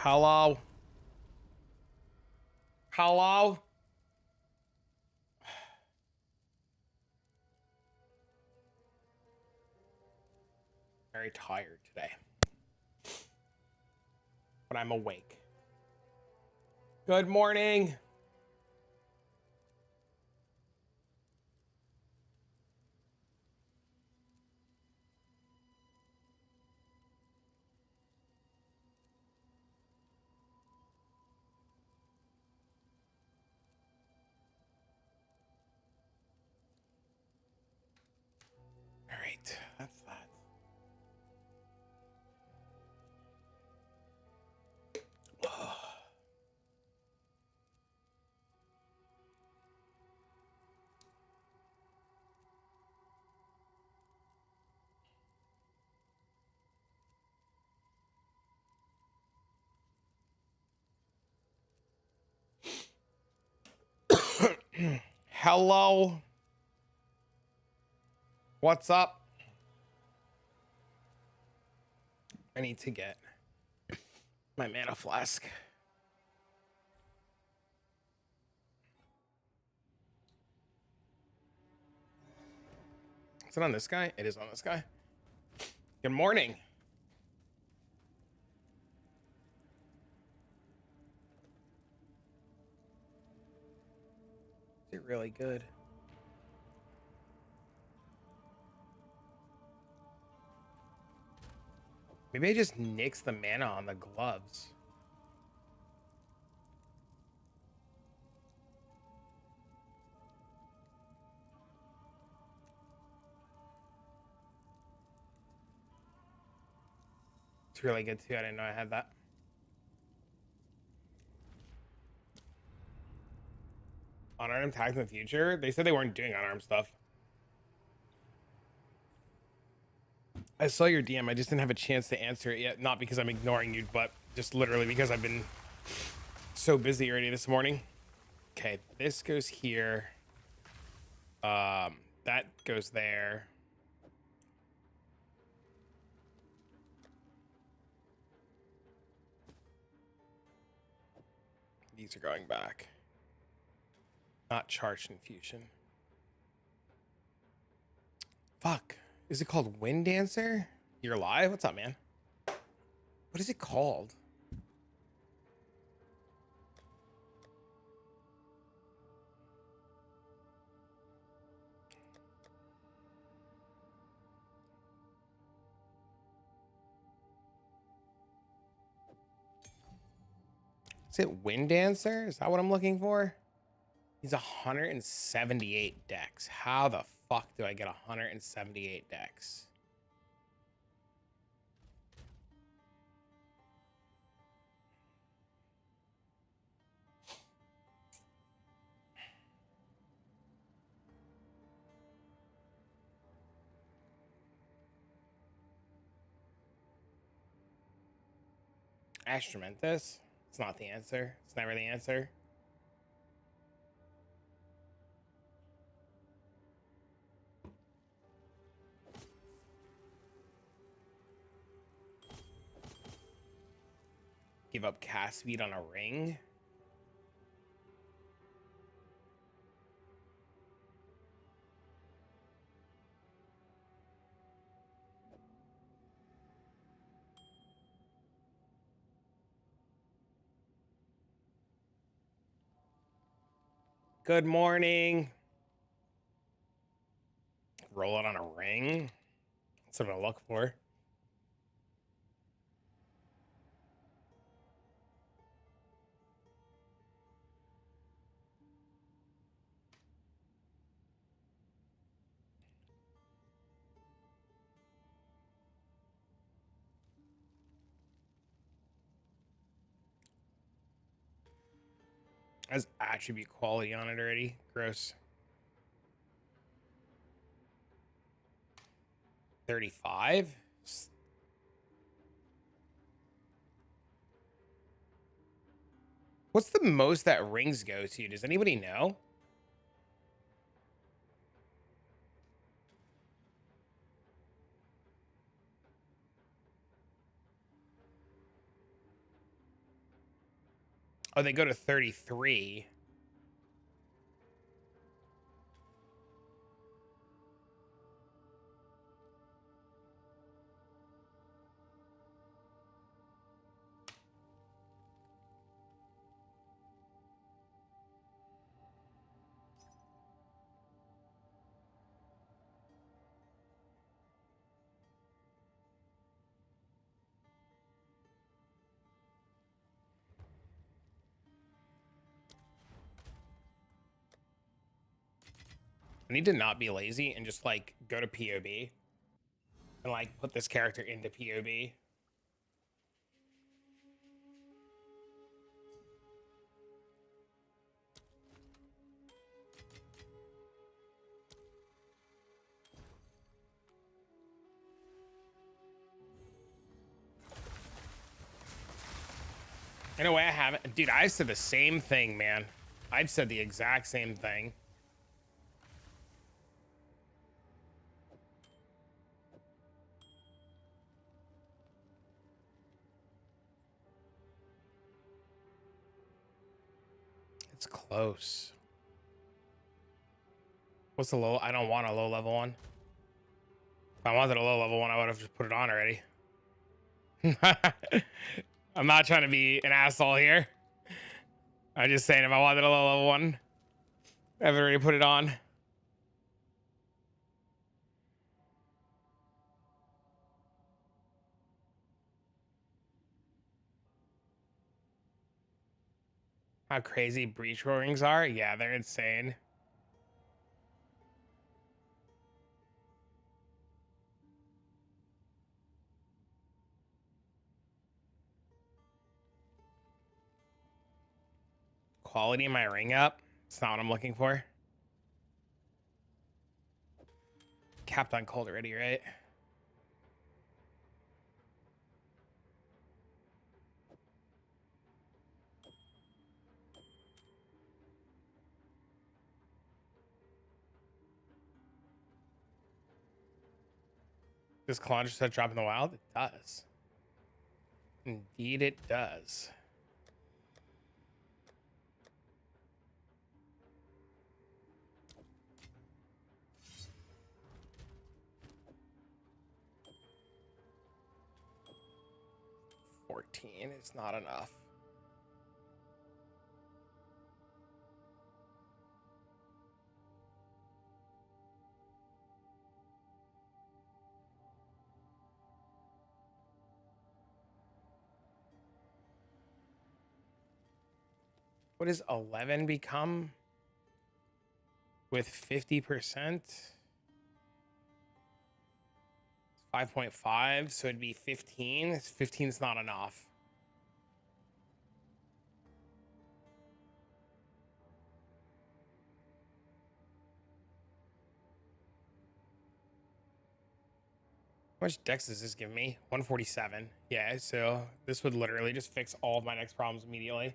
Hello? Hello? Very tired today. But I'm awake. Good morning. All right, that's that. Hello? What's up? I need to get my mana flask. Is it on this guy? It is on this guy. Good morning. Is it really good? Maybe I just nix the mana on the gloves. It's really good too. I didn't know I had that. Unarmed tags in the future? They said they weren't doing unarmed stuff. I saw your DM. I just didn't have a chance to answer it yet. Not because I'm ignoring you, but just literally because I've been so busy already this morning. Okay, this goes here. That goes there. These are going back. Not charged infusion. Fuck. Is it called Wind Dancer? You're live? What's up, man? What is it called? Is it Wind Dancer? Is that what I'm looking for? He's 178 decks. How the fuck do I get 178 decks? Astramentus? It's not the answer. It's never the answer. Give up cast speed on a ring? Good morning. Roll it on a ring? That's what I look for. Has attribute quality on it already. Gross. 35? What's the most that rings go to? Does anybody know? Oh, they go to 33. I need to not be lazy and just like go to POB and like put this character into POB. In a way, I haven't. Dude, I said the same thing, man. I've said the exact same thing. It's close. What's the low? I don't want a low level one. If I wanted a low level one, I would have just put it on already. I'm not trying to be an asshole here. I'm just saying if I wanted a low level one, I've already put it on. How crazy breach roarings are? Yeah, they're insane. Quality in my ring up? It's not what I'm looking for. Capped on cold already, right? Does Kalandra set drop in the wild? It does. Indeed, it does. $14 is not enough. What does 11 become with 50%? 5.5, so it'd be 15. 15 is not enough. How much dex does this give me? 147. Yeah, so this would literally just fix all of my next problems immediately.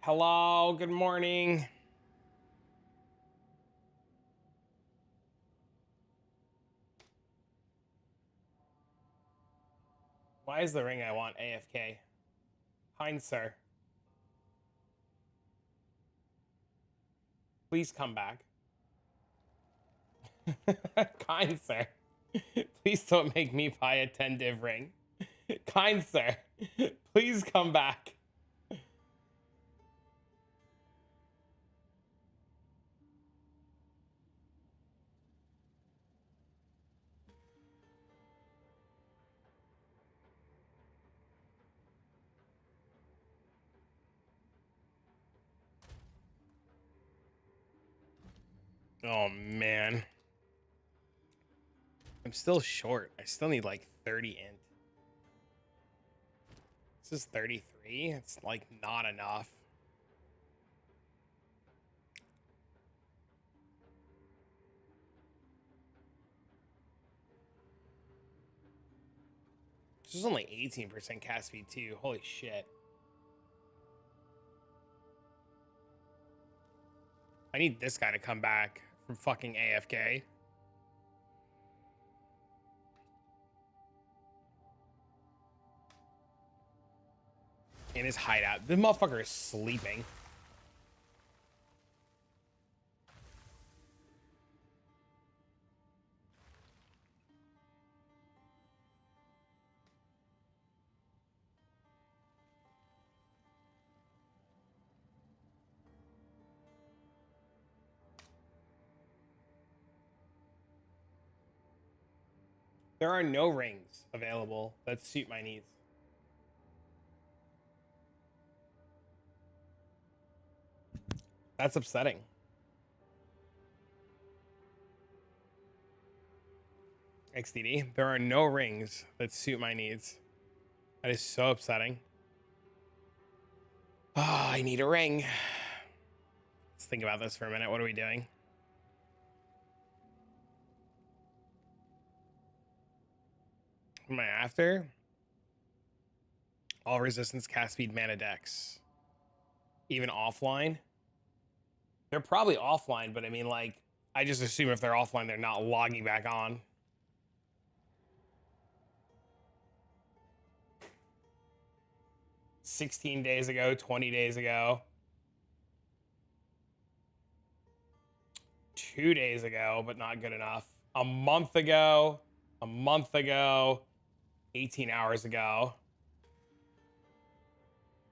Hello, good morning. Why is the ring I want AFK? Kind sir. Please come back. Kind sir. Please don't make me buy a 10 div ring. Kind sir. Please come back. Oh man. I'm still short. I still need like 30 int. This is 33. It's like not enough. This is only 18% cast speed too. Holy shit. I need this guy to come back from fucking AFK. In his hideout. This motherfucker is sleeping. There are no rings available that suit my needs. That's upsetting. XDD, there are no rings that suit my needs. That is so upsetting. Oh, I need a ring. Let's think about this for a minute. What are we doing? What am I after? All resistance, cast speed, mana dex. Even offline? They're probably offline, but I mean, like, I just assume if they're offline, they're not logging back on. $16 days ago, 20 days ago. 2 days ago, but not good enough. A month ago, 18 hours ago,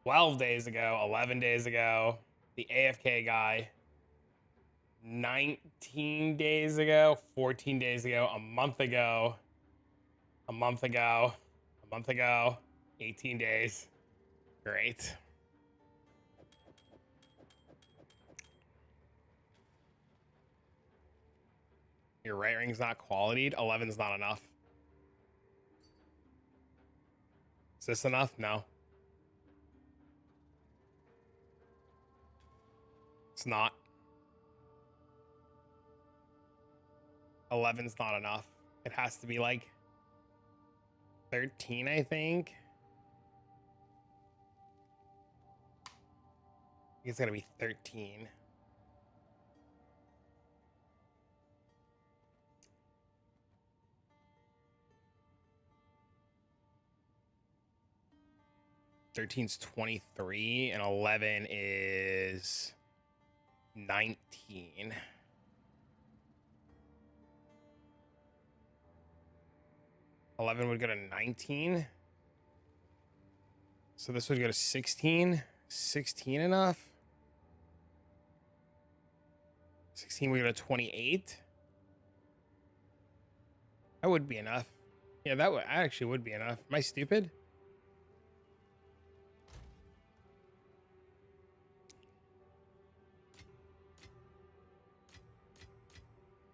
12 days ago, 11 days ago, the AFK guy, 19 days ago, 14 days ago, a month ago, 18 days. Great. Your right ring's not qualityed. 11's not enough. Is this enough? No. It's not. 11's not enough. It has to be like 13, I think. It's gonna be 13. Thirteen's 23 and 11 is 19. $11 would go to 19. So this would go to 16. 16 enough? 16 would go to 28. That would be enough. Yeah, that actually would be enough. Am I stupid?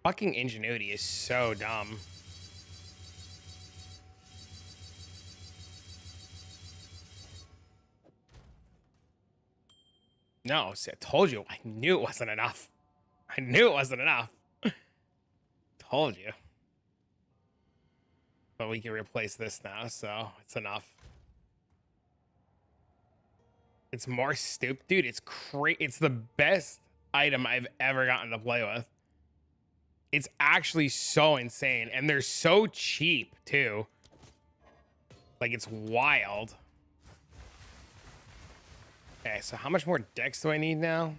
Fucking ingenuity is so dumb. No, see, I told you. I knew it wasn't enough. I knew it wasn't enough. Told you. But we can replace this now, so it's enough. It's more stupid. Dude, it's it's the best item I've ever gotten to play with. It's actually so insane. And they're so cheap, too. Like, it's wild. Okay, so how much more dex do I need now?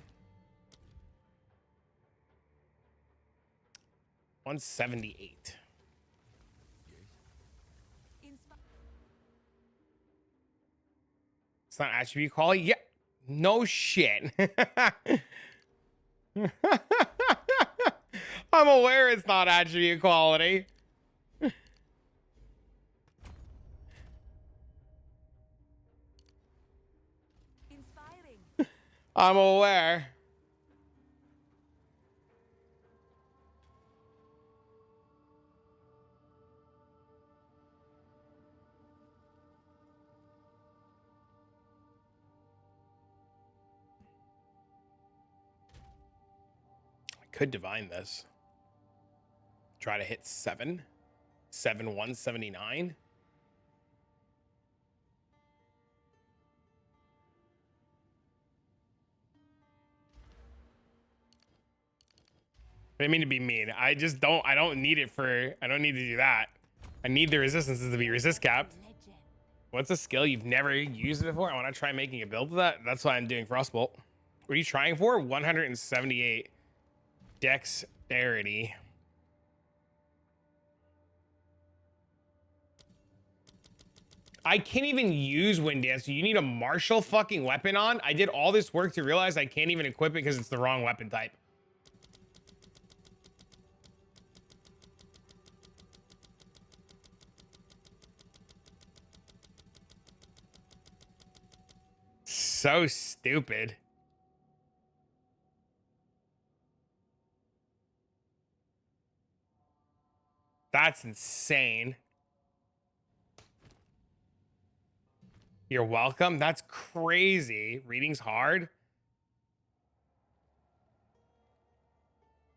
178. It's not attribute quality? Yeah. No shit. I'm aware it's not attribute quality. I'm aware. I could divine this. Try to hit 7. 7, 179. I didn't mean to be mean. I just don't. I don't need it for. I don't need to do that. I need the resistances to be resist capped. What's a skill you've never used before? I want to try making a build of that. That's why I'm doing Frostbolt. What are you trying for? 178 dexterity. I can't even use Wind Dance. You need a martial fucking weapon on? I did all this work to realize I can't even equip it because it's the wrong weapon type. So stupid. That's insane. You're welcome. That's crazy. Reading's hard.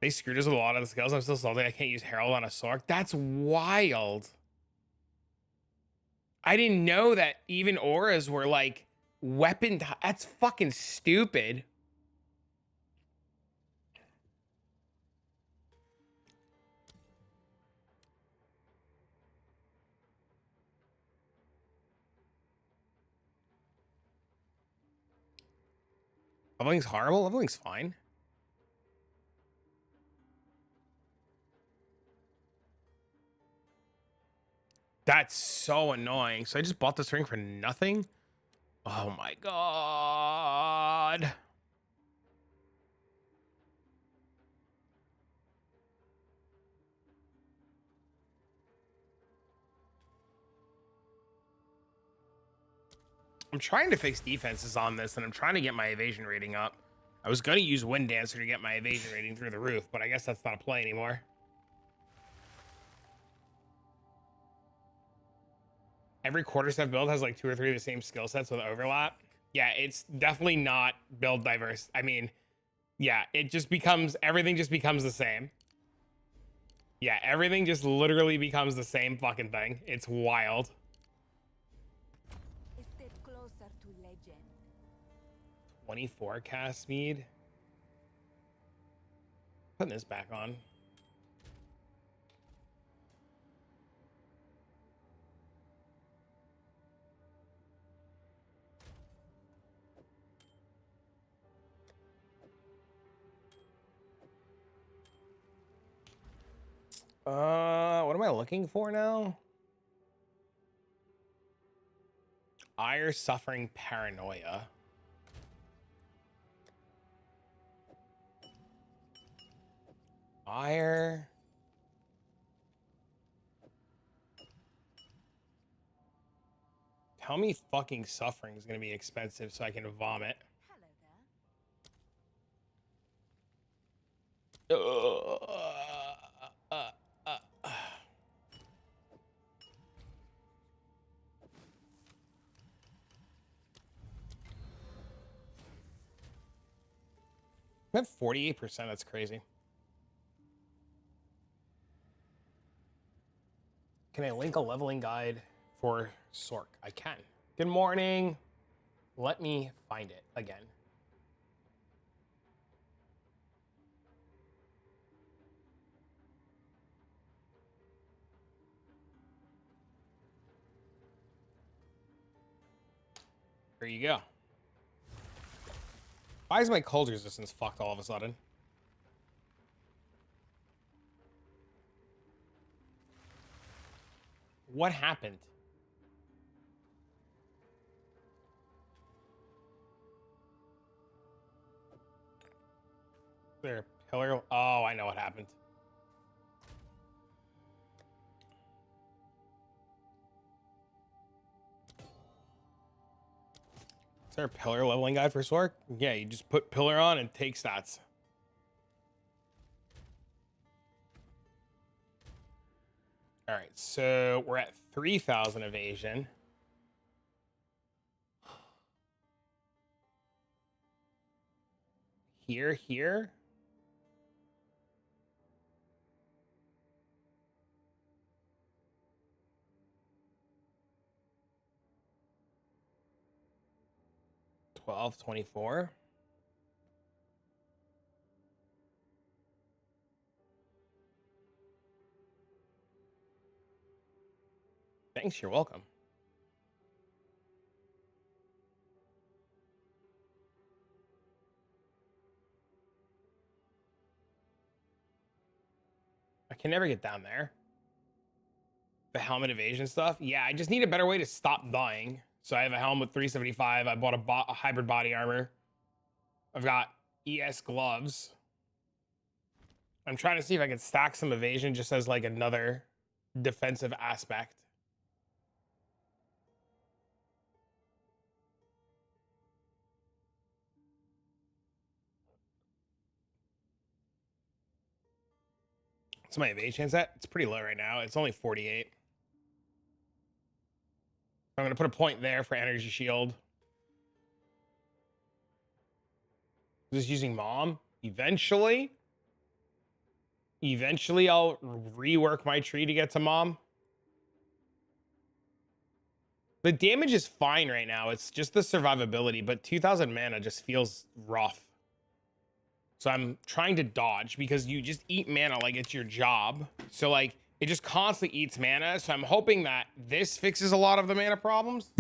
They screwed us with a lot of the skills. I'm still salty. I can't use Herald on a sword. That's wild. I didn't know that even auras were like weapon. That's fucking stupid. Leveling's horrible. Leveling's fine. That's so annoying. So I just bought this ring for nothing. Oh my god. I'm trying to fix defenses on this, and I'm trying to get my evasion rating up. I was going to use Wind Dancer to get my evasion rating through the roof, but I guess that's not a play anymore. Every quarterstaff build has like 2 or 3 of the same skill sets with overlap. Yeah, it's definitely not build diverse. I mean, yeah, it just becomes, everything just becomes the same. Yeah, everything just literally becomes the same fucking thing. It's wild. 24 cast speed. Putting this back on. What am I looking for now? Ire suffering paranoia. Ire. Tell me fucking suffering is gonna be expensive so I can vomit. I'm at 48%. That's crazy. Can I link a leveling guide for Sork? I can. Good morning. Let me find it again. There you go. Why is my cold resistance fucked all of a sudden? What happened? There, pillar. Oh, I know what happened. Is there a pillar leveling guide for Sork? Yeah, you just put pillar on and take stats. All right, so we're at 3,000 evasion. Here. $12, $24. Thanks, you're welcome. I can never get down there. The helmet evasion stuff. Yeah, I just need a better way to stop dying. So I have a helmet with 375. I bought a hybrid body armor. I've got ES gloves. I'm trying to see if I can stack some evasion just as like another defensive aspect. What's my evasion at? It's pretty low right now. It's only 48. I'm going to put a point there for energy shield. Just using mom. Eventually I'll rework my tree to get to mom. The damage is fine right now. It's just the survivability, but 2000 mana just feels rough. So I'm trying to dodge because you just eat mana like it's your job. So like it just constantly eats mana. So I'm hoping that this fixes a lot of the mana problems.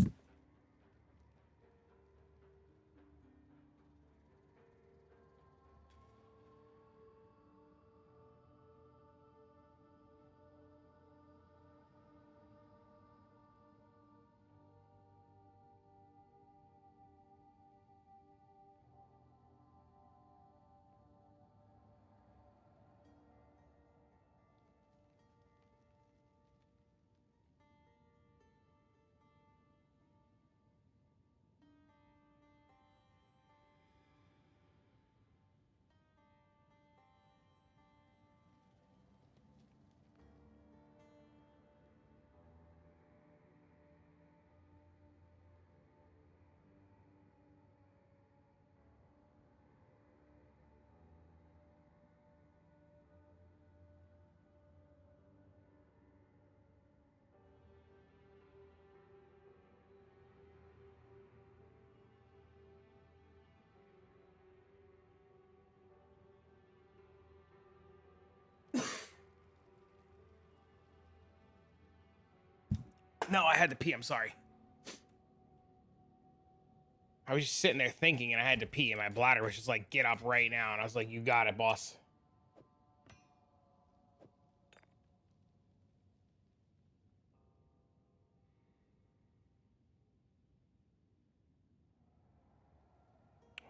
No, I had to pee. I'm sorry. I was just sitting there thinking and I had to pee and my bladder was just like, get up right now. And I was like, you got it, boss.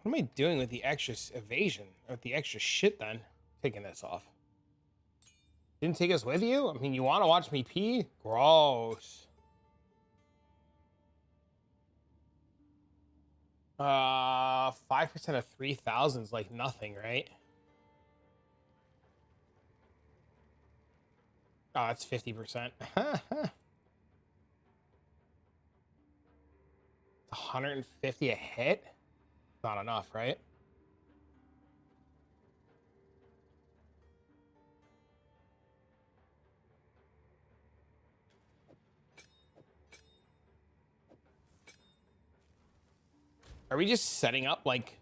What am I doing with the extra evasion? With the extra shit then? Taking this off. Didn't take us with you? I mean, you want to watch me pee? Gross. 5% of 3,000 is like nothing, right? Oh, that's 50%. 150 a hit? Not enough, right? Are we just setting up like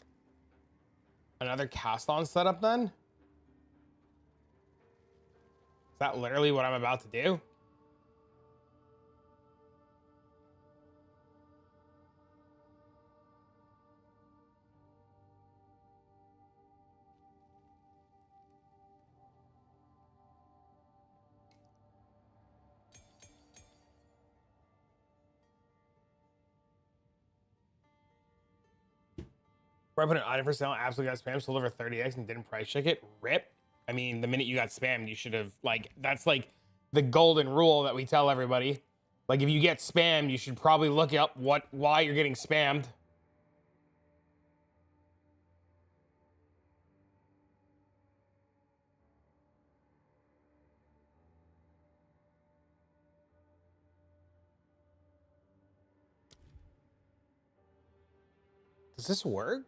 another cast on setup then? Is that literally what I'm about to do? Where I put an item for sale, absolutely got spammed, sold over 30x and didn't price check it. Rip. I mean, the minute you got spammed, you should have, like, that's like the golden rule that we tell everybody. Like, if you get spammed, you should probably look up why you're getting spammed. Does this work?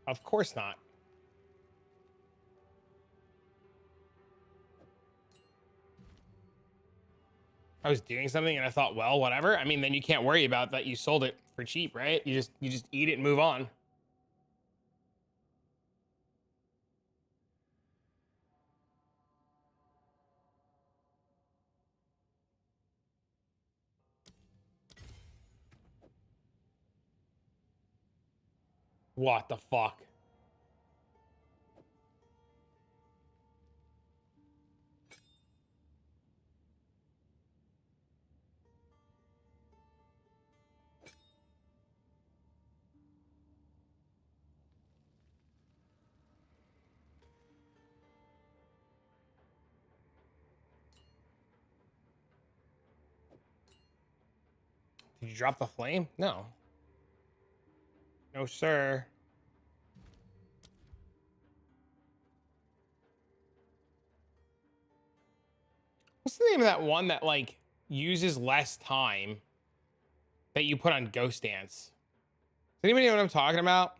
Of course not. I was doing something and I thought, well, whatever. I mean, then you can't worry about that you sold it for cheap, right? You just eat it and move on. What the fuck? Did you drop the flame? No. No, sir. What's the name of that one that like uses less time that you put on Ghost Dance? Does anybody know what I'm talking about?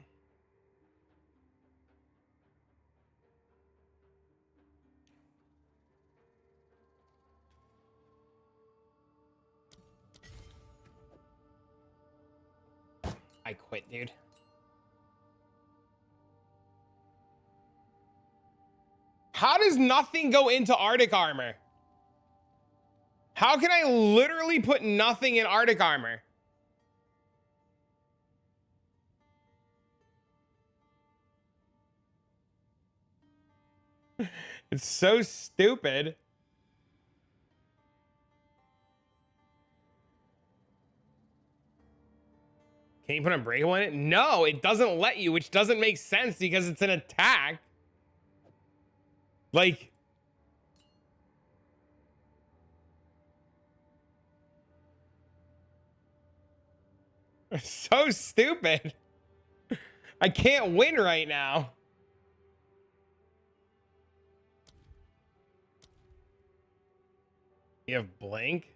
I quit, dude. How does nothing go into Arctic armor? How can I literally put nothing in Arctic armor? It's so stupid. Can you put Unbreakable in it? No, it doesn't let you, which doesn't make sense because it's an attack. Like, so stupid. I can't win right now. You have Blink?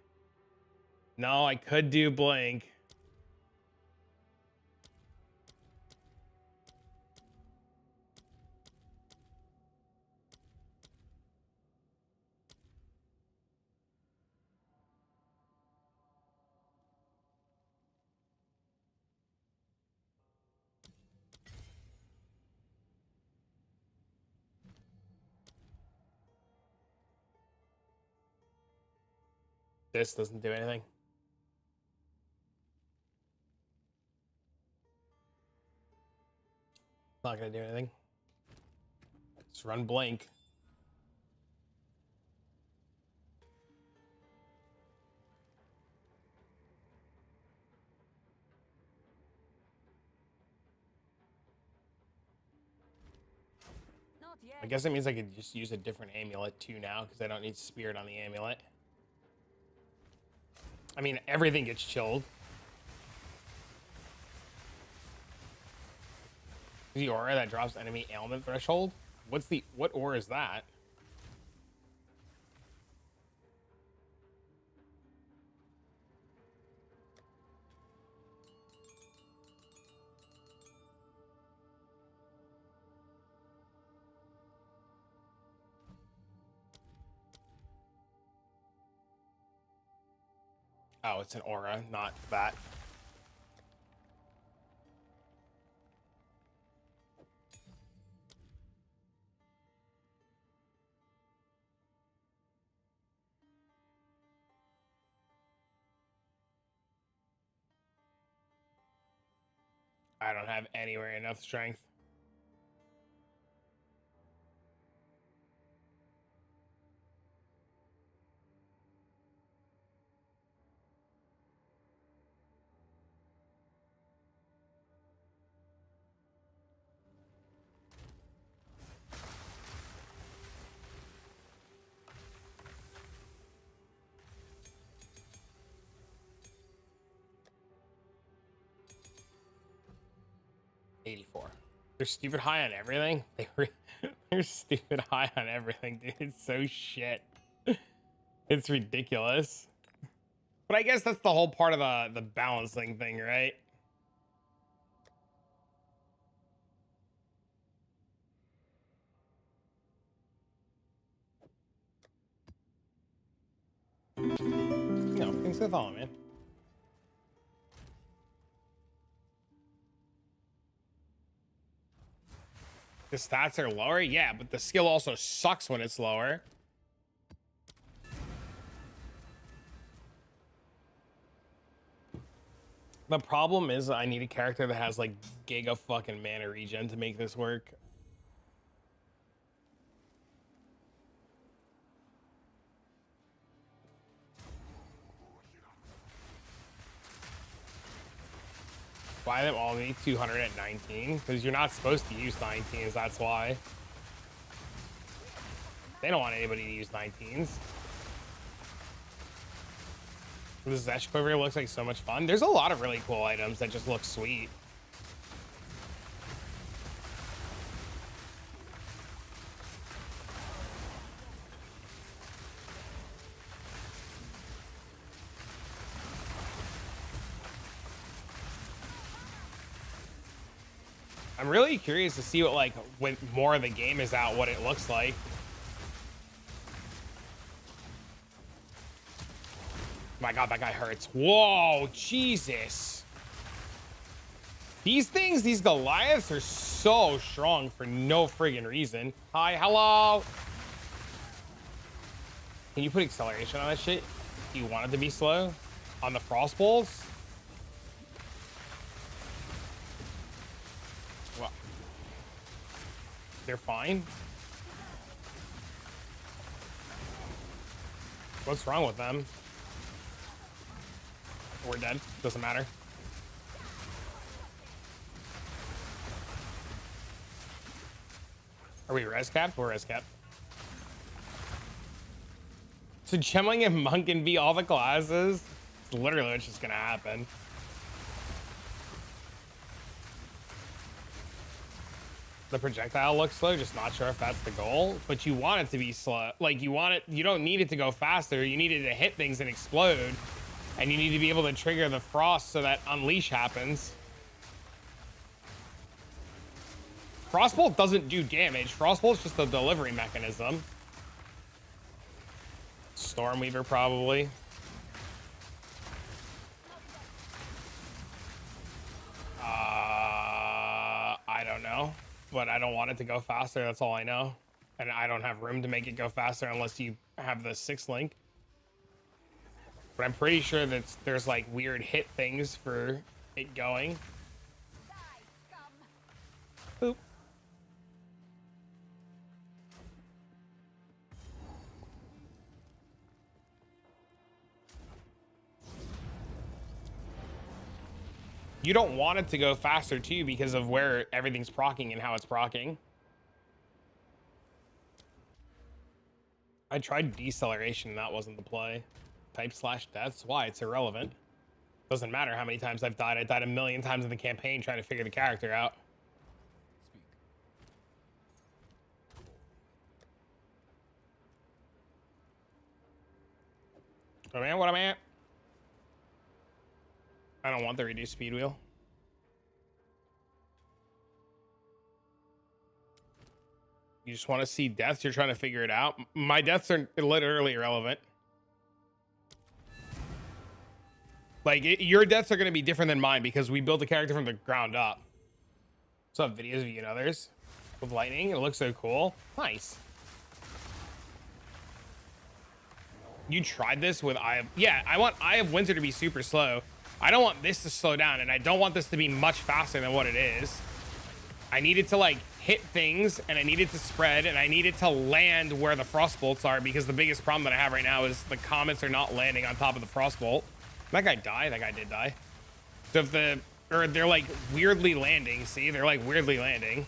No, I could do Blink. This doesn't do anything. Not gonna do anything. Just run Blink. I guess it means I could just use a different amulet too now because I don't need Spirit on the amulet. I mean, everything gets chilled. The aura that drops enemy ailment threshold? What aura is that? Oh, it's an aura, not that. I don't have anywhere enough strength. They're stupid high on everything. They're stupid high on everything, dude. It's so shit. It's ridiculous. But I guess that's the whole part of the balancing thing, right? No, thanks for the follow, man. The stats are lower? Yeah, but the skill also sucks when it's lower. The problem is I need a character that has like giga fucking mana regen to make this work. Why them all need 200 at 19? Because you're not supposed to use 19s, that's why. They don't want anybody to use 19s. This Zesh over here looks like so much fun. There's a lot of really cool items that just look sweet. I'm really curious to see what, like, when more of the game is out, what it looks like. My God, that guy hurts. Whoa, Jesus. These things, these Goliaths are so strong for no friggin' reason. Hi, hello. Can you put acceleration on that shit? Do you want it to be slow? On the Frostbolts? Well, they're fine. What's wrong with them? We're dead. Doesn't matter. Are we res capped? We're res capped. So Gemling and Monk can be all the classes? It's literally what's just gonna happen. The projectile looks slow, just not sure if that's the goal, but you want it to be slow. Like, you want it, you don't need it to go faster. You need it to hit things and explode. And you need to be able to trigger the frost so that unleash happens. Frostbolt doesn't do damage. Frostbolt's just a delivery mechanism. Stormweaver probably. I don't know, but I don't want it to go faster. That's all I know. And I don't have room to make it go faster unless you have the 6 link. But I'm pretty sure that there's like weird hit things for it going. Boop. You don't want it to go faster too because of where everything's proccing and how it's proccing. I tried deceleration and that wasn't the play. Type / deaths. Why? It's irrelevant. Doesn't matter how many times I've died. I died a million times in the campaign trying to figure the character out. Oh man, what am I at? I don't want the reduced speed wheel. You just want to see deaths? You're trying to figure it out? My deaths are literally irrelevant. Like, your deaths are going to be different than mine because we built the character from the ground up. So videos of you and others with lightning. It looks so cool. Nice. You tried this with Eye of... Yeah, I want Eye of Winter to be super slow. I don't want this to slow down, and I don't want this to be much faster than what it is. I need it to, like, hit things, and I need it to spread, and I need it to land where the Frostbolts are, because the biggest problem that I have right now is the comets are not landing on top of the Frostbolt. That guy died. That guy did die. So if the... Or they're, like, weirdly landing. See? They're, like, weirdly landing.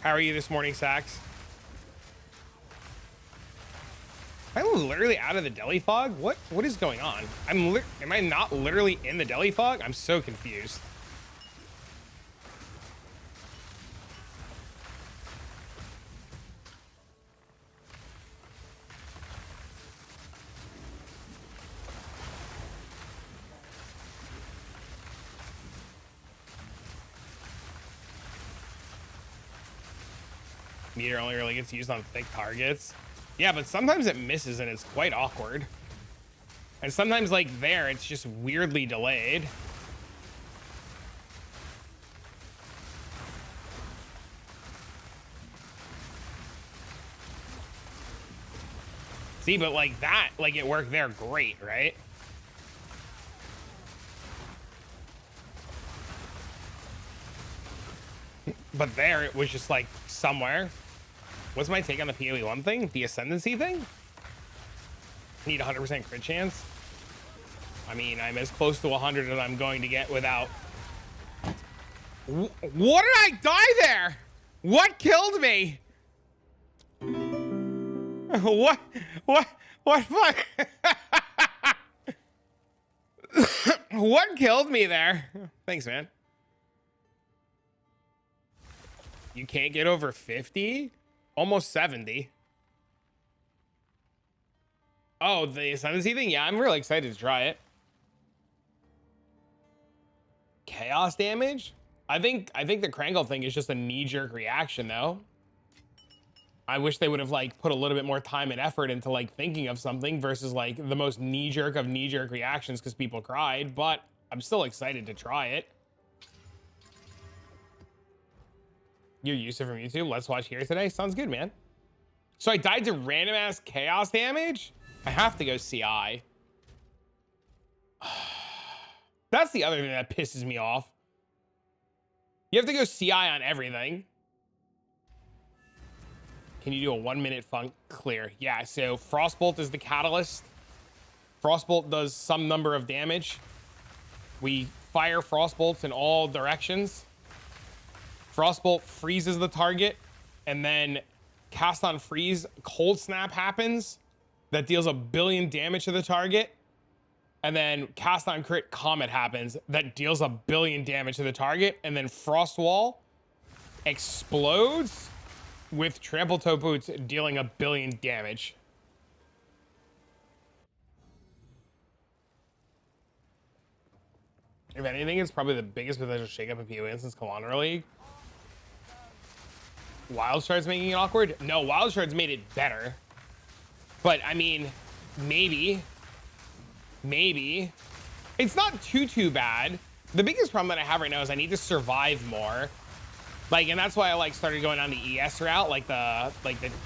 How are you this morning, Sax? Am I literally out of the deli fog? What is going on? Am I not literally in the deli fog? I'm so confused. Meter only really gets used on thick targets. Yeah, but sometimes it misses and it's quite awkward. And sometimes, like, there, it's just weirdly delayed. See, but like that, like it worked there great, right? But there it was just like somewhere. What's my take on the PoE 1 thing? The ascendancy thing? Need 100% crit chance? I mean, I'm as close to 100 as I'm going to get without. What did I die there? What killed me? What fuck? What killed me there? Thanks, man. You can't get over 50? Almost 70. Oh, the ascendancy thing? Yeah, I'm really excited to try it. Chaos damage? I think the Krangle thing is just a knee-jerk reaction, though. I wish they would have like put a little bit more time and effort into like thinking of something versus like the most knee-jerk of knee-jerk reactions because people cried, but I'm still excited to try it. You're Yusuf from YouTube. Let's watch here today. Sounds good, man. So I died to random ass chaos damage. I have to go CI. That's the other thing that pisses me off. You have to go CI on everything. Can you do a 1 minute funk clear? Yeah, so Frostbolt is the catalyst. Frostbolt does some number of damage. We fire Frostbolts in all directions. Frostbolt freezes the target, and then cast on freeze, cold snap happens. That deals 1 billion damage to the target. And then cast on crit comet happens. That deals 1 billion damage to the target. And then Frost Wall explodes with Trample Toe Boots dealing 1 billion damage. If anything, it's probably the biggest potential shakeup in PoE since Kalana League. Wild Shards making it awkward? No, Wild Shards made it better. But I mean, maybe. It's not too bad. The biggest problem that I have right now is I need to survive more. Like, and that's why I like started going down the ES route, like the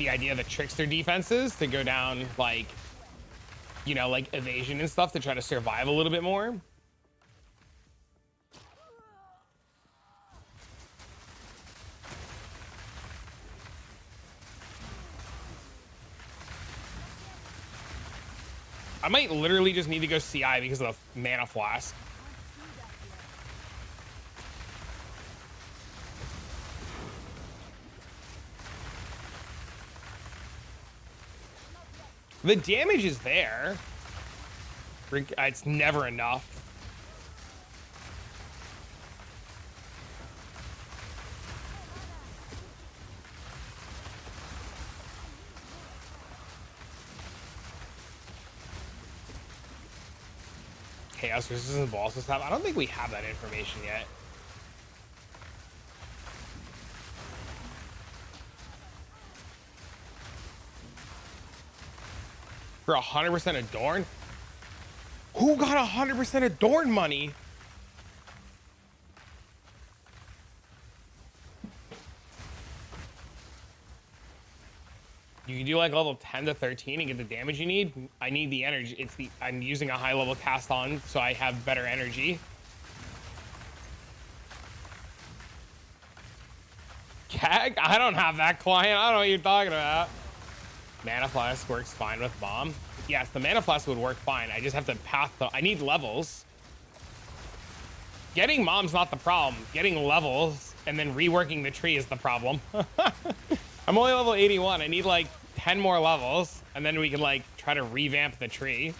idea of the trickster defenses to go down like, you know, like evasion and stuff to try to survive a little bit more. I might literally just need to go CI because of the mana flask. The damage is there. It's never enough. Chaos resistance balls stuff. I don't think we have that information yet. For 100% Adorn? Who got 100% Adorn money? You can do like level 10 to 13 and get the damage you need. I need the energy. I'm using a high level cast on, so I have better energy. Kag? I don't have that client. I don't know what you're talking about. Mana Flask works fine with Bomb. Yes, the Mana Flask would work fine. I just have to path the... I need levels. Getting Mom's not the problem. Getting levels and then reworking the tree is the problem. I'm only level 81. I need like 10 more levels, and then we can like try to revamp the tree.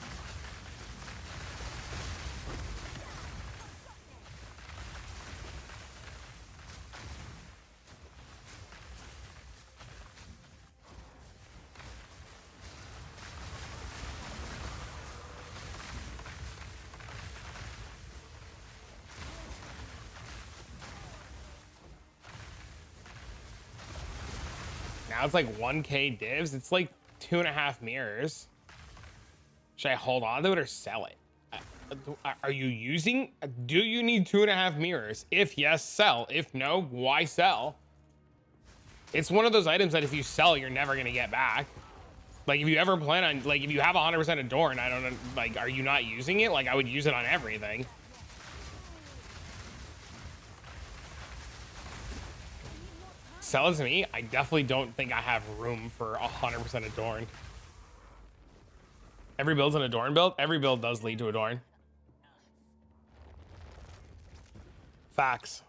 Now it's like 1k divs. It's like 2.5 mirrors. Should I hold on to it or sell it? Are you using? Do you need 2.5 mirrors? If yes, sell. If no, why sell? It's one of those items that if you sell, you're never gonna get back. Like, if you ever plan on, like, if you have 100% Adorn, I don't know, like, are you not using it? Like, I would use it on everything. Sell it to me? I definitely don't think I have room for 100% Adorn. Every build's an Adorn build? Every build does lead to Adorn. Facts.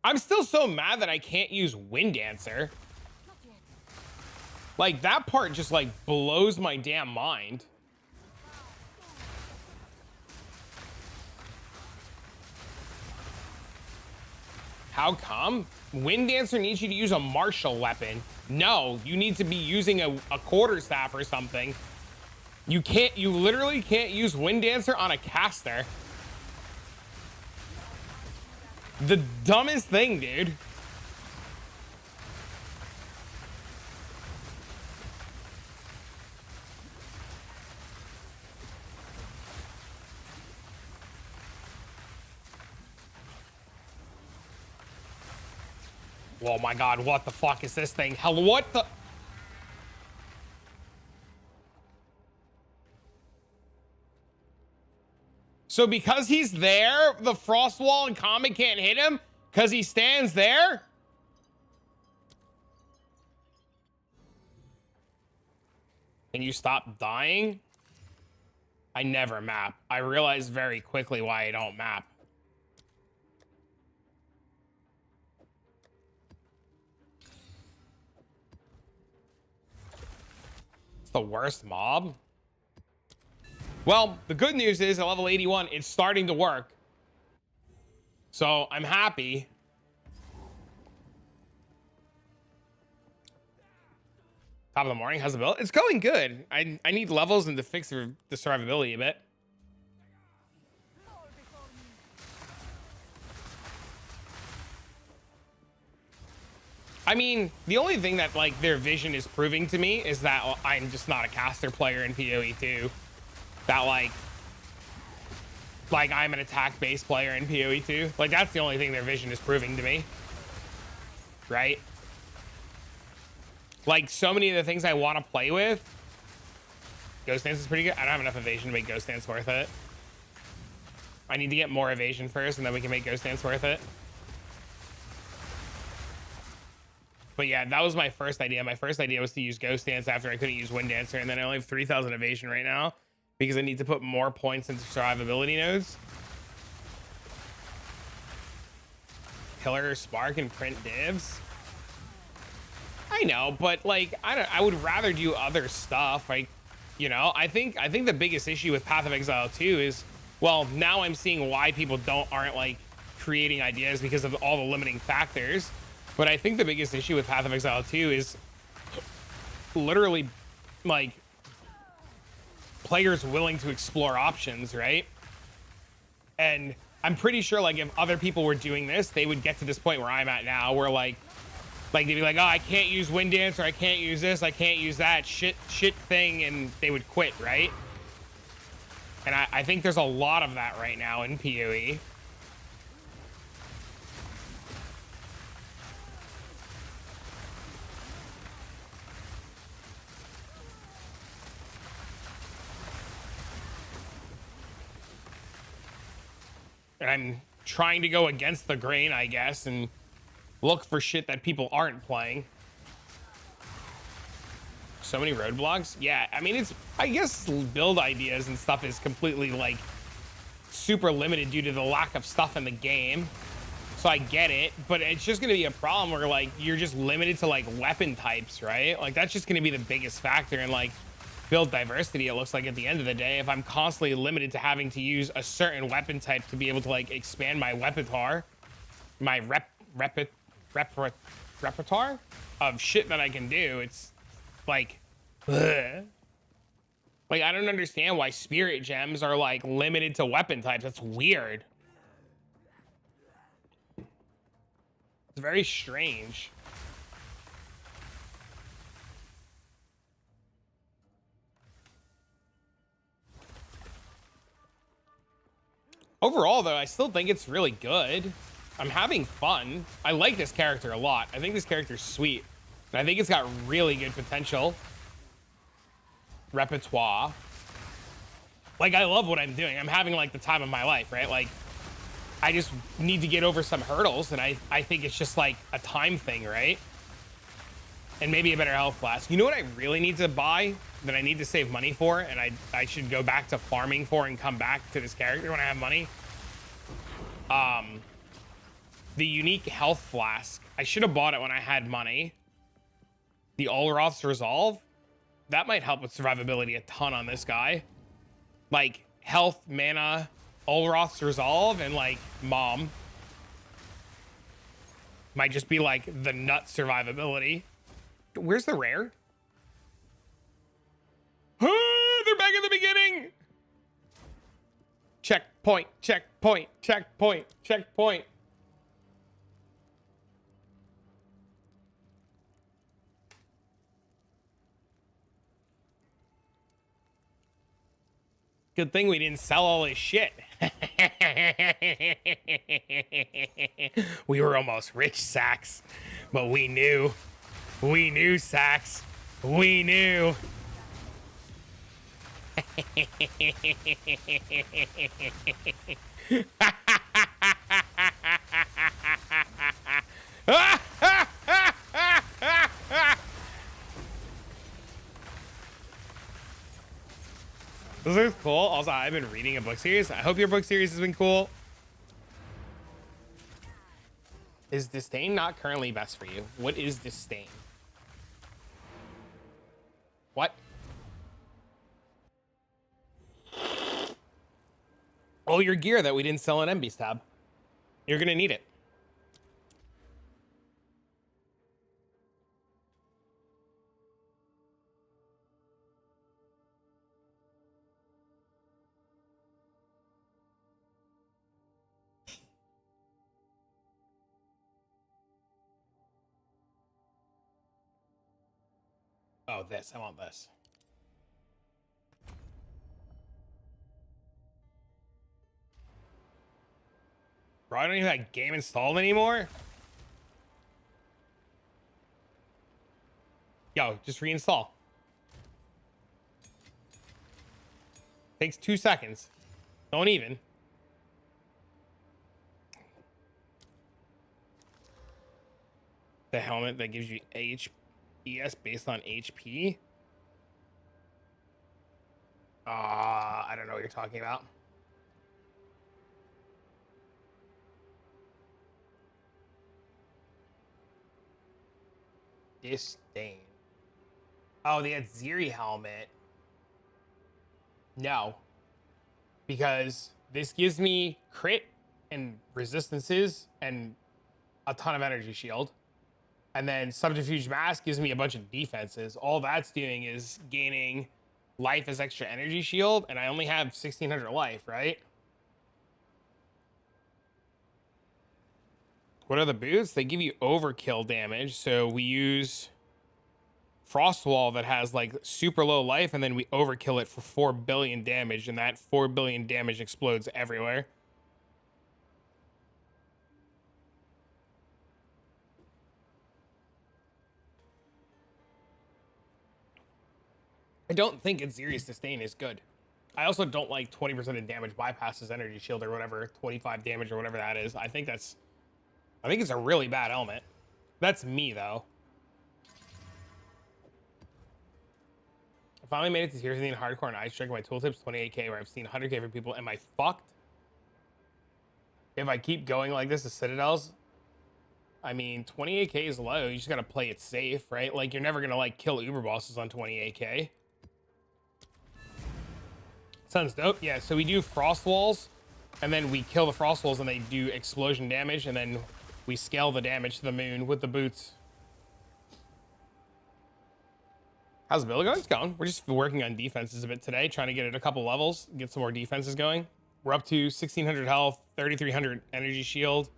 I'm still so mad that I can't use Wind Dancer. Like, that part just, like, blows my damn mind. How come? Wind Dancer needs you to use a martial weapon. No, you need to be using a quarterstaff or something. You literally can't use Wind Dancer on a caster. The dumbest thing, dude. Oh my god, what the fuck is this thing? Hell, what the? So because he's there, the Frost Wall and Comet can't hit him? Because he stands there? Can you stop dying? I never map. I realized very quickly why I don't map. The worst mob. Well, the good news is at level 81 it's starting to work, so I'm happy. Top of the morning, how's the build? It's going good. I need levels and to fix the survivability a bit. I mean, the only thing that, like, their vision is proving to me is that I'm just not a caster player in PoE 2. That, like I'm an attack-based player in PoE 2. Like, that's the only thing their vision is proving to me. Right? Like, so many of the things I want to play with. Ghost Dance is pretty good. I don't have enough evasion to make Ghost Dance worth it. I need to get more evasion first, and then we can make Ghost Dance worth it. But yeah, that was my first idea. My first idea was to use Ghost Dance after I couldn't use Wind Dancer, and then I only have 3,000 evasion right now because I need to put more points into survivability nodes. Pillar, Spark, and print divs. I know, but like I would rather do other stuff. Like, you know, I think the biggest issue with Path of Exile 2 is, well, now I'm seeing why people aren't like creating ideas because of all the limiting factors. But I think the biggest issue with Path of Exile 2 is literally, like, players willing to explore options, right? And I'm pretty sure, like, if other people were doing this, they would get to this point where I'm at now, where, like they'd be like, oh, I can't use Wind Dance, or I can't use this, I can't use that shit thing, and they would quit, right? And I think there's a lot of that right now in PoE. And I'm trying to go against the grain, I guess, and look for shit that people aren't playing. So many roadblocks. Yeah, I mean, I guess build ideas and stuff is completely, like, super limited due to the lack of stuff in the game. So I get it, but it's just going to be a problem where, like, you're just limited to, like, weapon types, right? Like, that's just going to be the biggest factor in, like, build diversity, it looks like, at the end of the day. If I'm constantly limited to having to use a certain weapon type to be able to, like, expand my repertoire, my repertoire of shit that I can do, it's like, ugh. Like, I don't understand why spirit gems are, like, limited to weapon types. That's weird. It's very strange. Overall, though, I still think it's really good. I'm having fun. I like this character a lot. I think this character's sweet. And I think it's got really good potential. Repertoire. Like, I love what I'm doing. I'm having, like, the time of my life, right? Like, I just need to get over some hurdles, and I think it's just, like, a time thing, right? And maybe a better health flask. You know what I really need to buy that I need to save money for, and I should go back to farming for and come back to this character when I have money? The unique health flask. I should have bought it when I had money. The Olroth's Resolve. That might help with survivability a ton on this guy. Like, health, mana, Olroth's Resolve, and, like, Mom. Might just be, like, the nut survivability. Where's the rare? They're back at the beginning! Checkpoint, checkpoint, checkpoint, checkpoint. Good thing we didn't sell all this shit. We were almost rich, Sax. But we knew. We knew, Sax. We knew. This is cool. Also, I've been reading a book series. I hope your book series has been cool. Is disdain not currently best for you? What is disdain? What? Oh, your gear that we didn't sell in MB's tab. You're gonna need it. Oh, this. I want this. Bro, I don't even have that game installed anymore. Yo, just reinstall. Takes 2 seconds. Don't even. The helmet that gives you HES based on HP. I don't know what you're talking about. Disdain. Oh, the Aziri helmet. No. Because this gives me crit and resistances and a ton of energy shield. And then Subterfuge Mask gives me a bunch of defenses. All that's doing is gaining life as extra energy shield, and I only have 1600 life, right? What are the boots? They give you overkill damage, so we use Frostwall that has like super low life, and then we overkill it for 4 billion damage, and that 4 billion damage explodes everywhere. I don't think Aziri's Disdain is good. I also don't like 20% of damage bypasses energy shield or whatever, 25 damage or whatever that is. I think it's a really bad helmet. That's me though. I finally made it to Tears of the Hardcore and Ice Strike. My tooltip's 28k, where I've seen 100k for people. Am I fucked? If I keep going like this to Citadels, I mean, 28k is low. You just gotta play it safe, right? Like, you're never gonna like kill Uber bosses on 28k. Sounds dope. Yeah, so we do frost walls, and then we kill the frost walls, and they do explosion damage, and then we scale the damage to the moon with the boots. How's the build going? It's going. We're just working on defenses a bit today, trying to get it a couple levels, get some more defenses going. We're up to 1600 health, 3300 energy shield,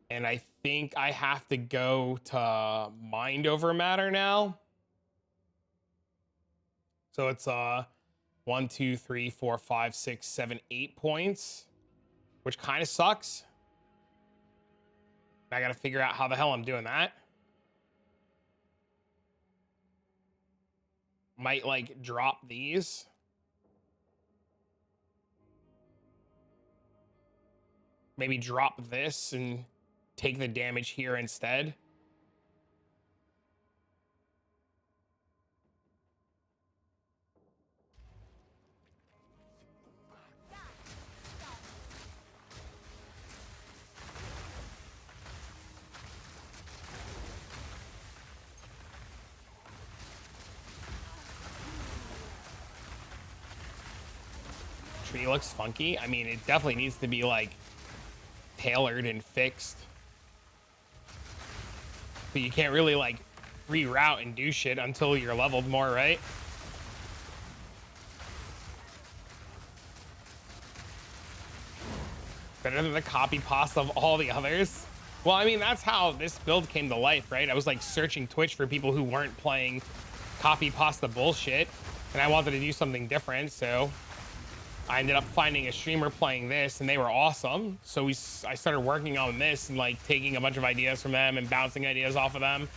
and I think I have to go to Mind Over Matter now. So it's 1, 2, 3, 4, 5, 6, 7, 8 points, which kind of sucks. I got to figure out how the hell I'm doing that. might like drop these. Maybe drop this and take the damage here instead. Tree looks funky. I mean, it definitely needs to be like tailored and fixed. But you can't really like reroute and do shit until you're leveled more, right? Better than the copy pasta of all the others. Well, I mean, that's how this build came to life, right? I was like searching Twitch for people who weren't playing copy pasta bullshit, and I wanted to do something different, so I ended up finding a streamer playing this, and they were awesome. So I started working on this and like taking a bunch of ideas from them and bouncing ideas off of them.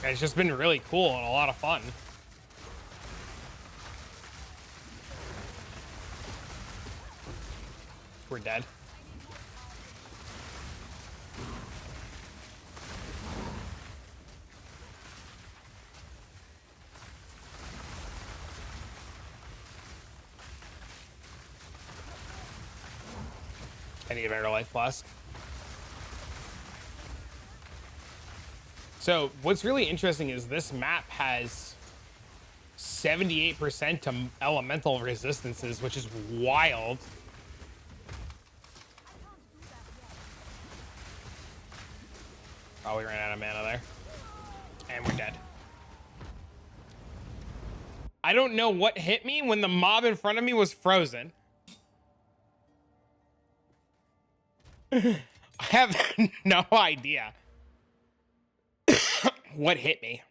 And it's just been really cool and a lot of fun. We're dead. I need a better life flask. So what's really interesting is this map has 78% to elemental resistances, which is wild. Oh, we ran out of mana there. And we're dead. I don't know what hit me when the mob in front of me was frozen. I have no idea what hit me.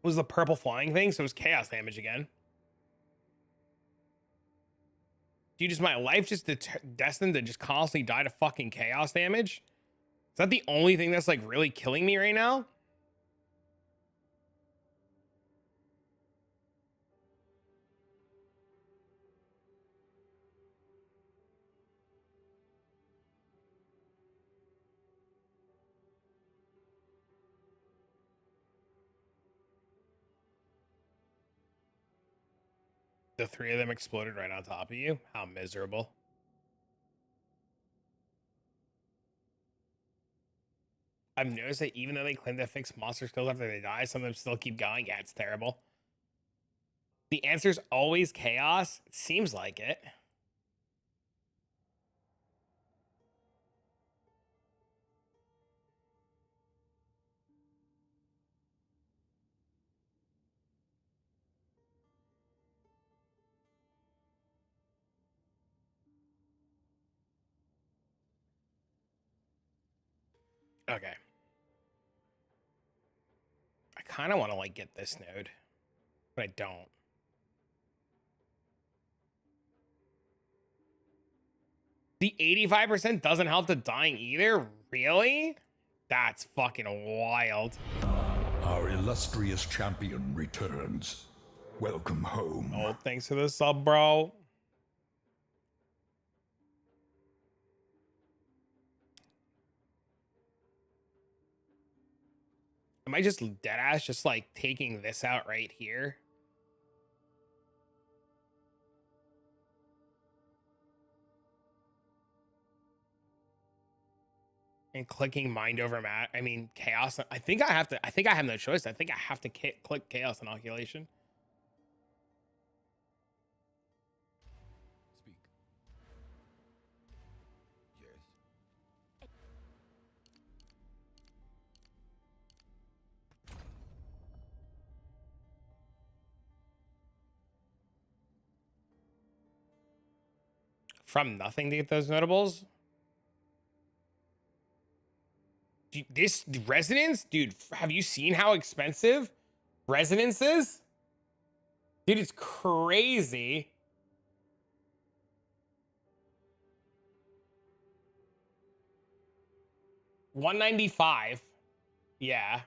It was the purple flying thing, so it was chaos damage again. Dude, is my life just destined to just constantly die to fucking chaos damage? Is that the only thing that's like really killing me right now? The three of them exploded right on top of you? How miserable. I've noticed that even though they claim to fix monster skills after they die, some of them still keep going. Yeah, it's terrible. The answer's always chaos. It seems like it. Okay. I kind of want to like get this node, but I don't. The 85% doesn't help the dying either? Really? That's fucking wild. Our illustrious champion returns. Welcome home. Oh, thanks for the sub, bro. Am I just deadass just like taking this out right here? And clicking mind over mat. I mean, chaos. I think I have no choice. I think I have to click chaos inoculation. Speak. Yes. From nothing to get those notables. This residence, dude, have you seen how expensive residence is? Dude, it's crazy. $195. Yeah.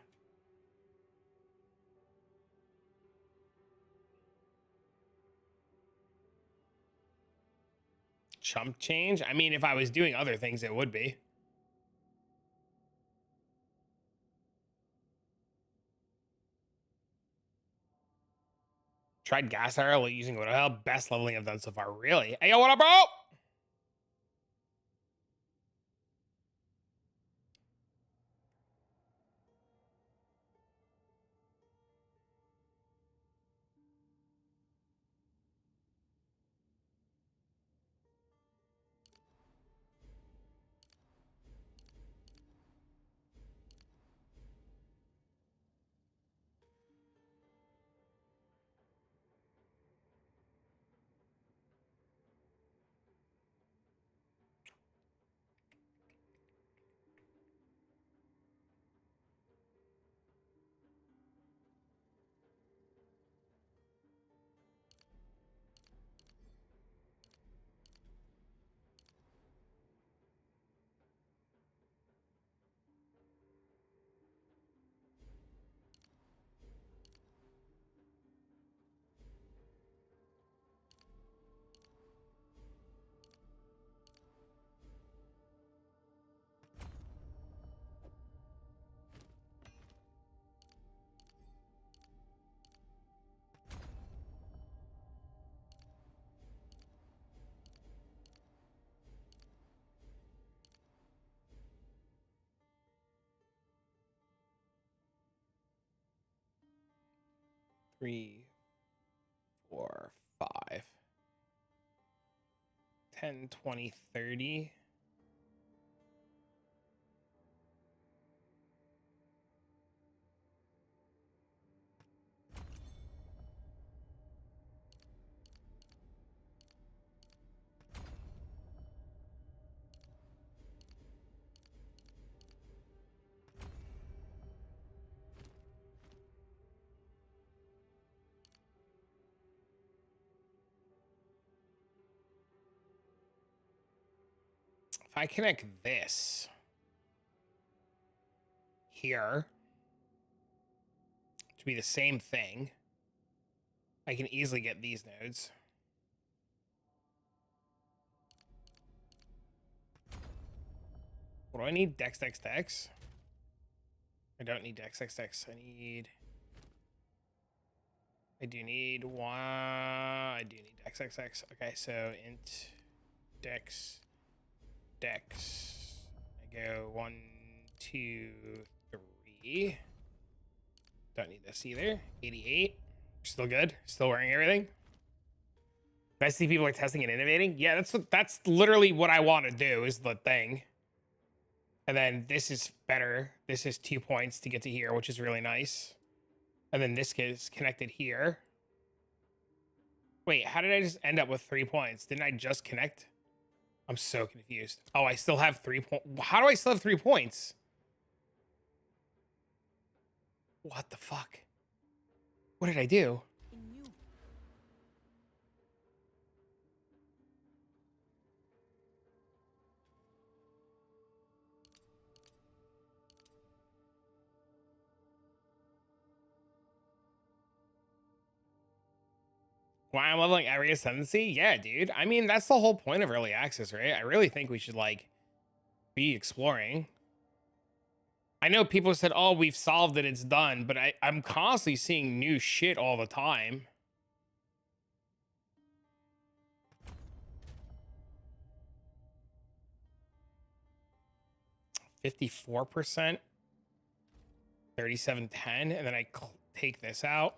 Chump change? I mean, if I was doing other things, it would be. Tried gas arrow using what the hell? Best leveling I've done so far. Really? Hey, yo, what up, bro? Three, 4, 5, 10, 20, 30. If I connect this here to be the same thing, I can easily get these nodes. What do I need? Dex, Dex, Dex? I don't need Dex, Dex, Dex. I do need one. I do need Dex, Dex, Dex. Okay, so int Dex, Dex. I go 1, 2, 3. Don't need this either. 88. Still good. Still wearing everything. I see people like testing and innovating. Yeah, that's literally what I want to do is the thing. And then this is better. This is 2 points to get to here, which is really nice. And then this is connected here. Wait, how did I just end up with 3 points? Didn't I just connect? I'm so confused. Oh, I still have 3 points. How do I still have 3 points? What the fuck? What did I do? Why I'm leveling every ascendancy? Yeah, dude. I mean, that's the whole point of early access, right? I really think we should like be exploring. I know people said, oh, we've solved it, it's done, but I'm constantly seeing new shit all the time. %, 3710, and then I take this out.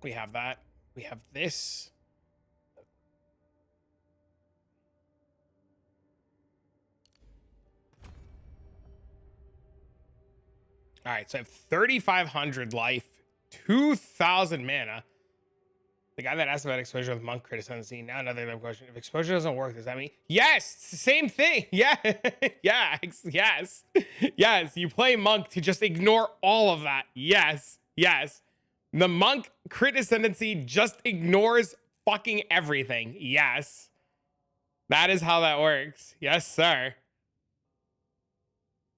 We have that. We have this. All right, so I have 3,500 life 2,000 mana. The guy that asked about exposure with monk crit ascendancy. Now another dumb question. If exposure doesn't work, does that mean yes? It's the same thing. Yeah. Yeah. Yes. Yes. You play monk to just ignore all of that. Yes. Yes. The monk crit ascendancy just ignores fucking everything. Yes. That is how that works. Yes, sir.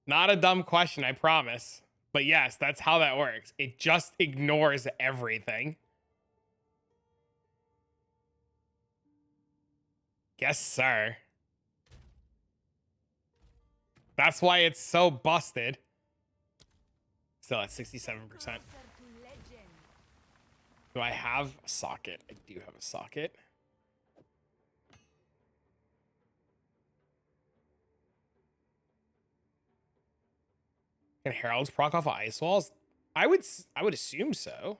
Not a dumb question, I promise. But yes, that's how that works. It just ignores everything. Yes, sir. That's why it's so busted. Still at 67%. Do I have a socket? I do have a socket. Can heralds proc off of ice walls? I would assume so.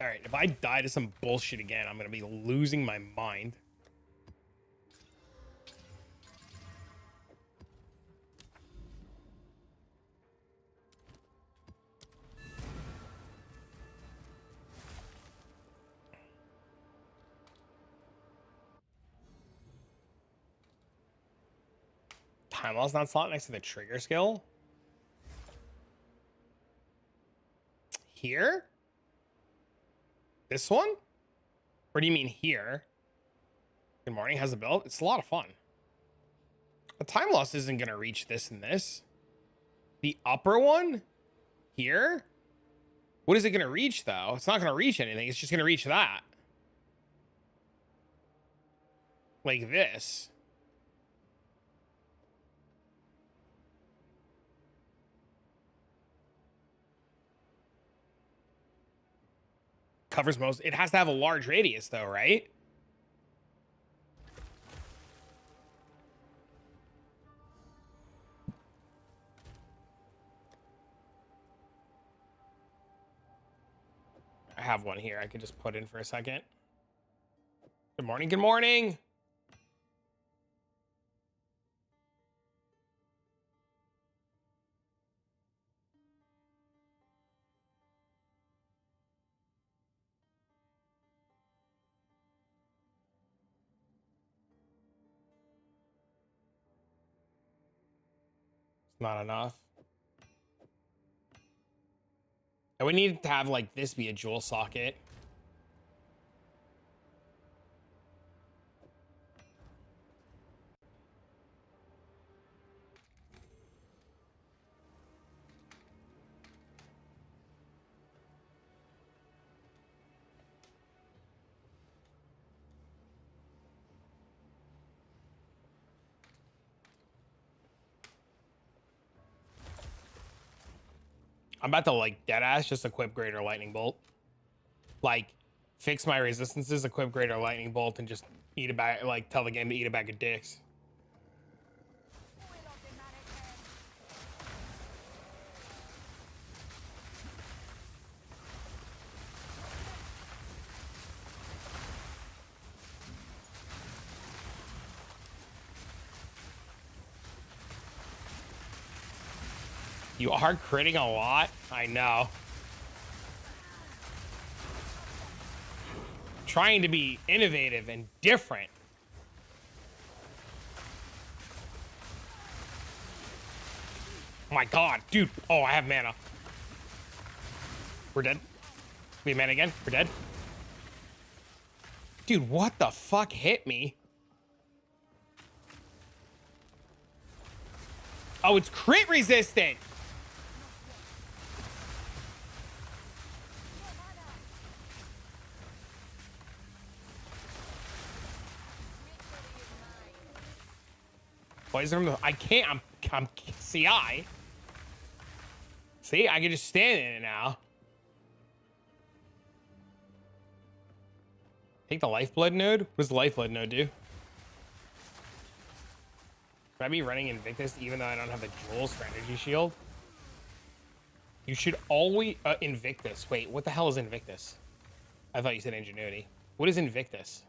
All right, if I die to some bullshit again, I'm gonna be losing my mind. Time loss not slot next to the trigger skill. Here? This one? Or do you mean here? Good morning, how's the build? It's a lot of fun. The time loss isn't gonna reach this and this. The upper one? Here? What is it gonna reach though? It's not gonna reach anything, it's just gonna reach that. Like this. Covers most. It has to have a large radius though, right? I have one here I could just put in for a second. Good morning, good morning. Not enough. I would need to have like this be a jewel socket. I'm about to like dead ass just equip greater lightning bolt. Like fix my resistances, equip greater lightning bolt, and just eat a bag, like tell the game to eat a bag of dicks. You are critting a lot. I know. Trying to be innovative and different. Oh my god, dude. Oh, I have mana. We're dead. We have mana again. We're dead. Dude, what the fuck hit me? Oh, it's crit resistant. Poison. I can't. I'm CI. See, I can just stand in it now. Take the lifeblood node. What does the lifeblood node do? Should I be running Invictus even though I don't have the jewels for energy shield? You should always Invictus. Wait, what the hell is Invictus? I thought you said Ingenuity. What is Invictus?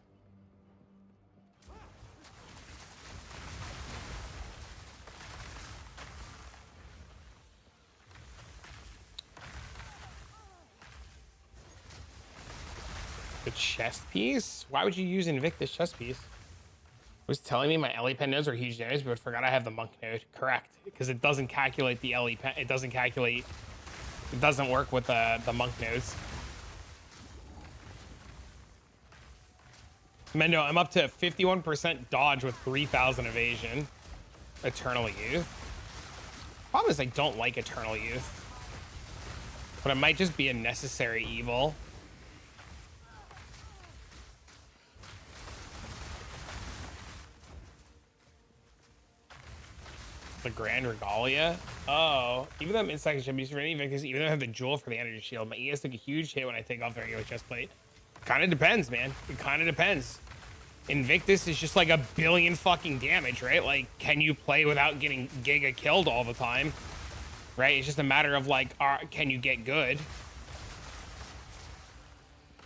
The chest piece? Why would you use Invictus chest piece? It was telling me my LE pen nodes are huge damage, but forgot I have the monk node. Correct, because it doesn't calculate the LE pen. It doesn't calculate. It doesn't work with the monk nodes. Mendo, I'm up to 51% dodge with 3,000 evasion. Eternal Youth. Problem is I don't like Eternal Youth. But it might just be a necessary evil. The Grand Regalia. Oh, even though I'm in second ship, for any Invictus, even though I have the jewel for the energy shield, my ES took a huge hit when I take off the regular chest plate. Kind of depends, man. It kind of depends. Invictus is just like a billion fucking damage, right? Like, can you play without getting giga killed all the time? Right? It's just a matter of like, can you get good?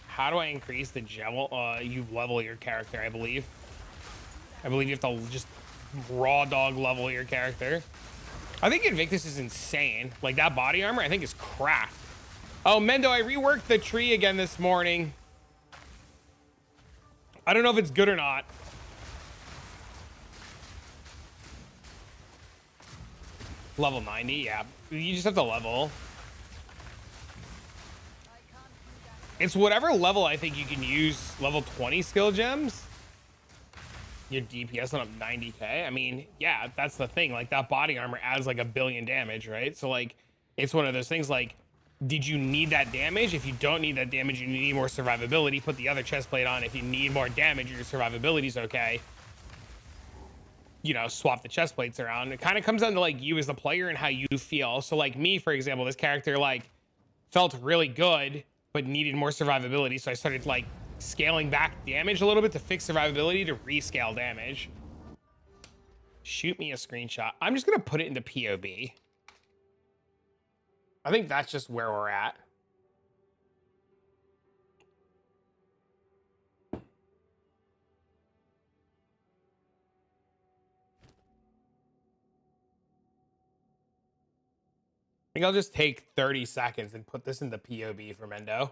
How do I increase the gem? You level your character, I believe. I believe you have to just raw dog level your character. I think Invictus is insane. Like, that body armor, I think, is cracked. Oh, Mendo, I reworked the tree again this morning. I don't know if it's good or not. Level 90, yeah. You just have to level. It's whatever level I think you can use level 20 skill gems. Your DPS went up 90k. I mean, yeah, that's the thing. Like, that body armor adds like a billion damage, right? So like, it's one of those things like, did you need that damage? If you don't need that damage, you need more survivability. Put the other chest plate on. If you need more damage, your survivability is okay. You know, swap the chest plates around. It kind of comes down to like you as the player and how you feel. So like me, for example, this character like felt really good, but needed more survivability. So I started like scaling back damage a little bit to fix survivability to rescale damage. Shoot me a screenshot. I'm just gonna put it into POB. I think that's just where we're at. I think I'll just take 30 seconds and put this into POB for Mendo.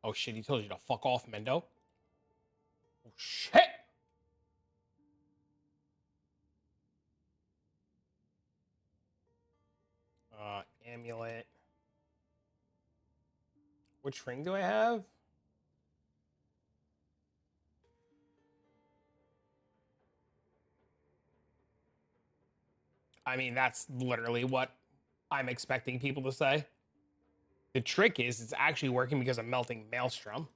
Oh shit, he told you to fuck off, Mendo. Oh shit! Amulet. Which ring do I have? I mean, that's literally what I'm expecting people to say. The trick is it's actually working because I'm melting Maelstrom.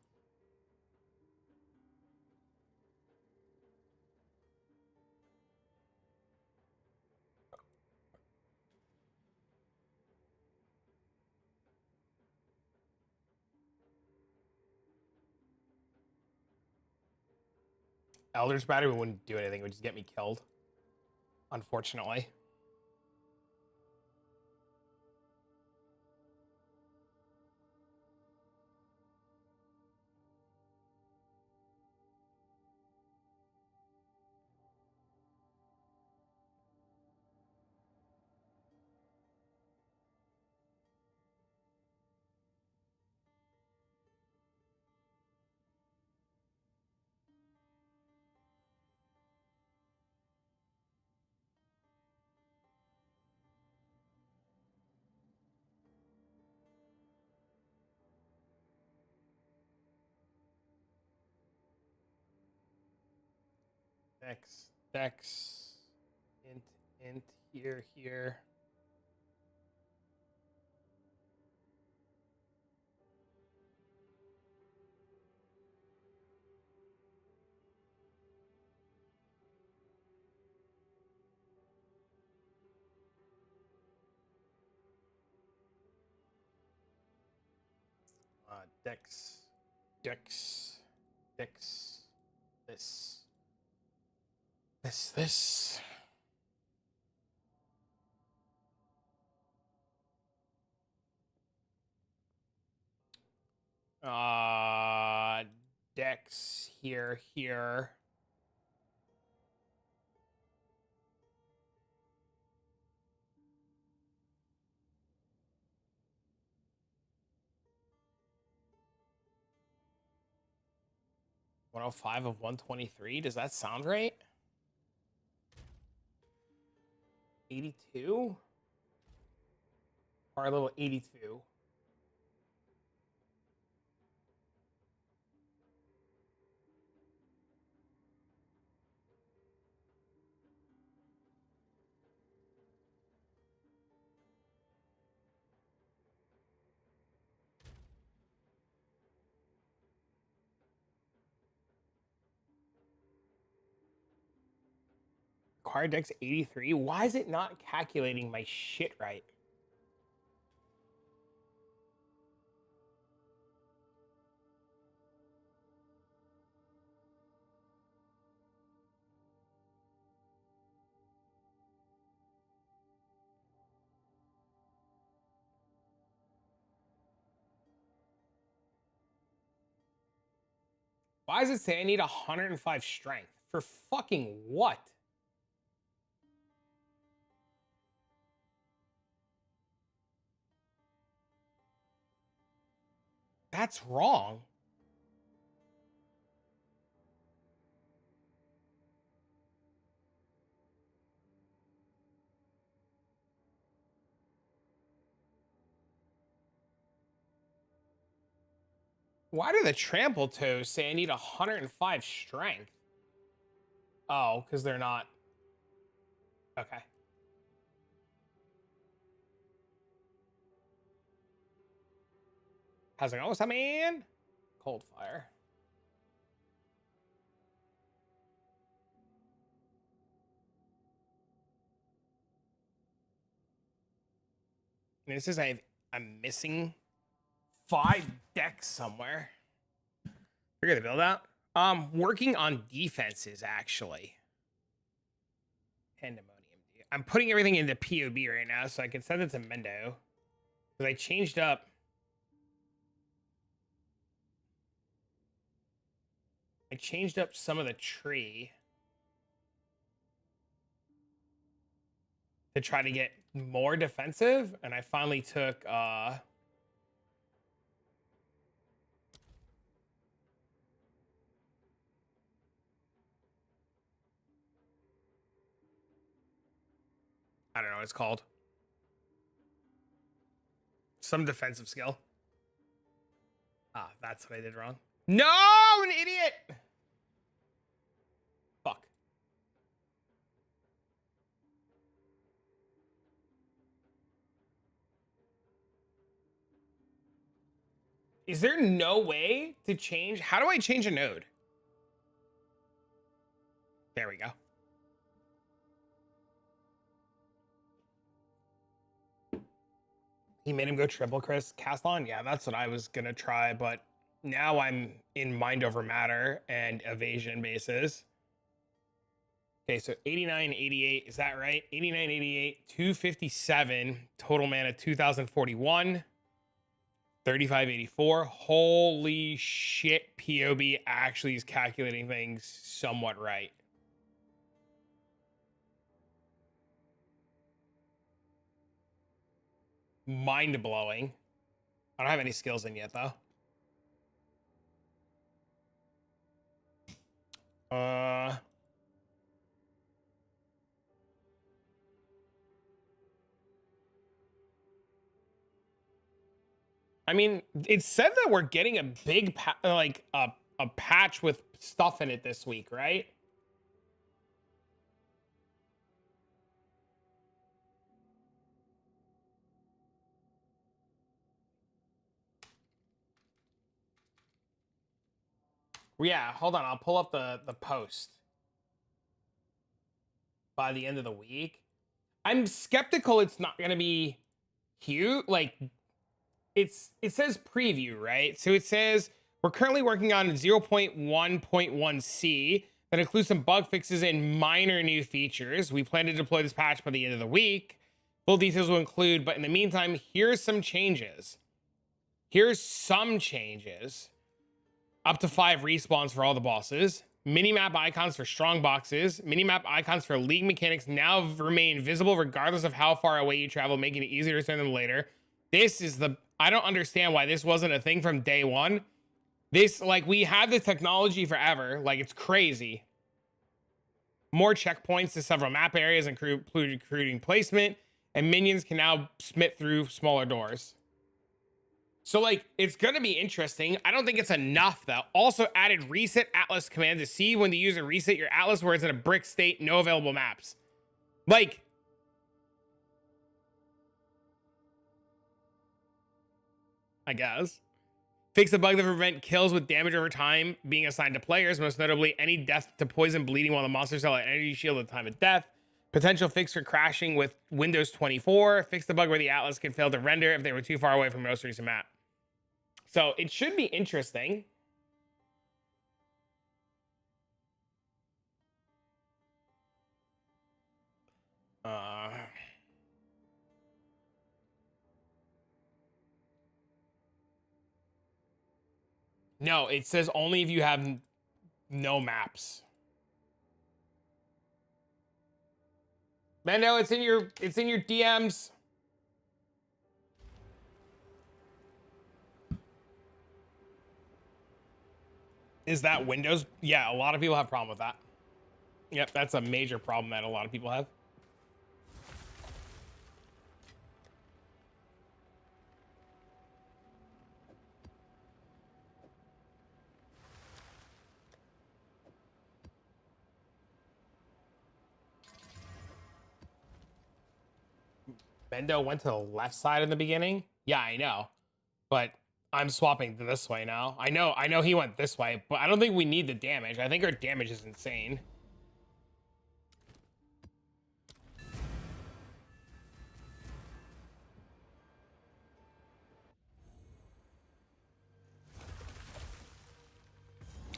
Elder's Battery wouldn't do anything. It would just get me killed. Unfortunately. Dex, int, here. Dex, this. Dex, here. 105 of 123. Does that sound right? 82? Or a little 82. Card deck's 83. Why is it not calculating my shit right? Why does it say I need 105 strength? For fucking what? That's wrong. Why do the trample toes say I need 105 strength? Oh, because they're not. Okay. How's it going? What's up, man? Cold fire. This is I'm missing 5 decks somewhere. Figure the build out. Working on defenses actually. Pandemonium. I'm putting everything into POB right now so I can send it to Mendo. Because I changed up. Some of the tree to try to get more defensive, and I finally took I don't know what it's called. Some defensive skill. Ah, that's what I did wrong. No, an idiot! Fuck. Is there no way to change? How do I change a node? There we go. He made him go triple Chris Castellan? Yeah, that's what I was going to try, but now I'm in mind over matter and evasion bases. Okay, so 89, 88, is that right? 89, 88, 257, total mana 2041, 35, 84. Holy shit, POB actually is calculating things somewhat right. Mind-blowing. I don't have any skills in yet, though. I mean, it said that we're getting a big a patch with stuff in it this week, right? Yeah, hold on. I'll pull up the post by the end of the week. I'm skeptical it's not going to be huge. Like, it says preview, right? So it says we're currently working on 0.1.1c that includes some bug fixes and minor new features. We plan to deploy this patch by the end of the week. Full details will include, but in the meantime, here's some changes. Up to 5 respawns for all the bosses. Minimap icons for strong boxes. Minimap icons for league mechanics now remain visible regardless of how far away you travel, making it easier to return them later. This is I don't understand why this wasn't a thing from day one. This, like, we had the technology forever. Like, it's crazy. More checkpoints to several map areas, including placement, and minions can now smit through smaller doors. So, like, it's going to be interesting. I don't think it's enough, though. Also added reset atlas command to see when the user reset your atlas where it's in a brick state, no available maps. Like, I guess. Fix the bug that prevent kills with damage over time being assigned to players, most notably any death to poison, bleeding while the monster cell an energy shield at the time of death. Potential fix for crashing with Windows 24. Fix the bug where the atlas can fail to render if they were too far away from the most recent map. So it should be interesting. No, it says only if you have no maps. Mendo, it's in your DMs. Is that Windows? Yeah, a lot of people have a problem with that. Yep, that's a major problem that a lot of people have. Mendo went to the left side in the beginning. Yeah, I know. But I'm swapping to this way now. I know he went this way, but I don't think we need the damage. I think our damage is insane.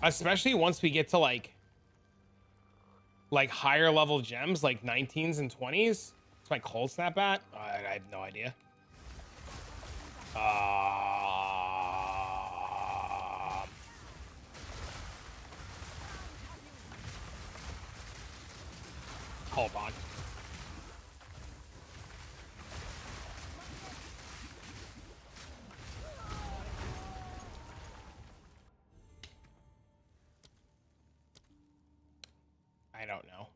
Especially once we get to like higher level gems, like 19s and 20s. It's my cold snap at. I have no idea. Hold on. I don't know.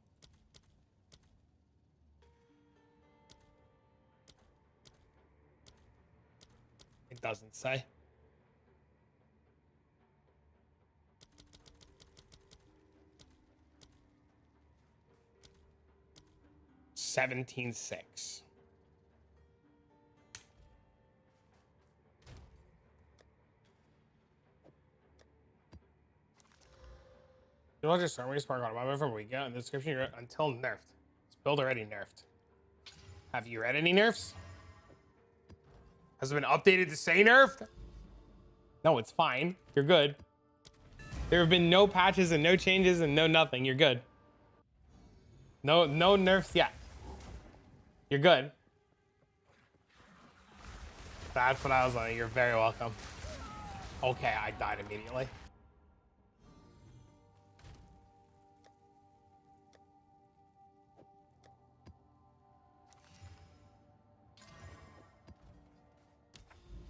It doesn't say. $17.6. You launch a Stormweave Spark on from a weekend. In the description, you're until nerfed. This build already nerfed. Have you read any nerfs? Has it been updated to say nerfed? No, it's fine. You're good. There have been no patches and no changes and no nothing. You're good. No nerfs yet. You're good. That's what I was like. You're very welcome. Okay, I died immediately.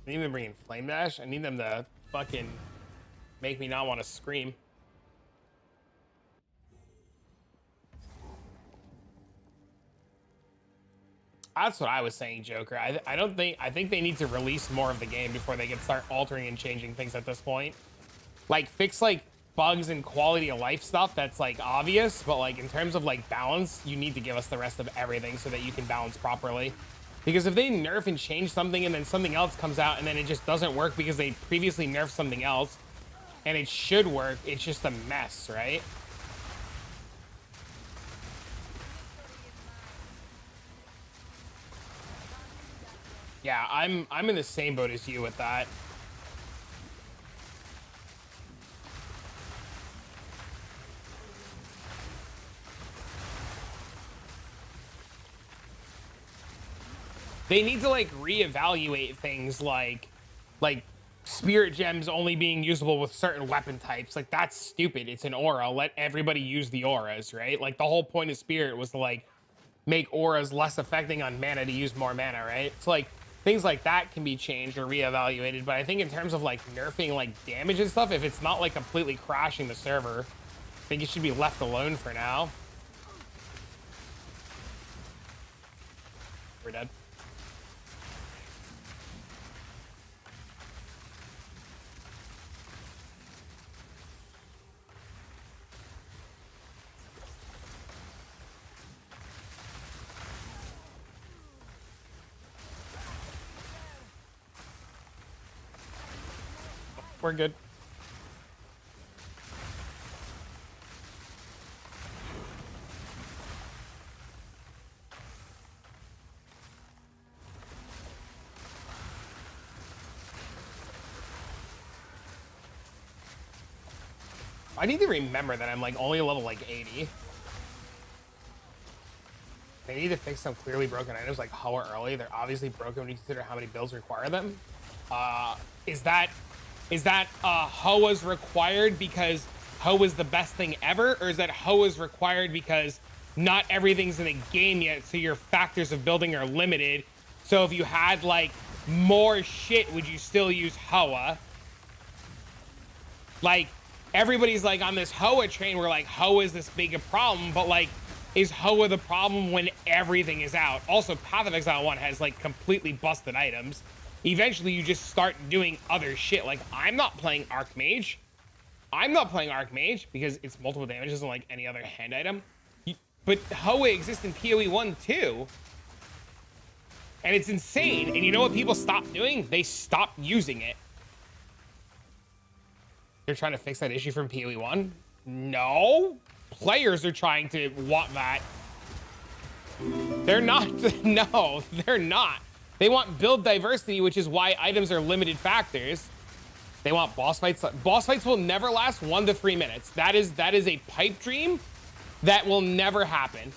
I need them to bring in Flame Dash. I need them to fucking make me not want to scream. That's what I was saying, Joker. I think they need to release more of the game before they can start altering and changing things at this point. Like, fix like bugs and quality of life stuff that's like obvious, but like in terms of like balance, you need to give us the rest of everything so that you can balance properly. Because if they nerf and change something and then something else comes out and then it just doesn't work because they previously nerfed something else and it should work, it's just a mess, right? Yeah, I'm in the same boat as you with that. They need to like reevaluate things like spirit gems only being usable with certain weapon types. Like, that's stupid. It's an aura. Let everybody use the auras, right? Like, the whole point of spirit was to like make auras less affecting on mana to use more mana, right? It's like things like that can be changed or reevaluated. But I think in terms of like nerfing like damage and stuff, if it's not like completely crashing the server, I think it should be left alone for now. We're dead. We're good. I need to remember that I'm like only level like 80. They need to fix some clearly broken items like Hoa early. They're obviously broken when you consider how many builds require them. Is that Hoa's required because Hoa's the best thing ever, or is that Hoa's required because not everything's in the game yet, so your factors of building are limited? So if you had like more shit, would you still use Hoa? Like everybody's like on this Hoa train where like Hoa is this big a problem, but like is Hoa the problem when everything is out? Also, Path of Exile 1 has like completely busted items. Eventually you just start doing other shit. Like I'm not playing Archmage. I'm not playing Archmage because it's multiple damages like any other hand item. But Hoa exists in PoE 1 too. And it's insane. And you know what people stop doing? They stop using it. They're trying to fix that issue from PoE 1? No. Players are trying to want that. They're not. No, they're not. They want build diversity, which is why items are limited factors. They want boss fights. Boss fights will never last 1 to 3 minutes. That is a pipe dream that will never happen.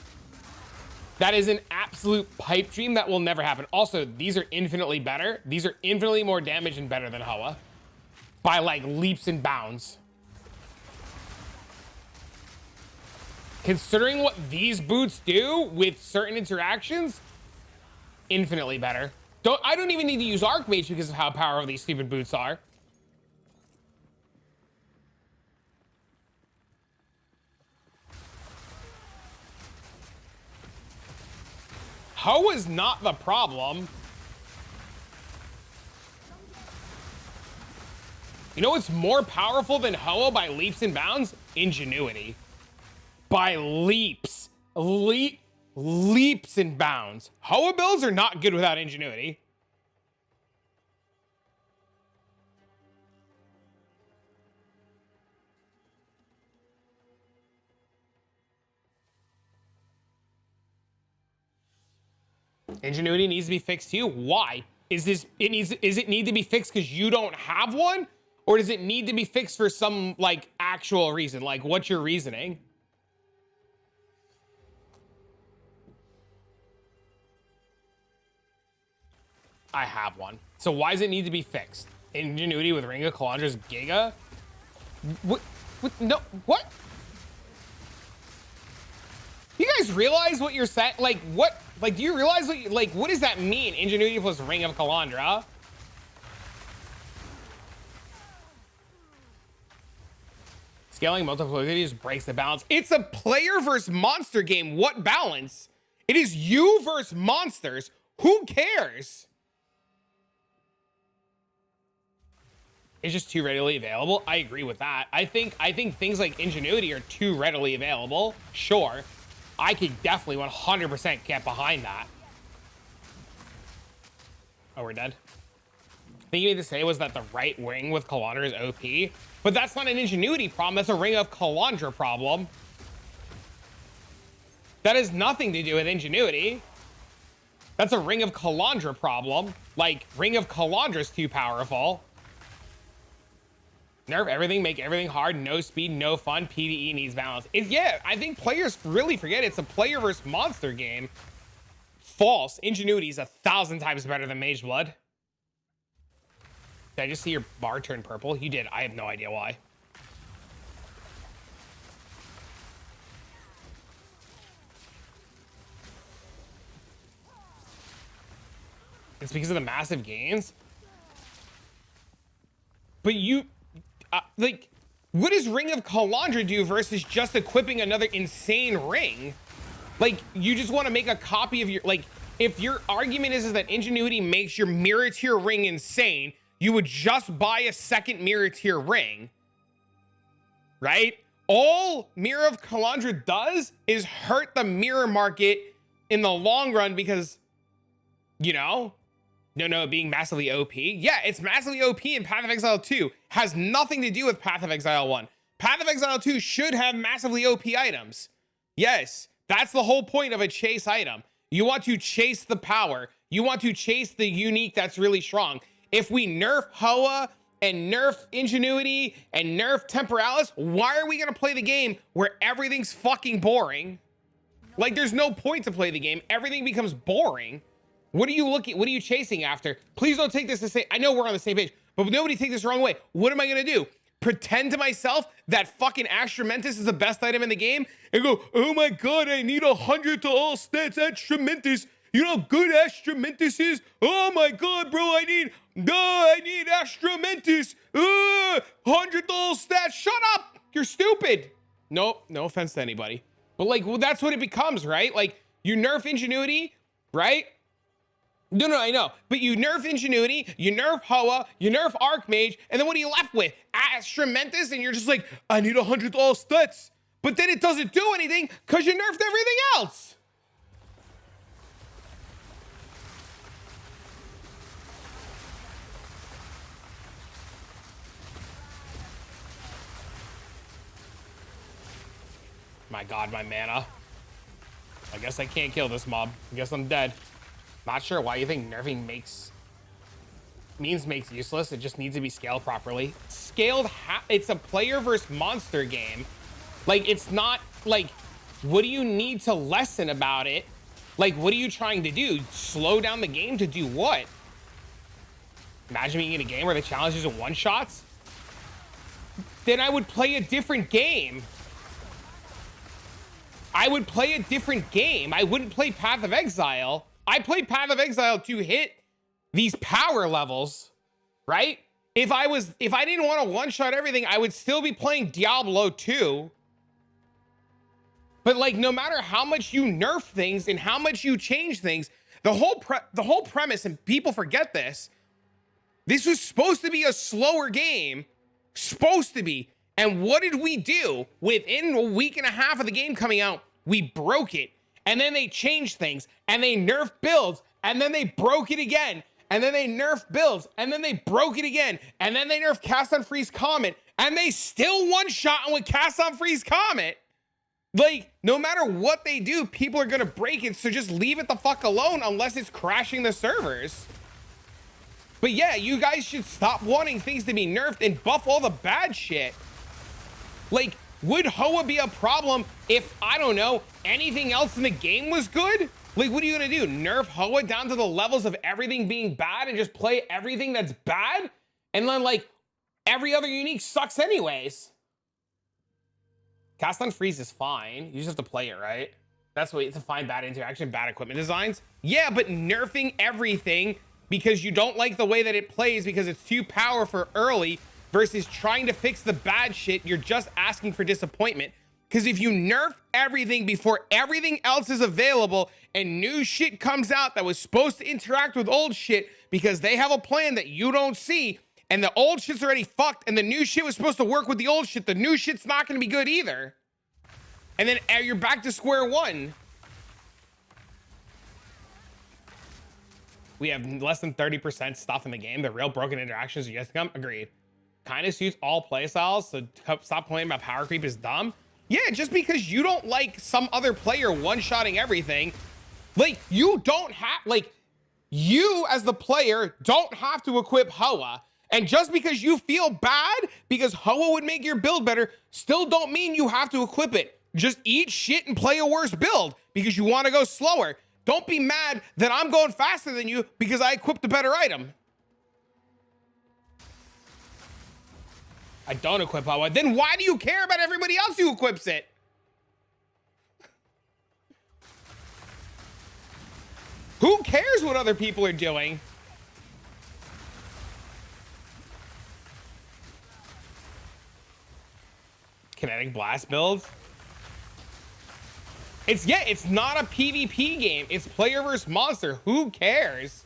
That is an absolute pipe dream that will never happen. Also, these are infinitely better. These are infinitely more damage and better than Hoa by like leaps and bounds. Considering what these boots do with certain interactions, infinitely better. I don't even need to use Archmage because of how powerful these stupid boots are. Hoa is not the problem. You know what's more powerful than Hoa by leaps and bounds? Ingenuity. By leaps. Leaps and bounds. Hoa builds are not good without ingenuity. Ingenuity needs to be fixed too. Why? Is it need to be fixed because you don't have one? Or does it need to be fixed for some like actual reason? Like what's your reasoning? I have one. So why does it need to be fixed? Ingenuity with Ring of Calandra's Giga? What? No, what? You guys realize what you're saying? Like, what? Like, do you realize what, what does that mean? Ingenuity plus Ring of Calandra? Scaling multiplicity just breaks the balance. It's a player versus monster game. What balance? It is you versus monsters. Who cares? It's just too readily available. I agree with that. I think things like ingenuity are too readily available. Sure. I could definitely 100% get behind that. Oh, we're dead. I think you need to say was that the right wing with Calandra is OP, but that's not an ingenuity problem. That's a Ring of Calandra problem. That has nothing to do with ingenuity. That's a Ring of Calandra problem. Like, Ring of Calandra is too powerful. Nerf everything, make everything hard, no speed, no fun, PvE needs balance. Yeah, I think players really forget it's a player versus monster game. False. Ingenuity is 1,000 times better than Mage Blood. Did I just see your bar turn purple? You did. I have no idea why. It's because of the massive gains. But you, like, what does Ring of Calandra do versus just equipping another insane ring? Like, you just want to make a copy of your, like, if your argument is that Ingenuity makes your mirror tier ring insane, you would just buy a second mirror tier ring, right? All Mirror of Calandra does is hurt the mirror market in the long run because, you know, no, being massively OP. Yeah, it's massively OP in Path of Exile 2. Has nothing to do with Path of Exile 1. Path of Exile 2 should have massively OP items. Yes, that's the whole point of a chase item. You want to chase the power. You want to chase the unique that's really strong. If we nerf Hoa and nerf Ingenuity and nerf Temporalis, why are we gonna play the game where everything's fucking boring? Like, there's no point to play the game. Everything becomes boring. What are you looking, what are you chasing after? Please don't take this to say, I know we're on the same page, but nobody take this the wrong way. What am I gonna do? Pretend to myself that fucking Astromentus is the best item in the game and go, oh my God, I need 100 to all stats Astromentus. You know how good Astromentus is? Oh my God, bro, I need Astromentus. 100 to all stats. Shut up. You're stupid. Nope, no offense to anybody. But like, well, that's what it becomes, right? Like, you nerf Ingenuity, right? No, I know. But you nerf Ingenuity, you nerf Hoa, you nerf Archmage, and then what are you left with? Astromentus, and you're just like, I need 100 all stats. But then it doesn't do anything because you nerfed everything else. My God, my mana. I guess I can't kill this mob. I guess I'm dead. Not sure why you think nerfing makes useless. It just needs to be scaled properly. Scaled, it's a player versus monster game. Like, it's not like, what do you need to lessen about it? Like, what are you trying to do? Slow down the game to do what? Imagine being in a game where the challenges are one-shots. Then I would play a different game. I would play a different game. I wouldn't play Path of Exile. I played Path of Exile to hit these power levels, right? If I didn't want to one-shot everything, I would still be playing Diablo 2. But like, no matter how much you nerf things and how much you change things, the whole premise, and people forget this was supposed to be a slower game. Supposed to be. And what did we do? Within a week and a half of the game coming out, we broke it. And then they changed things, and they nerfed builds, and then they broke it again, and then they nerfed builds, and then they broke it again, and then they nerfed Cast on Freeze Comet, and they still one-shot with Cast on Freeze Comet. Like, no matter what they do, people are gonna break it, so just leave it the fuck alone unless it's crashing the servers. But yeah, you guys should stop wanting things to be nerfed and buff all the bad shit. Like, would Hoa be a problem if, I don't know, anything else in the game was good? Like, what are you gonna do? Nerf Hoa down to the levels of everything being bad and just play everything that's bad? And then, like, every other unique sucks anyways. Cast on Freeze is fine. You just have to play it, right? That's what, to find bad interaction, bad equipment designs. Yeah, but nerfing everything because you don't like the way that it plays because it's too powerful early versus trying to fix the bad shit, you're just asking for disappointment. Because if you nerf everything before everything else is available and new shit comes out that was supposed to interact with old shit because they have a plan that you don't see, and the old shit's already fucked and the new shit was supposed to work with the old shit, the new shit's not going to be good either. And then you're back to square one. We have less than 30% stuff in the game. The real broken interactions are yet to come. Agreed. Kind of suits all playstyles, so stop complaining about power creep is dumb. Yeah, just because you don't like some other player one-shotting everything, like, you don't have, like, you as the player don't have to equip Hoa. And just because you feel bad because Hoa would make your build better, still don't mean you have to equip it. Just eat shit and play a worse build because you want to go slower. Don't be mad that I'm going faster than you because I equipped a better item. I don't equip Hoa. Then why do you care about everybody else who equips it? Who cares what other people are doing? big blast build. It's not a PvP game. It's player versus monster. Who cares?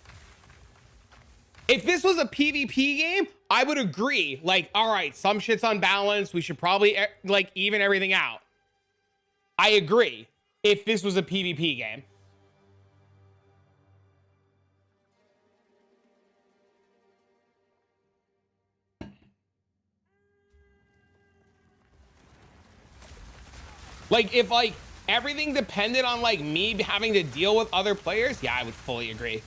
If this was a PvP game, I would agree. Like, all right, some shit's unbalanced. We should probably like even everything out. I agree. If this was a PvP game. Like, if like everything depended on like me having to deal with other players, yeah, I would fully agree.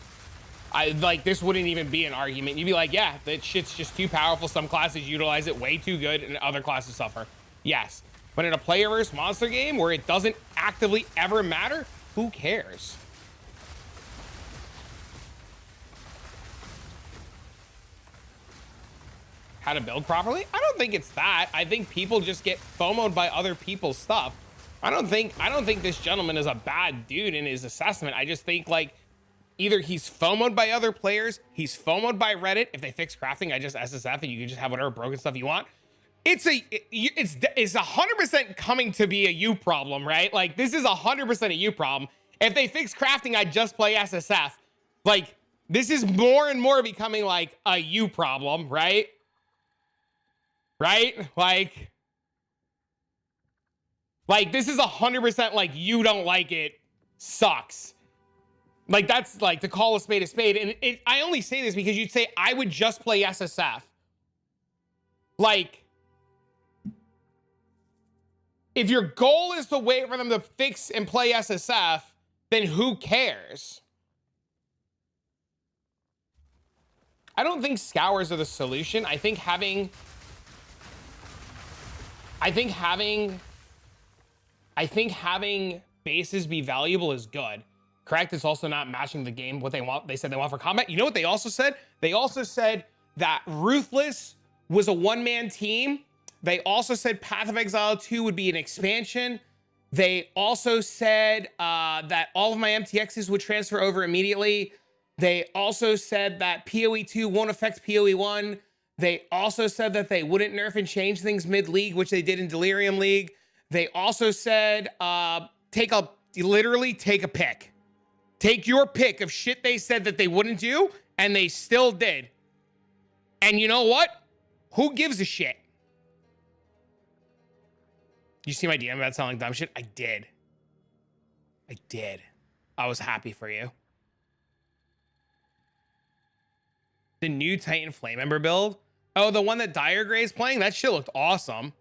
I like this wouldn't even be an argument. You'd be like, yeah, that shit's just too powerful. Some classes utilize it way too good and other classes suffer. Yes. But in a player versus monster game where it doesn't actively ever matter, who cares? How to build properly? I don't think it's that. I think people just get FOMO'd by other people's stuff. I don't think this gentleman is a bad dude in his assessment. I just think like either he's FOMO'd by other players, he's FOMO'd by Reddit. If they fix crafting, I just SSF and you can just have whatever broken stuff you want. It's 100% coming to be a you problem, right? Like this is 100% a you problem. If they fix crafting, I just play SSF. Like this is more and more becoming like a you problem, right? Right? Like this is 100% like you don't like it sucks. Like that's like to call a spade a spade. And I only say this because you'd say I would just play SSF. Like if your goal is to wait for them to fix and play SSF, then who cares? I don't think scours are the solution. I think having bases be valuable is good. Correct? It's also not matching the game what they want. They said they want for combat. You know what they also said? They also said that Ruthless was a one-man team. They also said Path of Exile 2 would be an expansion. They also said that all of my MTXs would transfer over immediately. They also said that PoE 2 won't affect PoE 1. They also said that they wouldn't nerf and change things mid-league, which they did in Delirium League. They also said, literally take a pick. Take your pick of shit they said that they wouldn't do, and they still did. And you know what? Who gives a shit? You see my DM about sounding dumb shit? I did. I was happy for you. The new Titan Flame Ember build? Oh, the one that Dire Gray's playing? That shit looked awesome.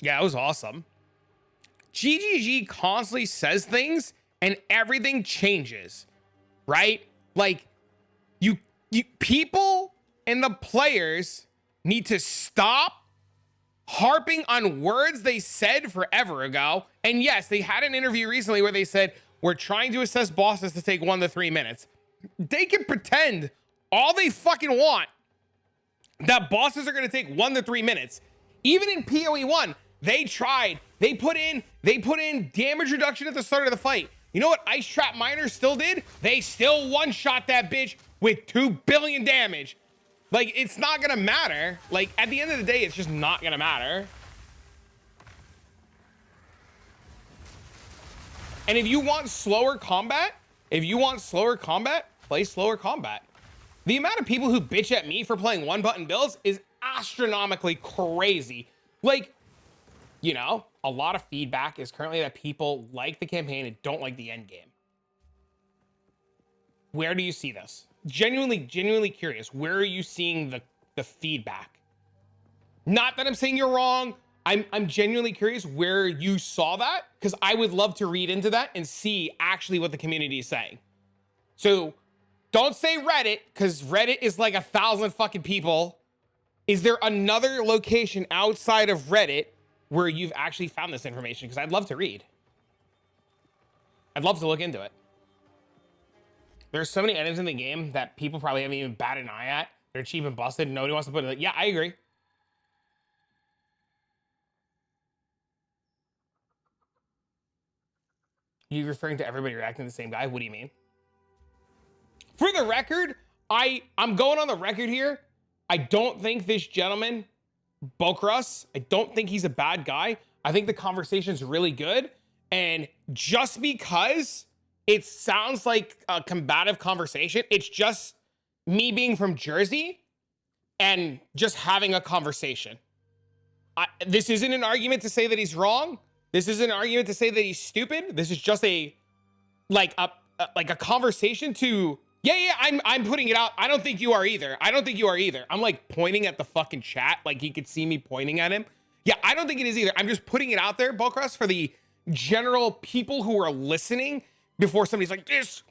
Yeah, it was awesome. GGG constantly says things and everything changes, right? Like you people and the players need to stop harping on words they said forever ago. And yes, they had an interview recently where they said, we're trying to assess bosses to take 1 to 3 minutes. They can pretend all they fucking want that bosses are going to take 1 to 3 minutes. Even in PoE 1, they tried. They put in damage reduction at the start of the fight. You know what Ice Trap Miner still did? They still one-shot that bitch with 2 billion damage. Like, it's not gonna matter. Like, at the end of the day, it's just not gonna matter. And if you want slower combat, play slower combat. The amount of people who bitch at me for playing one-button builds is astronomically crazy. Like, you know, a lot of feedback is currently that people like the campaign and don't like the end game. Where do you see this? Genuinely curious. Where are you seeing the feedback? Not that I'm saying you're wrong. I'm genuinely curious where you saw that, because I would love to read into that and see actually what the community is saying. So don't say Reddit, because Reddit is like 1,000 fucking people. Is there another location outside of Reddit where you've actually found this information? Because I'd love to read. I'd love to look into it. There's so many items in the game that people probably haven't even batted an eye at. They're cheap and busted. Nobody wants to put it. Yeah, I agree. You referring to everybody reacting to the same guy? What do you mean? For the record, I'm going on the record here. I don't think this gentleman, Bulkrus, I don't think he's a bad guy. I think the conversation's really good. And just because it sounds like a combative conversation, it's just me being from Jersey and just having a conversation. This isn't an argument to say that he's wrong. This isn't an argument to say that he's stupid. This is just a conversation to, I'm putting it out. I don't think you are either. I don't think you are either. I'm like pointing at the fucking chat. Like he could see me pointing at him. Yeah, I don't think it is either. I'm just putting it out there, Bulkrus, for the general people who are listening before somebody's like, this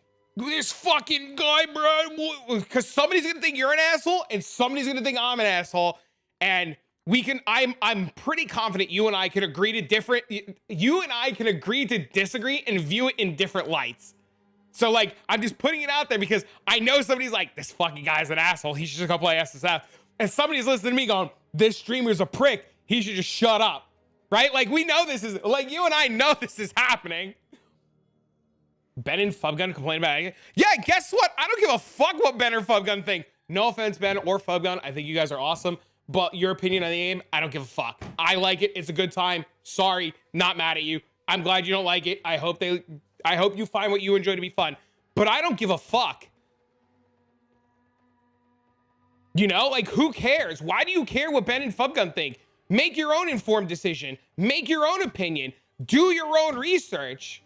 fucking guy, bro. Because somebody's gonna think you're an asshole and somebody's gonna think I'm an asshole. And I'm pretty confident you and I can agree to disagree and view it in different lights. So like, I'm just putting it out there because I know somebody's like, this fucking guy's an asshole. He should just go play SSF. And somebody's listening to me going, this streamer's a prick. He should just shut up. Right? Like we know this is, like you and I know this is happening. Ben and Fubgun complain about it. Yeah, guess what? I don't give a fuck what Ben or Fubgun think. No offense, Ben or Fubgun. I think you guys are awesome. But your opinion on the game, I don't give a fuck. I like it. It's a good time. Sorry, not mad at you. I'm glad you don't like it. I hope you find what you enjoy to be fun. But I don't give a fuck. You know, like who cares? Why do you care what Ben and Fubgun think? Make your own informed decision. Make your own opinion. Do your own research.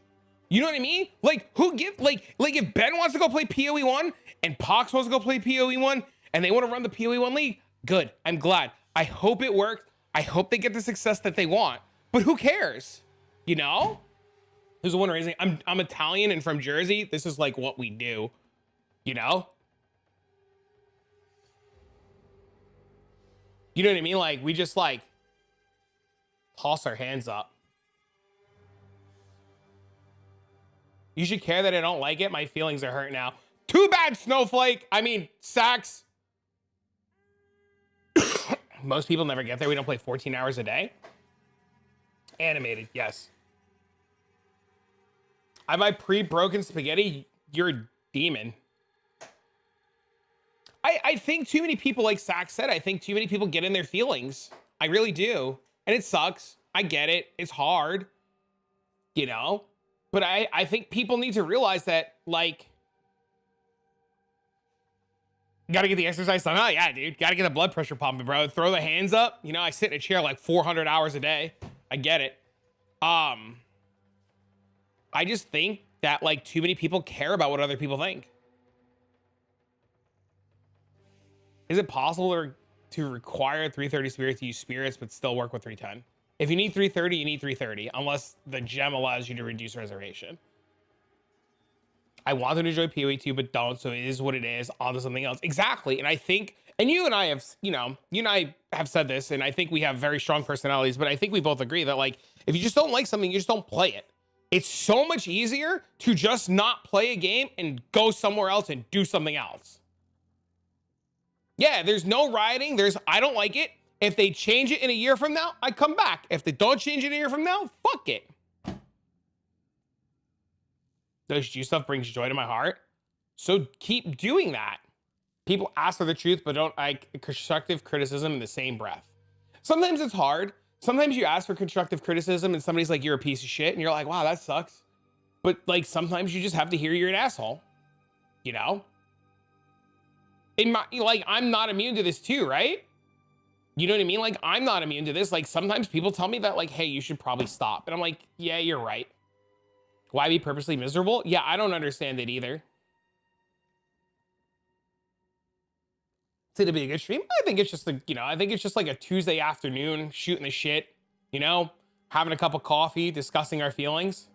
You know what I mean? Like who give like if Ben wants to go play PoE 1 and Pox wants to go play PoE 1 and they want to run the PoE 1 league, good. I'm glad. I hope it worked. I hope they get the success that they want. But who cares? You know? Who's the one raising? I'm Italian and from Jersey. This is like what we do. You know? You know what I mean? Like we just like toss our hands up. You should care that I don't like it. My feelings are hurt now. Too bad, Snowflake. I mean, Sax. Most people never get there. We don't play 14 hours a day. Animated, yes. I buy pre-broken spaghetti. You're a demon. I think too many people, like Sax said, I think too many people get in their feelings. I really do. And it sucks. I get it. It's hard. You know? But I think people need to realize that, like, you gotta get the exercise done. Oh, yeah, dude. Gotta get the blood pressure pumping, bro. Throw the hands up. You know, I sit in a chair like 400 hours a day. I get it. I just think that, like, too many people care about what other people think. Is it possible to require 330 spirits to use spirits but still work with 310? If you need 330, you need 330, unless the gem allows you to reduce reservation. I want to enjoy PoE 2, but don't, so it is what it is. On to something else. Exactly. And I think, and you and I have, you and I have said this, and I think we have very strong personalities, but I think we both agree that, like, if you just don't like something, you just don't play it. It's so much easier to just not play a game and go somewhere else and do something else. Yeah, there's no rioting. I don't like it. If they change it in a year from now, I come back. If they don't change it in a year from now, fuck it. Those Jew stuff brings joy to my heart. So keep doing that. People ask for the truth, but don't like constructive criticism in the same breath. Sometimes it's hard. Sometimes you ask for constructive criticism and somebody's like, you're a piece of shit. And you're like, wow, that sucks. But like, sometimes you just have to hear you're an asshole, you know? I'm not immune to this too, right? You know what I mean? Like, I'm not immune to this. Like, sometimes people tell me that, like, hey, you should probably stop. And I'm like, yeah, you're right. Why be purposely miserable? Yeah, I don't understand it either. Is it to be a good stream? I think it's just like a Tuesday afternoon shooting the shit, you know, having a cup of coffee, discussing our feelings.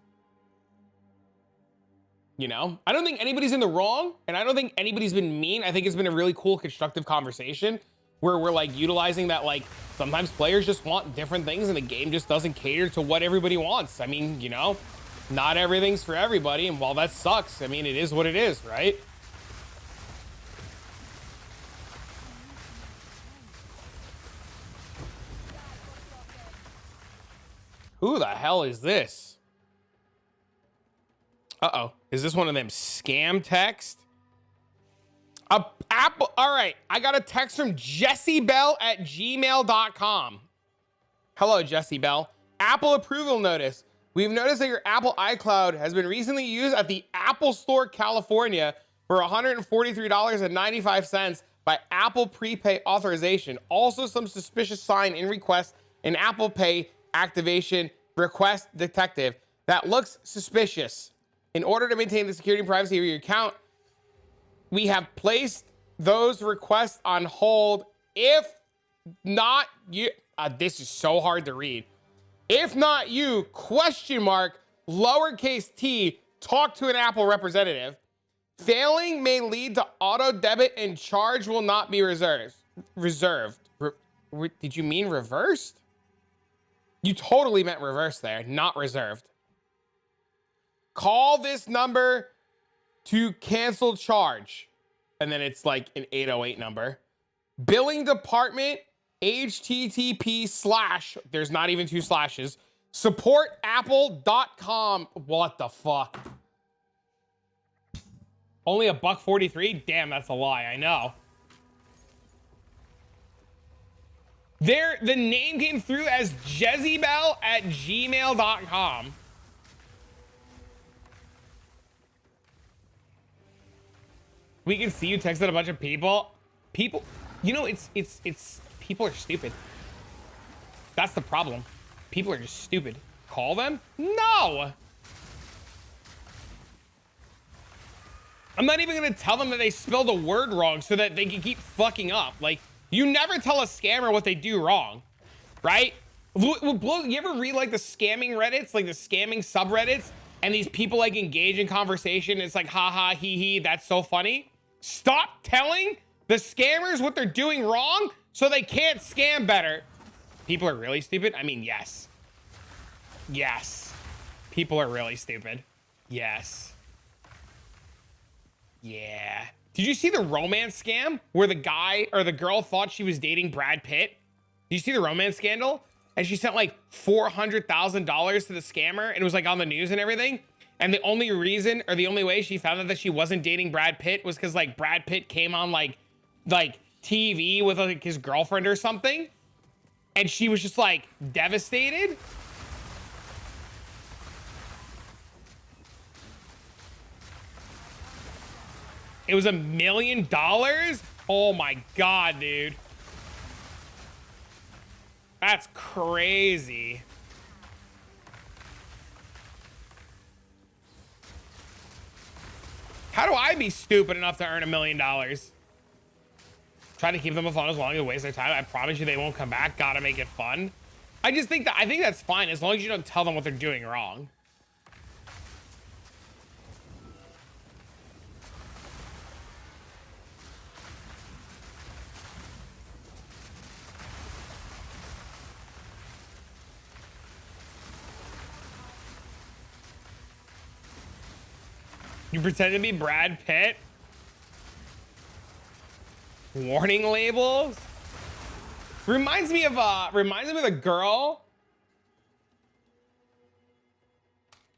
You know, I don't think anybody's in the wrong, and I don't think anybody's been mean. I think it's been a really cool, constructive conversation where we're like utilizing that, like, sometimes players just want different things and the game just doesn't cater to what everybody wants. I mean, you know, not everything's for everybody, and while that sucks, I mean, it is what it is, right? Who the hell is this? Uh-oh. Is this one of them scam texts? Apple. All right. I got a text from jessiebell@gmail.com. Hello, Jessie Bell. Apple approval notice. We've noticed that your Apple iCloud has been recently used at the Apple Store, California for $143.95 by Apple Prepay authorization. Also, some suspicious sign in request in Apple Pay activation request detective. That looks suspicious. In order to maintain the security and privacy of your account, we have placed those requests on hold. If not you, this is so hard to read. If not you, lowercase t, talk to an Apple representative. Failing may lead to auto debit and charge will not be reserved. Did you mean reversed? You totally meant reversed there, not reserved. Call this number to cancel charge. And then it's like an 808 number. Billing department, http/ there's not even 2 slashes, supportapple.com. What the fuck? Only $1.43? Damn, that's a lie. I know. The name came through as jessiebell@gmail.com. We can see you texted a bunch of people. People, you know, it's people are stupid. That's the problem. People are just stupid. Call them? No. I'm not even gonna tell them that they spelled a word wrong so that they can keep fucking up. Like, you never tell a scammer what they do wrong, right? You ever read like the scamming Reddits, like the scamming subreddits, and these people like engage in conversation? It's like, haha, hee hee, that's so funny. Stop telling the scammers what they're doing wrong so they can't scam better. People are really stupid. I mean, yes. Yes. People are really stupid. Yes. Yeah. Did you see the romance scam where the guy or the girl thought she was dating Brad Pitt? Did you see the romance scandal? And she sent like $400,000 to the scammer and it was like on the news and everything. And the only reason or the only way she found out that she wasn't dating Brad Pitt was because like Brad Pitt came on like TV with like his girlfriend or something. And she was just like devastated. It was $1 million? Oh my God, dude. That's crazy. How do I be stupid enough to earn $1 million? Try to keep them afloat as long as they waste their time. I promise you they won't come back. Gotta make it fun. I think that's fine as long as you don't tell them what they're doing wrong. You pretend to be Brad Pitt? Warning labels? Reminds me of the girl.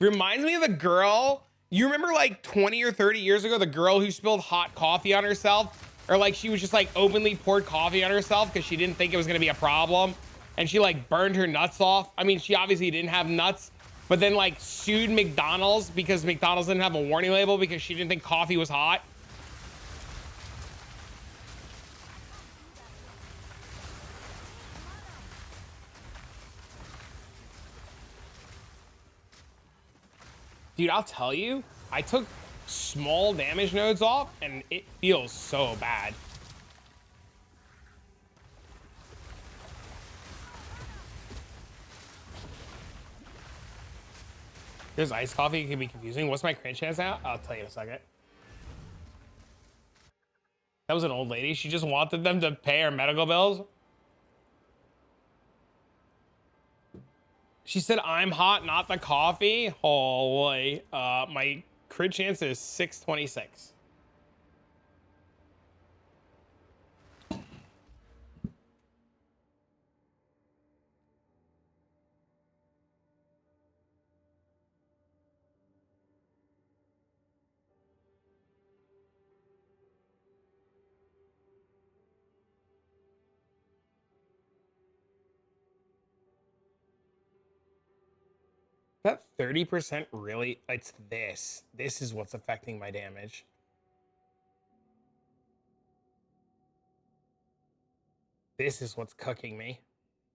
Reminds me of the girl. You remember like 20 or 30 years ago, the girl who spilled hot coffee on herself? Or like she was just like openly poured coffee on herself because she didn't think it was gonna be a problem. And she like burned her nuts off. I mean, she obviously didn't have nuts, but then like sued McDonald's because McDonald's didn't have a warning label because she didn't think coffee was hot. Dude, I'll tell you, I took small damage nodes off and it feels so bad. There's iced coffee, it can be confusing. What's my crit chance now? I'll tell you in a second. That was an old lady. She just wanted them to pay her medical bills. She said, I'm hot, not the coffee. Holy, my crit chance is 626. That 30% really, it's this. This is what's affecting my damage. This is what's cooking me.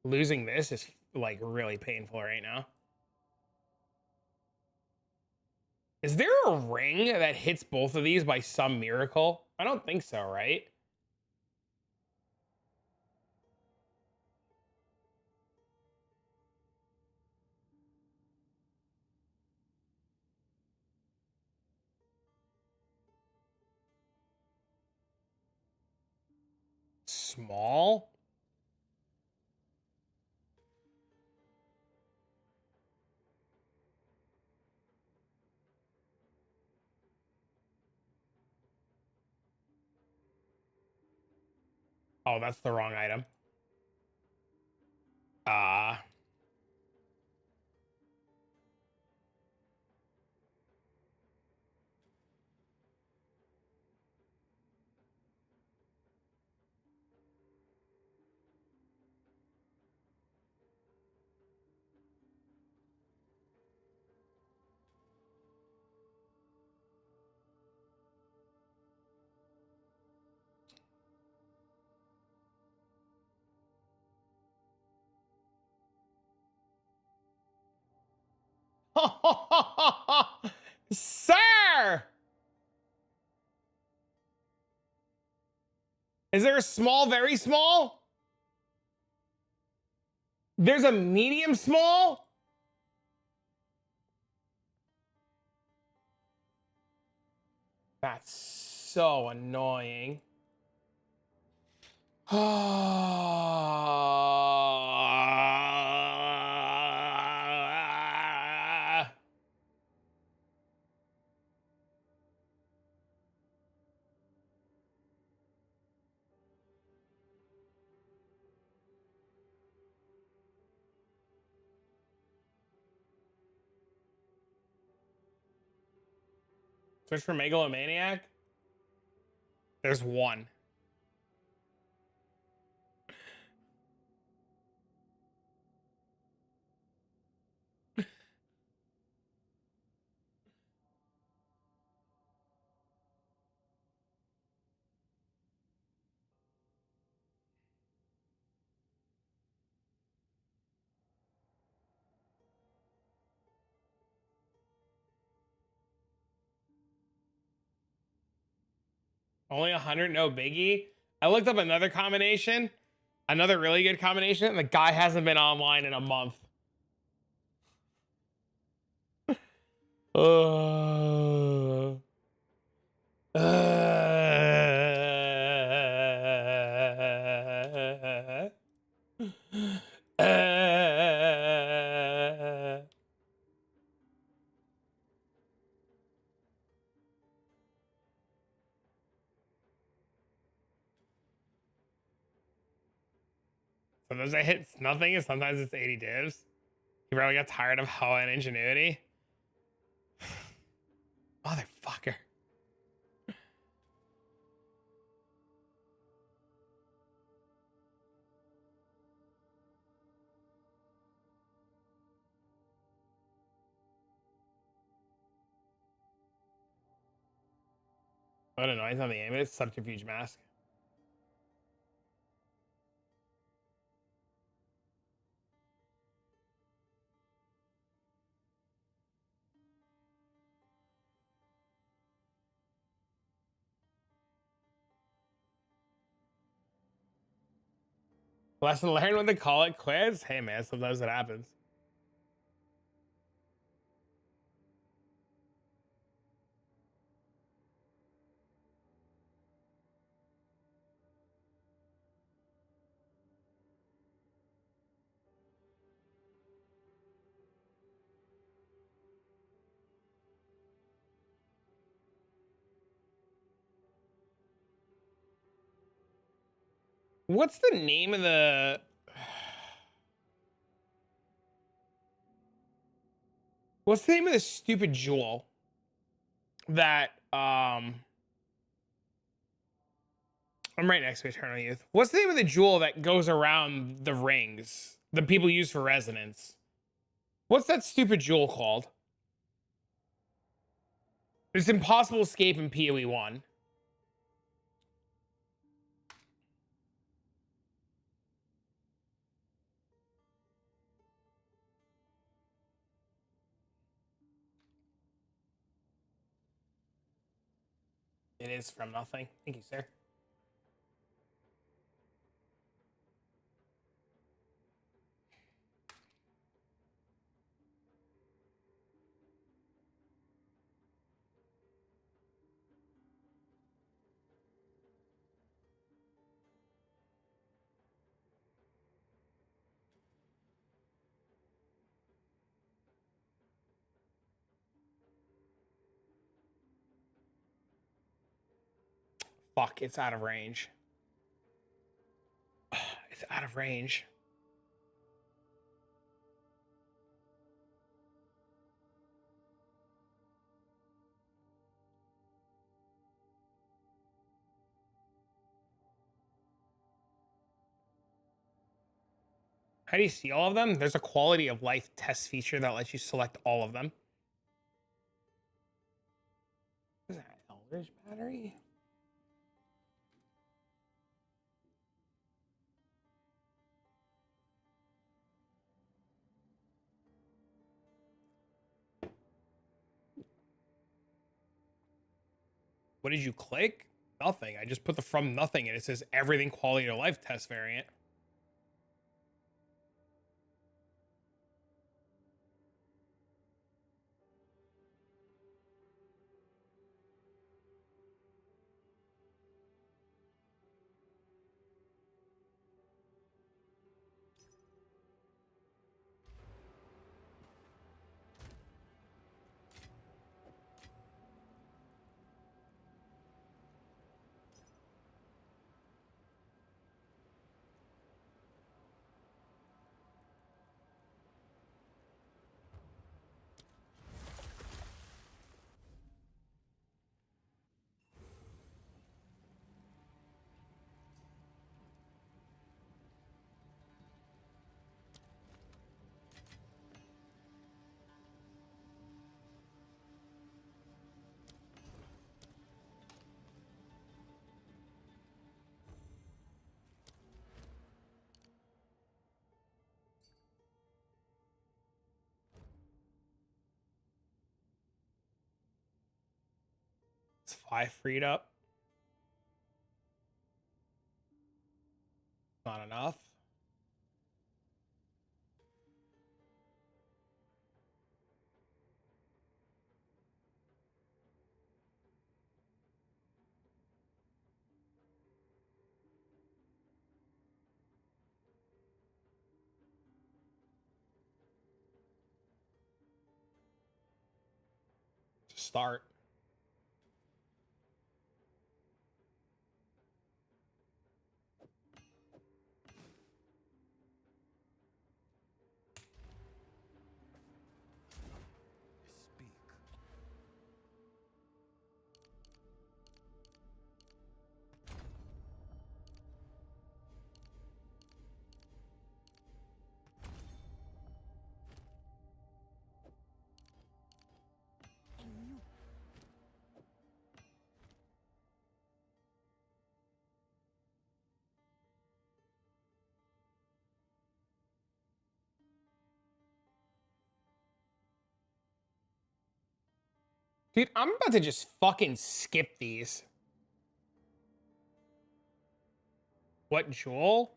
Losing this is like really painful right now. Is there a ring that hits both of these by some miracle? I don't think so, right? Small? Oh, that's the wrong item. Ah. Sir! Is there a small, very small? There's a medium small? That's so annoying. Search for Megalomaniac? There's one. Only 100, no biggie. I looked up another combination, another really good combination, and the guy hasn't been online in a month. Uh, Sometimes I hit nothing, and sometimes it's 80 divs. He probably got tired of Hoa and Ingenuity. Motherfucker. What a noise on the aim. It's subterfuge mask. Lesson learned when they call it quiz. Hey man, sometimes it happens. What's the name of the What's the name of this stupid jewel that I'm right next to Eternal Youth. What's the name of the jewel that goes around the rings that people use for resonance? What's that stupid jewel called? It's impossible escape in PoE 1. It is from nothing. Thank you, sir. Fuck, it's out of range. It's out of range. How do you see all of them? There's a quality of life test feature that lets you select all of them. Is that Eldritch Battery? What did you click? Nothing. I just put the from nothing and it says everything quality of life test variant. It's 5 freed up. Not enough. To start. Speak. Dude, I'm about to just fucking skip these. What jewel?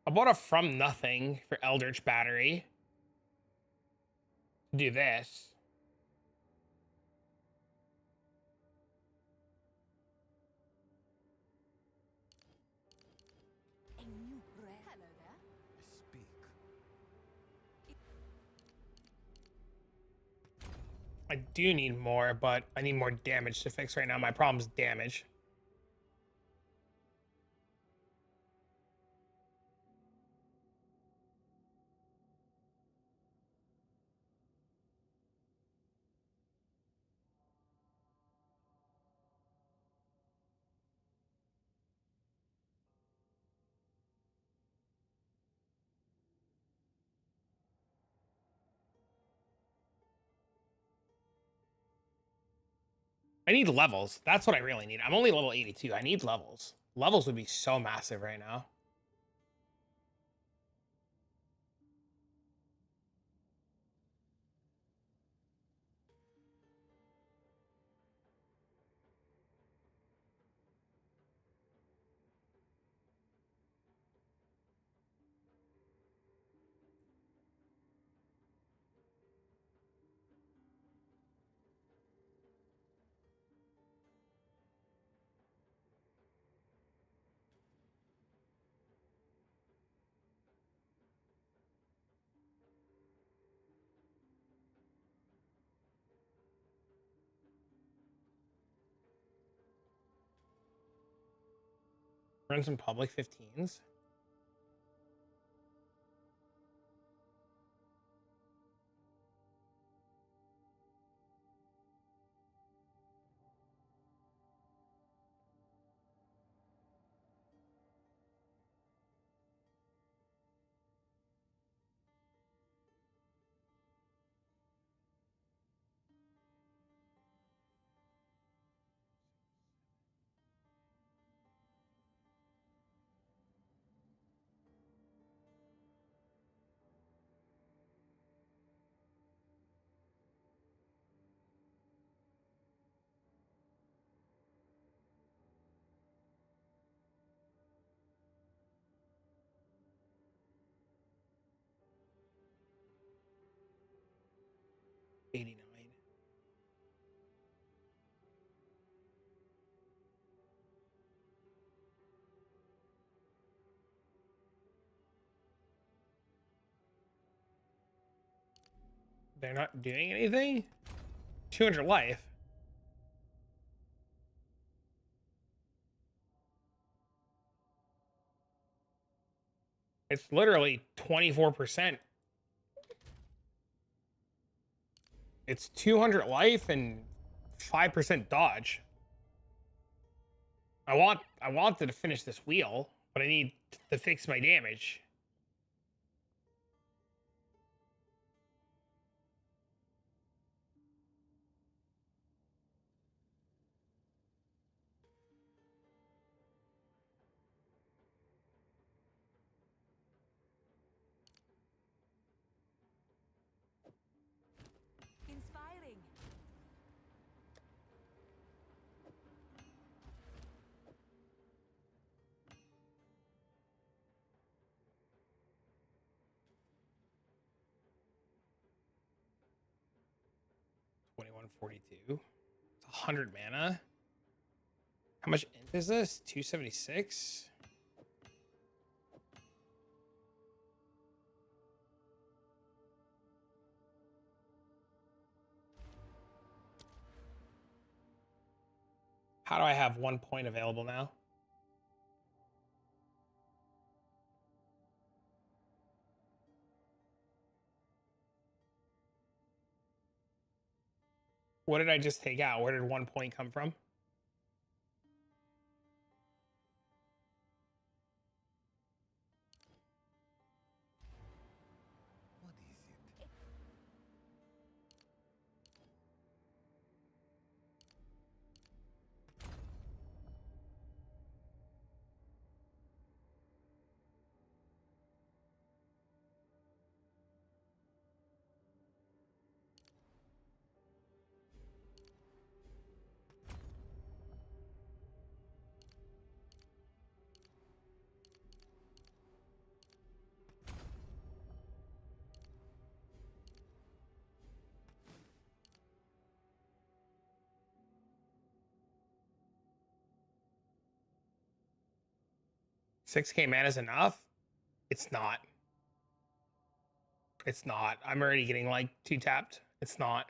I bought a from nothing for Eldritch Battery. Do this. Hello there. Speak. I do need more, but I need more damage to fix right now. My problem's damage. I need levels. That's what I really need. I'm only level 82. I need levels. Levels would be so massive right now. Run some public 15s. $89. They're not doing anything? 200 life. It's literally 24%. It's 200 life and 5% dodge. I wanted to finish this wheel, but I need to fix my damage. Inspiring. 2142. It's 100 mana. How much int is this? 276. How do I have 1 point available now? What did I just take out? Where did 1 point come from? What is it? 6k mana is enough? It's not. It's not. I'm already getting like 2 tapped. It's not.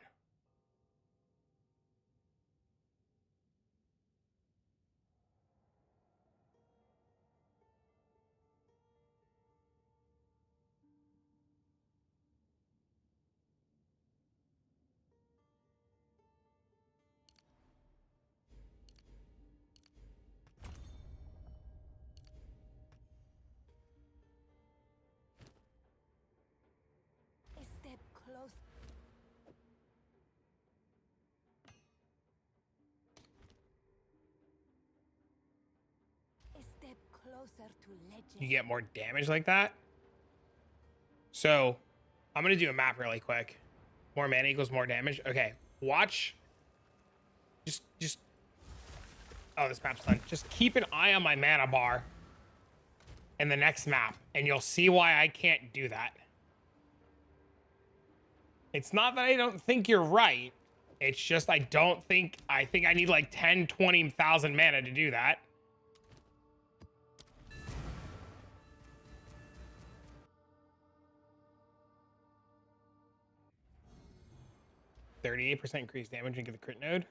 A step close. closer to legend. You get more damage like that. So I'm gonna do a map really quick. More mana equals more damage. Okay, watch. Just. Oh, this map's done. Just keep an eye on my mana bar in the next map, and you'll see why I can't do that. It's not that I don't think you're right. It's just I think I need like 10, 20,000 mana to do that. %38% increased damage and get the crit node.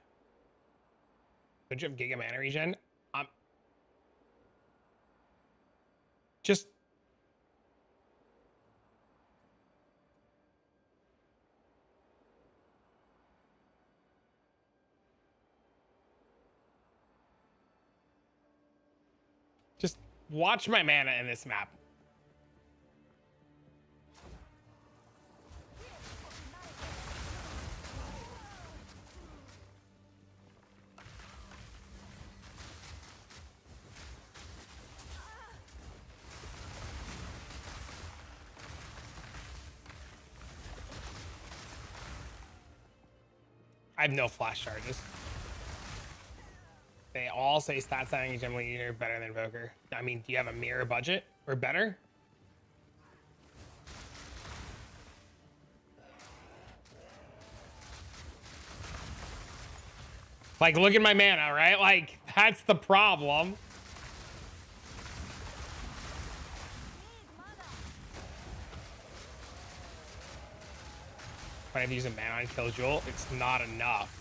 Don't you have Giga Mana regen? Just watch my mana in this map. I have no flash charges. They all say stat signing generally easier, better than Invoker. I mean, do you have a mirror budget or better? Like, look at my mana, right? Like, that's the problem. When I've used a mana on Kill Jewel, it's not enough.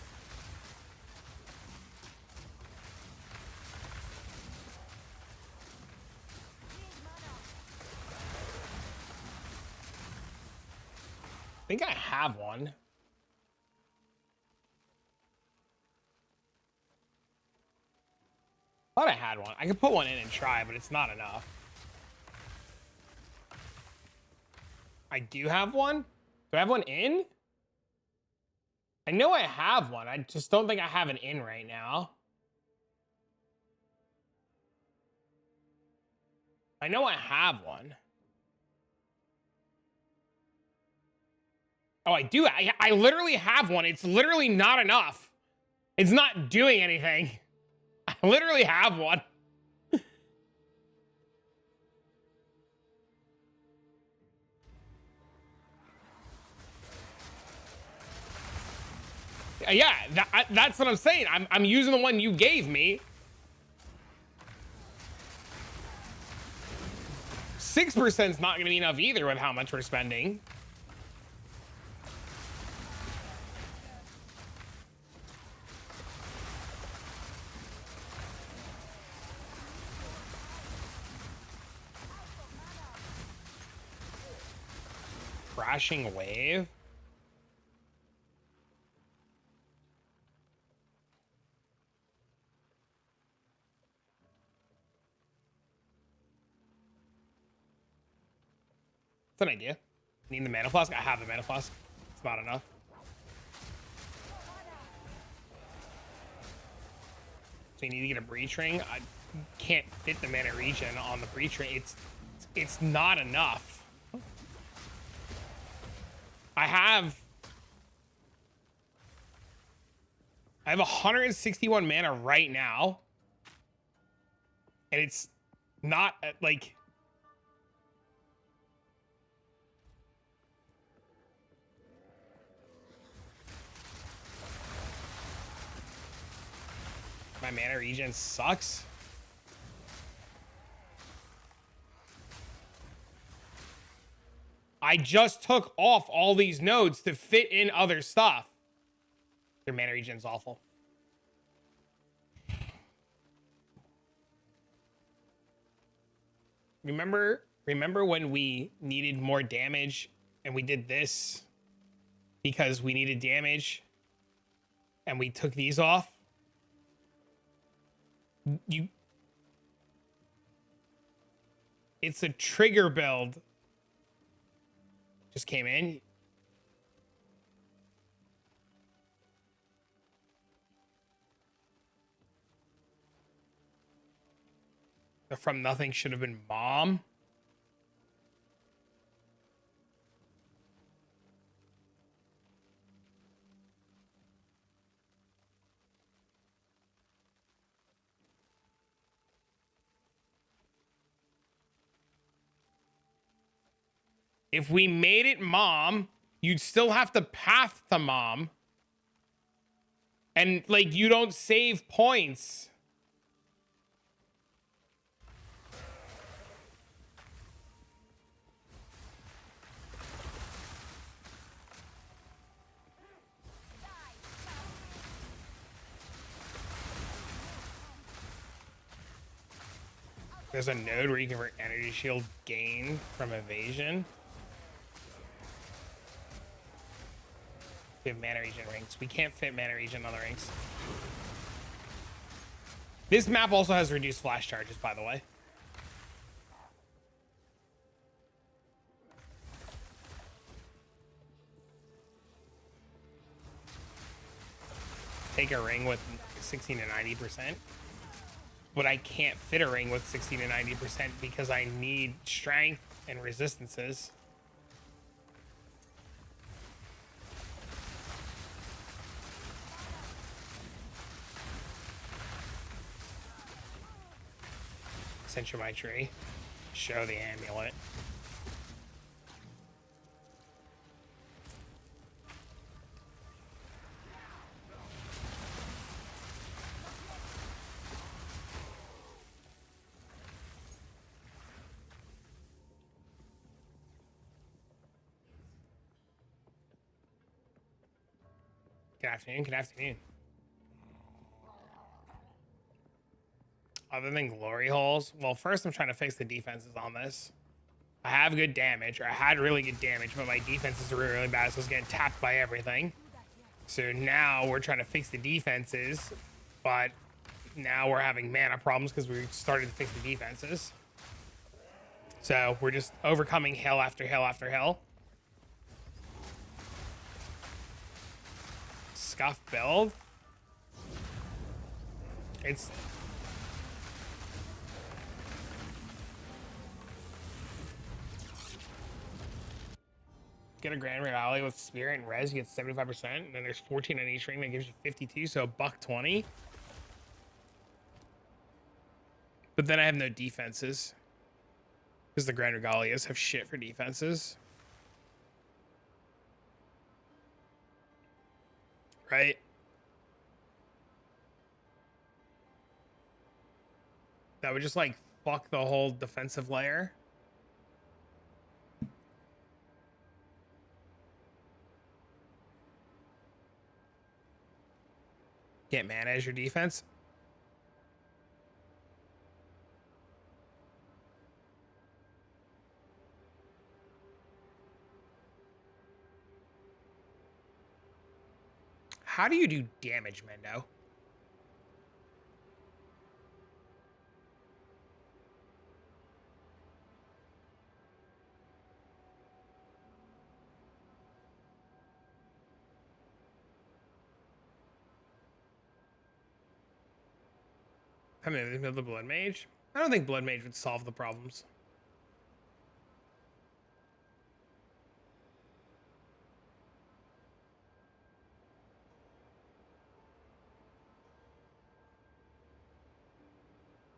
I think I have one. Thought I had one. I could put one in and try, but it's not enough. I do have one? Do I have one in? I know I have one. I just don't think I have an in right now. I know I have one. Oh, I do. I literally have one. It's literally not enough. It's not doing anything. I literally have one. Yeah, that's what I'm saying. I'm using the one you gave me. 6% is not going to be enough either with how much we're spending. Crashing wave. It's an idea. Need the mana flask? I have the mana flask. It's not enough. So you need to get a breach ring. I can't fit the mana regen on the breach ring. It's not enough. I have 161 mana right now, and it's not like. My mana regen sucks. I just took off all these nodes to fit in other stuff. Your mana regen's awful. Remember when we needed more damage and we did this because we needed damage and we took these off? It's a trigger build. Just came in. The From Nothing should have been Mom. If we made it Mom, you'd still have to path to Mom. And, like, you don't save points. There's a node where you can convert energy shield gain from evasion. We have mana regen rings. We can't fit mana regen on the rings. This map also has reduced flash charges, by the way. Take a ring with 16 to 90%. But I can't fit a ring with 60 to 90% because I need strength and resistances. Center my tree. Show the amulet. Good afternoon, good afternoon. Other than glory holes, well, first I'm trying to fix the defenses on this. I have good damage, or I had really good damage, but my defenses were really bad, so I was getting tapped by everything. So now we're trying to fix the defenses, but now we're having mana problems because we started to fix the defenses. So we're just overcoming hill after hill after hill. Scuff build. It's get a Grand Rally with Spirit and Res, you get 75%, and then there's 14 on each ring that gives you 52, so $120. But then I have no defenses because the Grand Regalias have shit for defenses. Right? That would just like fuck the whole defensive layer. Can't manage your defense. How do you do damage, Mendo? I mean, the Blood Mage. I don't think Blood Mage would solve the problems.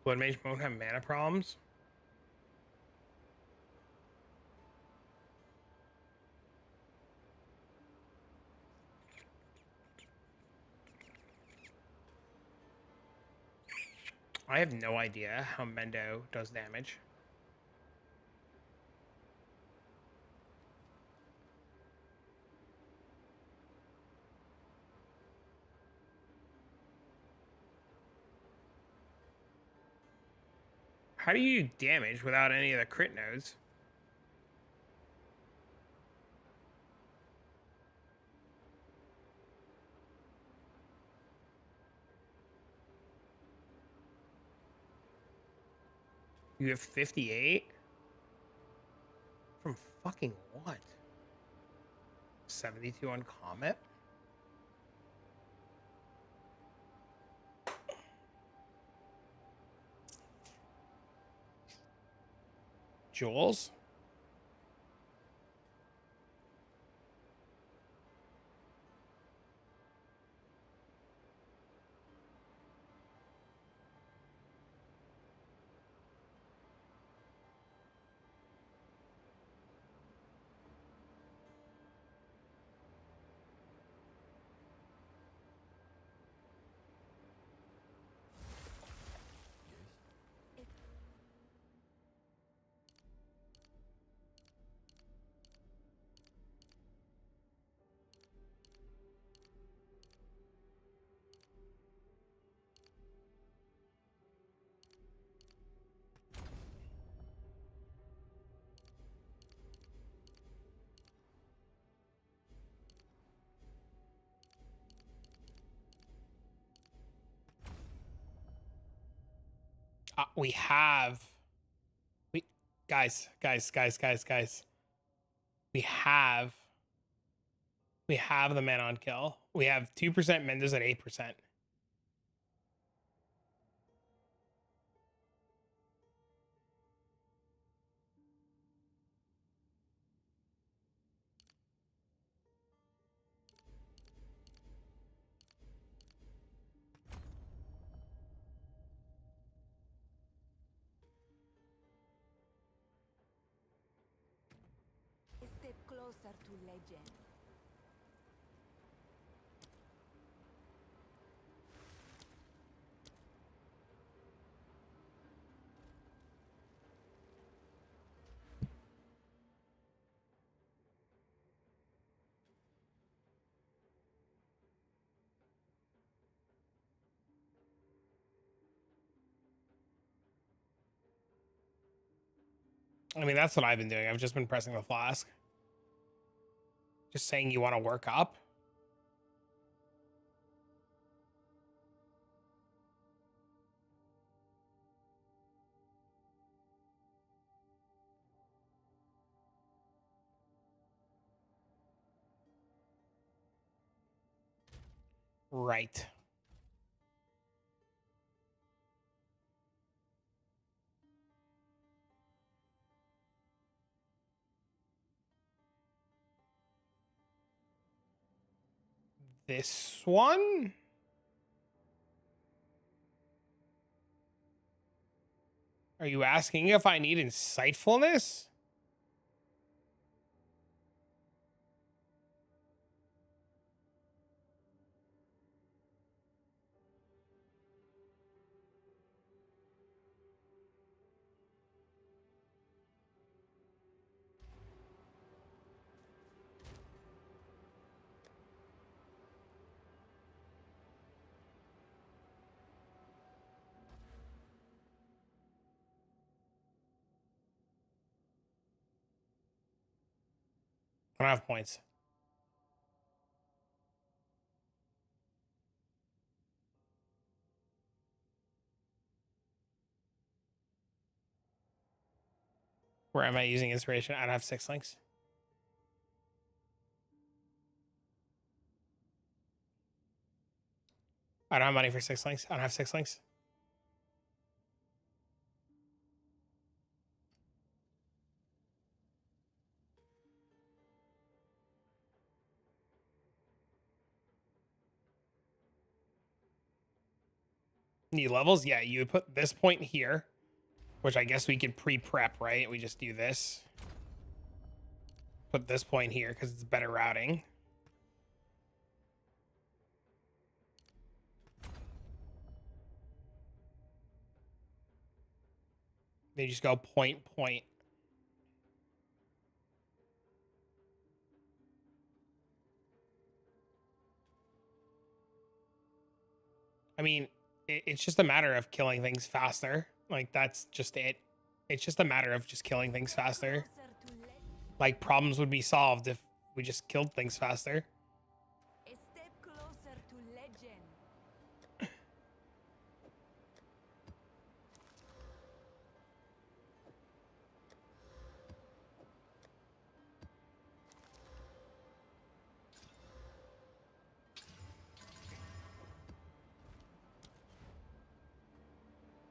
Blood Mage won't have mana problems. I have no idea how Mendo does damage. How do you do damage without any of the crit nodes? You have 58? From fucking what? 72 on Comet? jewels. We have, we guys. We have the man on kill. We have 2% Mendes at 8%. A step closer to legend. I mean, that's what I've been doing. I've just been pressing the flask. Just saying you want to work up. Right. This one? Are you asking if I need insightfulness? I don't have points. Where am I using inspiration? I don't have 6 links. I don't have money for 6 links. I don't have 6 links. Need levels? Yeah, you would put this point here, which I guess we could pre-prep, right? We just do this. Put this point here because it's better routing. Then you just go point, point. I mean, it's just a matter of killing things faster. Like, that's just it. It's just a matter of just killing things faster. Closer to legend. Like, problems would be solved if we just killed things faster. A step closer to legend.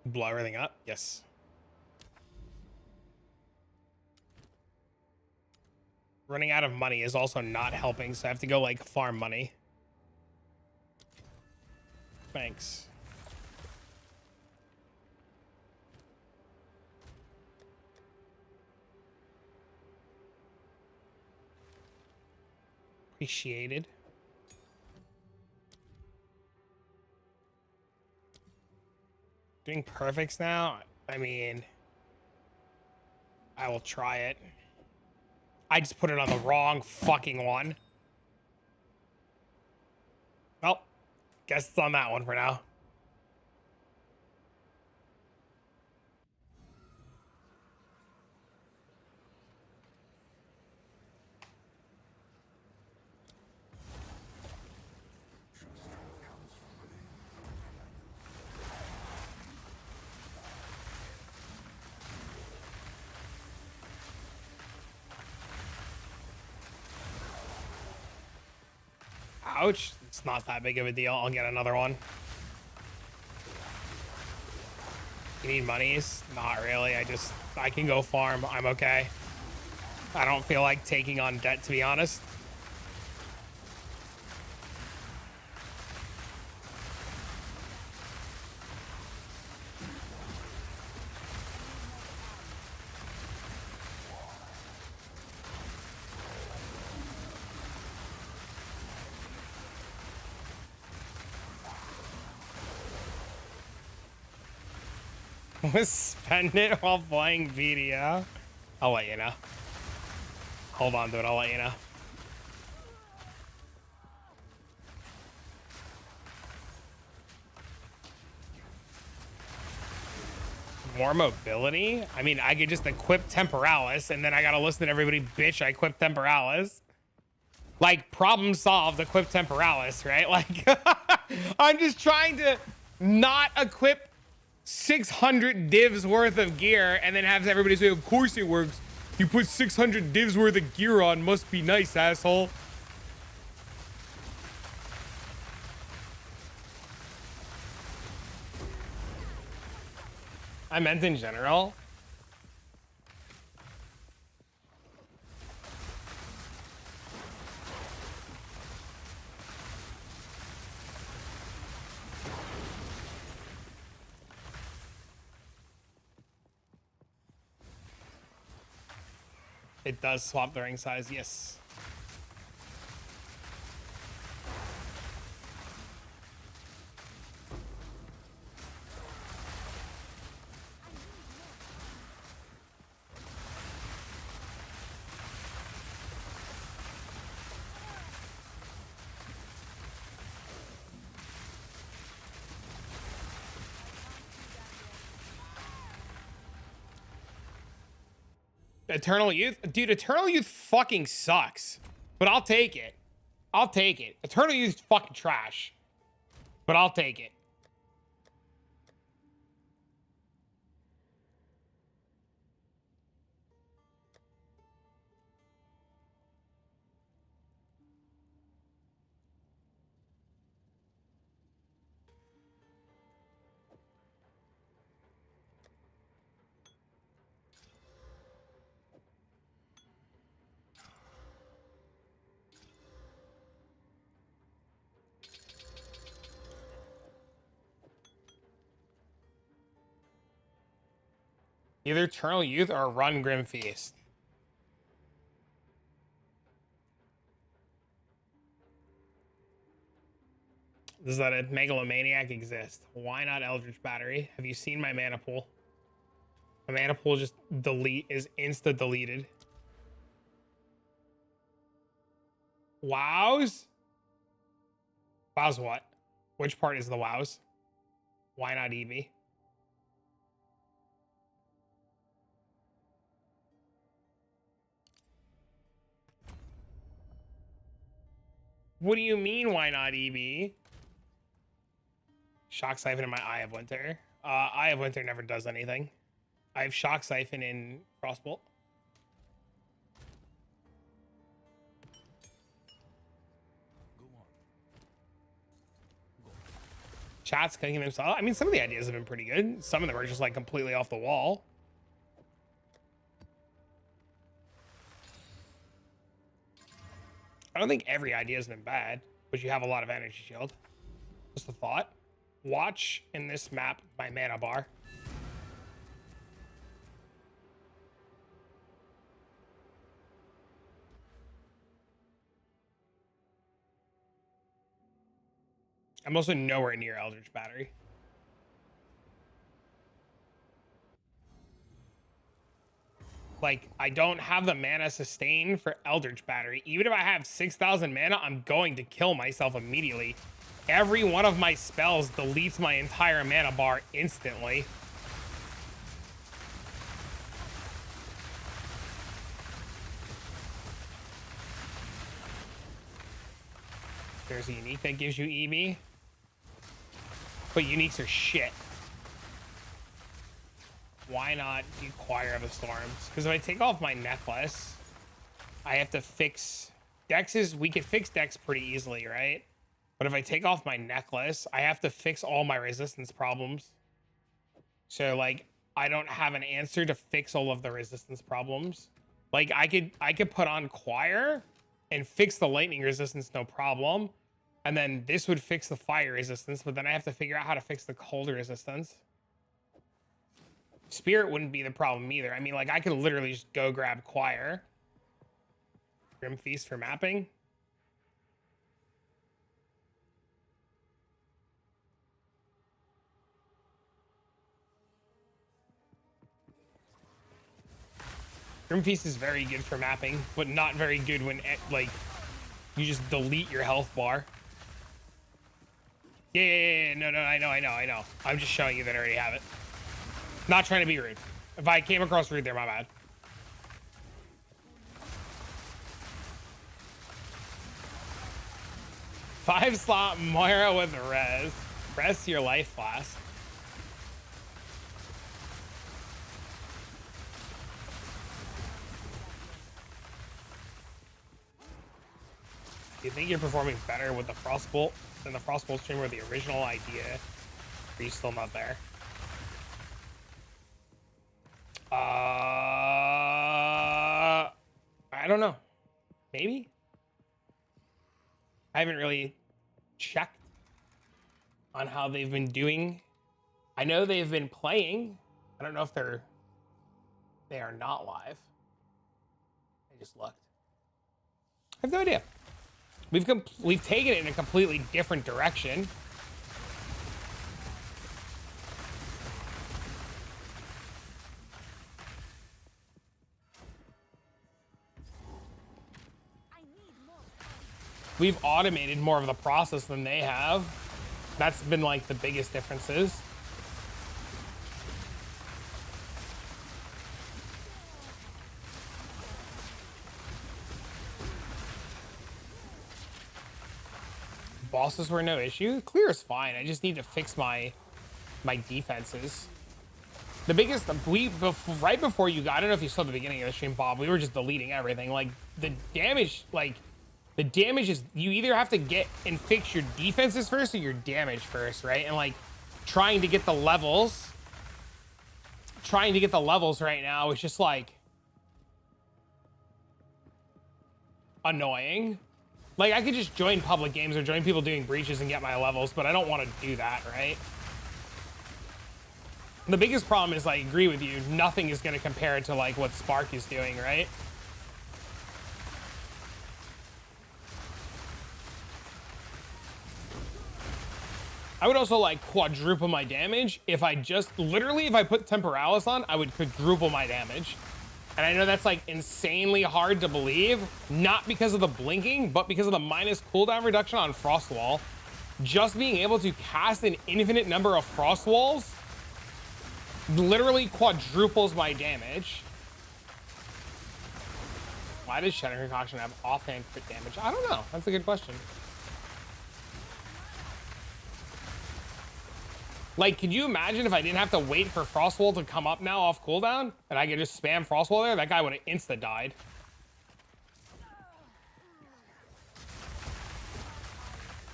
Blow everything up. Yes. Running out of money is also not helping, so I have to go like farm money. Thanks. Appreciated. Doing perfects now? I mean, I will try it. I just put it on the wrong fucking one. Well, guess it's on that one for now. Ouch. It's not that big of a deal. I'll get another one. You need monies? Not really. I can go farm. I'm okay. I don't feel like taking on debt, to be honest. Spend it while playing video. I'll let you know. Hold on to it. I'll let you know. More mobility? I mean, I could just equip Temporalis, and then I gotta listen to everybody bitch I equip Temporalis. Like, problem solved, equip Temporalis, right? Like, I'm just trying to not equip 600 divs worth of gear and then have everybody say, of course it works. You put 600 divs worth of gear on, must be nice, asshole. I meant in general. It does swap the ring size, yes. Eternal Youth? Dude, Eternal Youth fucking sucks. But I'll take it. I'll take it. Eternal Youth is fucking trash. But I'll take it. Either Eternal Youth or run Grim Feast. Does that a Megalomaniac exist? Why not Eldritch Battery? Have you seen my mana pool? My mana pool just is insta deleted. Wows? Wows what? Which part is the wows? Why not Eevee? What do you mean, why not Eevee? Shock Siphon in my Eye of Winter. Eye of Winter never does anything. I have Shock Siphon in Frostbolt. Chat's cooking himself. I mean, some of the ideas have been pretty good. Some of them are just like completely off the wall. I don't think every idea has been bad, but you have a lot of energy shield. Just a thought. Watch in this map my mana bar. I'm also nowhere near Eldritch Battery. Like, I don't have the mana sustain for Eldritch Battery. Even if I have 6,000 mana, I'm going to kill myself immediately. Every one of my spells deletes my entire mana bar instantly. There's a unique that gives you EV. But uniques are shit. Why not do Choir of the Storms? Because if I take off my necklace, I have to fix... we could fix Dex pretty easily, right? But if I take off my necklace, I have to fix all my resistance problems. So, like, I don't have an answer to fix all of the resistance problems. Like, I could put on Choir and fix the lightning resistance, no problem. And then this would fix the fire resistance, but then I have to figure out how to fix the cold resistance. Spirit wouldn't be the problem either. I mean, like, I could literally just go grab Choir. Grim Feast for mapping. Grim Feast is very good for mapping, but not very good when, like, you just delete your health bar. Yeah, no, I know. I'm just showing you that I already have it. Not trying to be rude. If I came across rude there, my bad. Five slot Moira with res. Rest your life flask. Do you think you're performing better with the Frostbolt than the Frostbolt stream or the original idea? Are you still not there? I don't know. Maybe? I haven't really checked on how they've been doing. I know they've been playing. I don't know if they are not live. I just looked. I have no idea. We've taken it in a completely different direction. We've automated more of the process than they have. That's been like the biggest differences. Bosses were no issue. Clear is fine. I just need to fix my defenses. The biggest, right before you got, I don't know if you saw the beginning of the stream, Bob, we were just deleting everything. Like, the damage is, you either have to get and fix your defenses first or your damage first, right? And like, trying to get the levels right now is just like annoying. Like, I could just join public games or join people doing breaches and get my levels, but I don't want to do that, right? The biggest problem is, I agree with you, nothing is going to compare to like what Spark is doing, right? I would also like quadruple my damage if I just literally, if I put Temporalis on, I would quadruple my damage. And I know that's like insanely hard to believe, not because of the blinking, but because of the minus cooldown reduction on Frost Wall. Just being able to cast an infinite number of Frost Walls literally quadruples my damage. Why does Shadow Concoction have offhand crit damage? I don't know. That's a good question. Like, could you imagine if I didn't have to wait for Frostwall to come up now off cooldown and I could just spam Frostwall there? That guy would have insta died.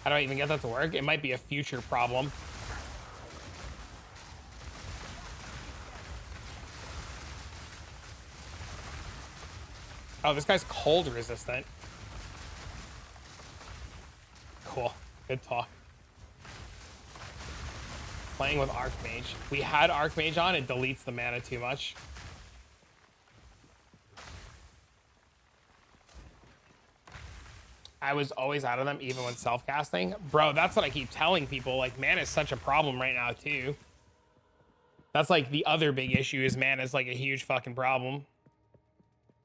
How do I even get that to work? It might be a future problem. Oh, this guy's cold resistant. cool. Good talk. Playing with Archmage. We had Archmage on. It deletes the mana too much. I was always out of them, even when self-casting. Bro, that's what I keep telling people. Like, mana is such a problem right now, too. That's, like, the other big issue is mana is, like, a huge fucking problem.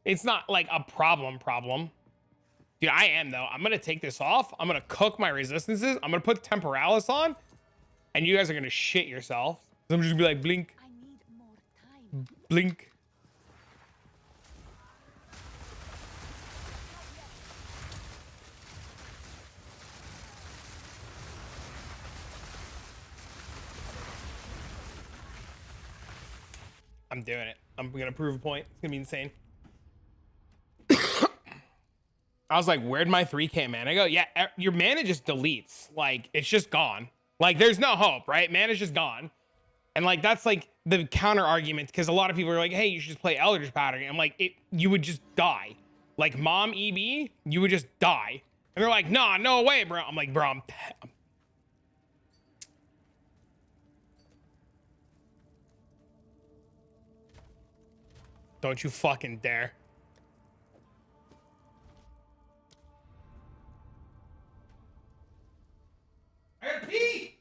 It's not, like, a problem. Dude, I am, though. I'm going to take this off. I'm going to cook my resistances. I'm going to put Temporalis on. And you guys are going to shit yourself. I'm just going to be like, blink. I need more time. Blink. I'm doing it. I'm going to prove a point. It's going to be insane. I was like, where'd my 3K mana go? Yeah, your mana just deletes. Like, it's just gone. Like, there's no hope, right? Mana's just gone. And, like, that's, like, the counter argument. Because a lot of people are like, hey, you should just play Eldritch Pattern. I'm like, you would just die. Like, Mom EB, you would just die. And they're like, nah, no way, bro. I'm like, bro, don't you fucking dare. I gotta pee!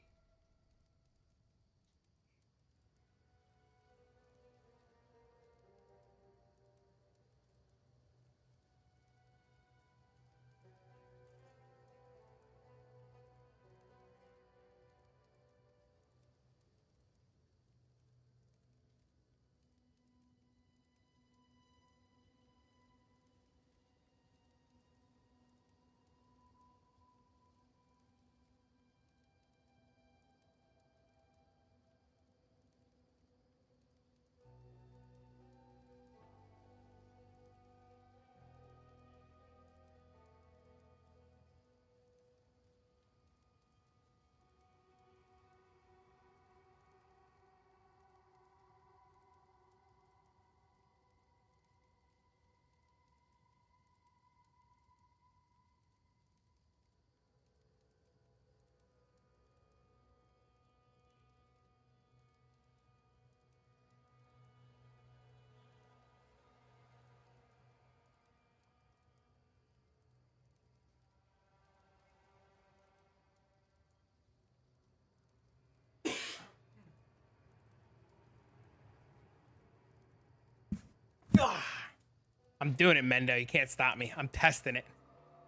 I'm doing it, Mendo. You can't stop me. I'm testing it.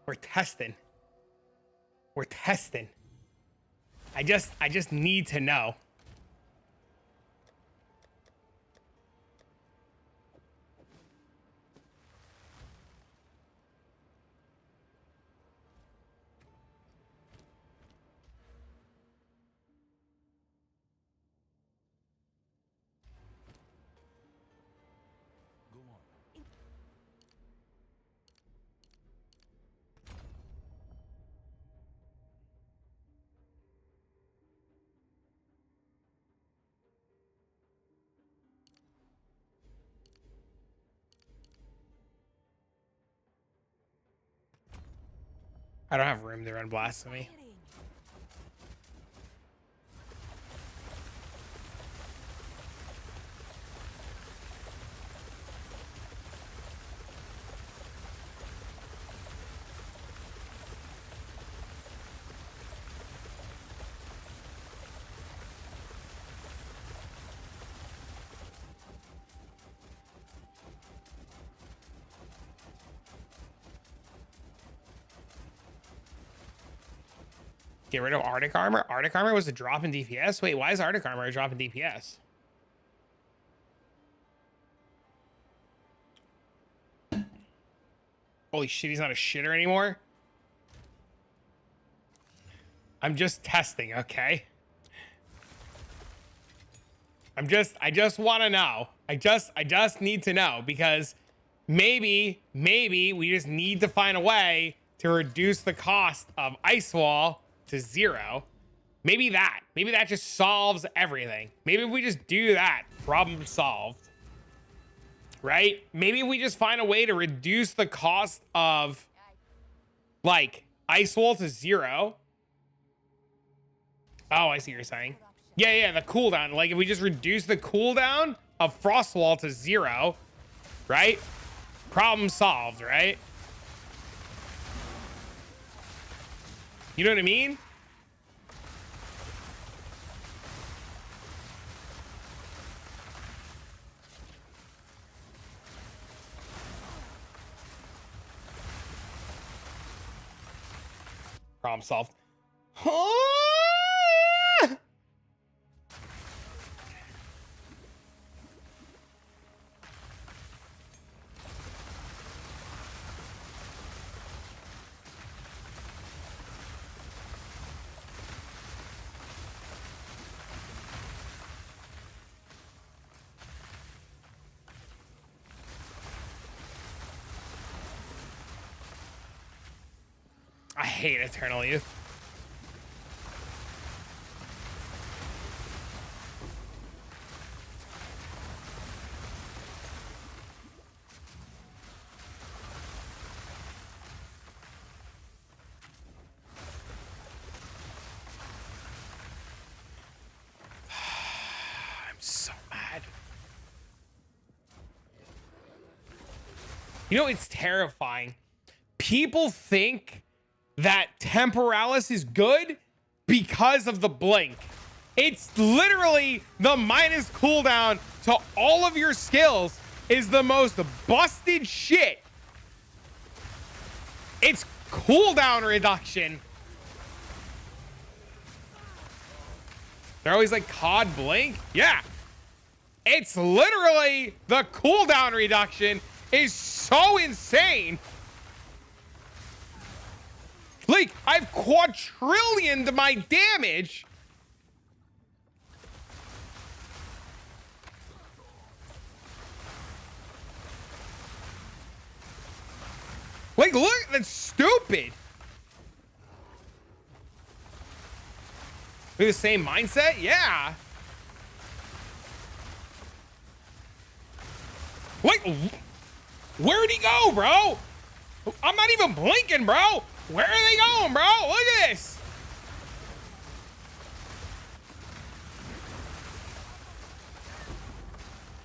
We're testing. We're testing. I just need to know. Go on. I don't have room to run Blasphemy. Get rid of Arctic Armor? Arctic Armor was a drop in DPS? Wait, why is Arctic Armor a drop in DPS? Holy shit, he's not a shitter anymore? I'm just testing, okay? I just want to know. I just need to know because maybe we just need to find a way to reduce the cost of Ice Wall to 0. Maybe that just solves everything. Maybe if we just do that, problem solved. Right? Maybe if we just find a way to reduce the cost of like Ice Wall to 0, Oh, I see what you're saying. Yeah, yeah, the cooldown. Like, if we just reduce the cooldown of Frostwall to 0, right? Problem solved, right? You know what I mean? Problem solved. I hate Eternal Youth. I'm so mad. You know, it's terrifying. People think that Temporalis is good because of the blink. It's literally the minus cooldown to all of your skills is the most busted shit. It's cooldown reduction. They're always like COD blink. Yeah. It's literally the cooldown reduction is so insane. Like, I've quadrillioned my damage. Like, look, that's stupid. We the same mindset? Yeah. Like, where'd he go, bro? I'm not even blinking, bro. Where are they going, bro? Look at this.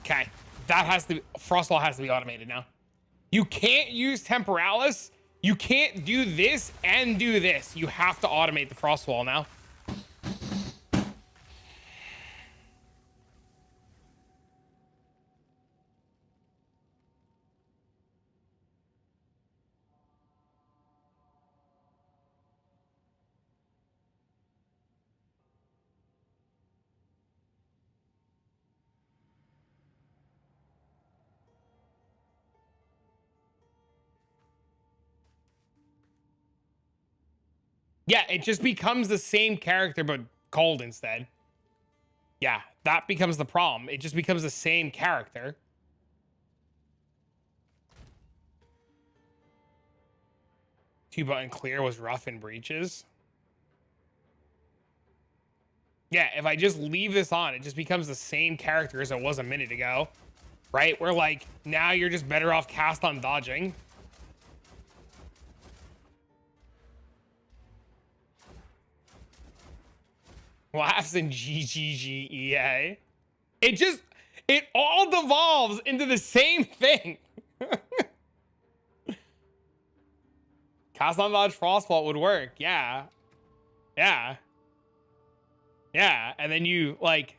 Okay, that has to be, Frostwall has to be automated now. You can't use Temporalis. You can't do this and do this. You have to automate the Frostwall now. Yeah, it just becomes the same character, but cold instead. Yeah, that becomes the problem. It just becomes the same character. Two button clear was rough in breaches. Yeah, if I just leave this on, it just becomes the same character as it was a minute ago. Right? Where like, now you're just better off cast on dodging. Laughs in GGGEA. It all devolves into the same thing. Cast on dodge Frostbolt would work. Yeah. Yeah. Yeah. And then you like,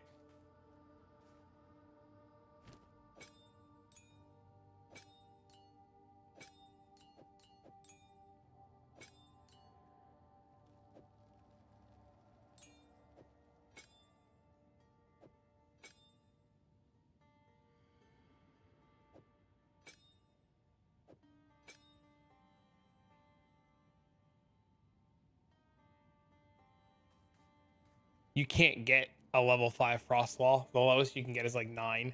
you can't get a level 5 Frostwall. The lowest you can get is like 9.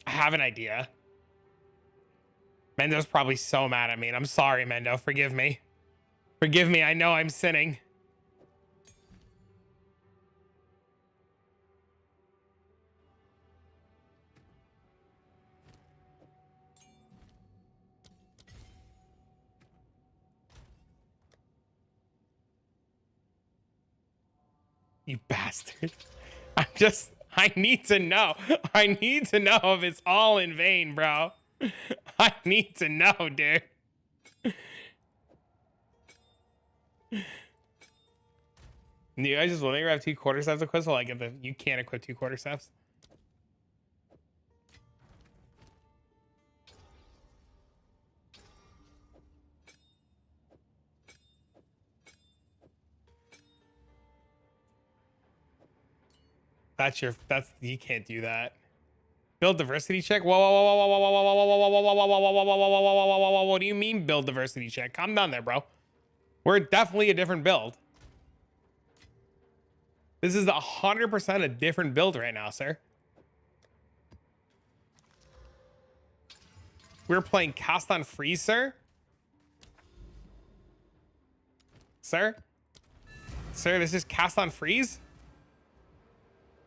I have an idea. Mendo's probably so mad at me, and I'm sorry, Mendo. Forgive me. Forgive me. I know I'm sinning. You bastard. I need to know. I need to know if it's all in vain, bro. I need to know, dude. You guys just want to grab 2 quarterstaffs equipped? Well, I get the you can't equip 2 quarterstaffs. That's you can't do that. Build diversity check. Whoa, whoa, whoa, whoa, whoa, whoa, whoa, whoa, whoa, whoa, whoa, whoa, whoa, whoa, whoa, whoa, whoa, whoa, whoa. What do you mean build diversity check? Calm down there, bro. We're definitely a different build. This is 100% a different build right now, sir. We're playing cast on freeze, sir. Sir, this is cast on freeze.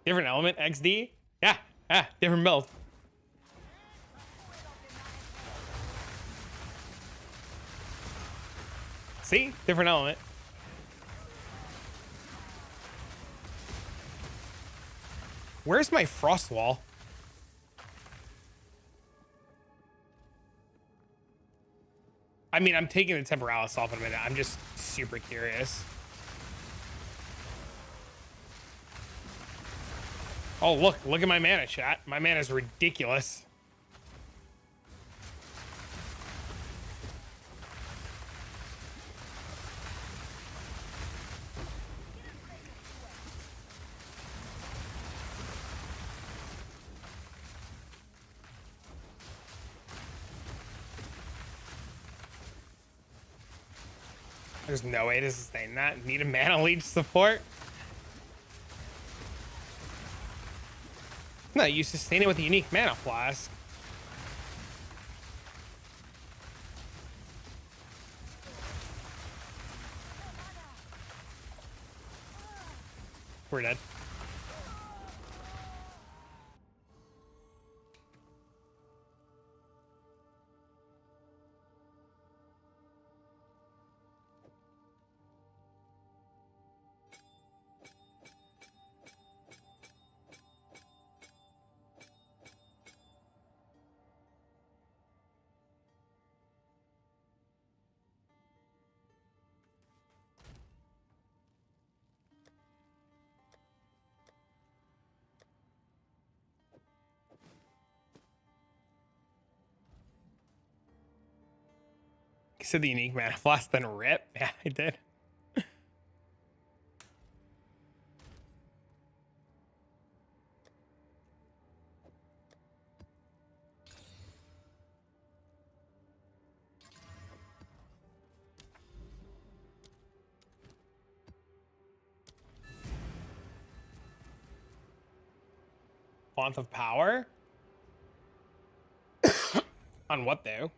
Different element, XD. Yeah, different build. See, different element. Where's my frost wall? I mean, I'm taking the temporalis off in a minute. I'm just super curious. Oh, look at my mana, chat. My mana is ridiculous. There's no way to sustain that. Need a mana leech support? No, you sustain it with a unique mana flask. We're dead. You said the unique mana flask, then rip. Yeah, I did. Font of power? On what though?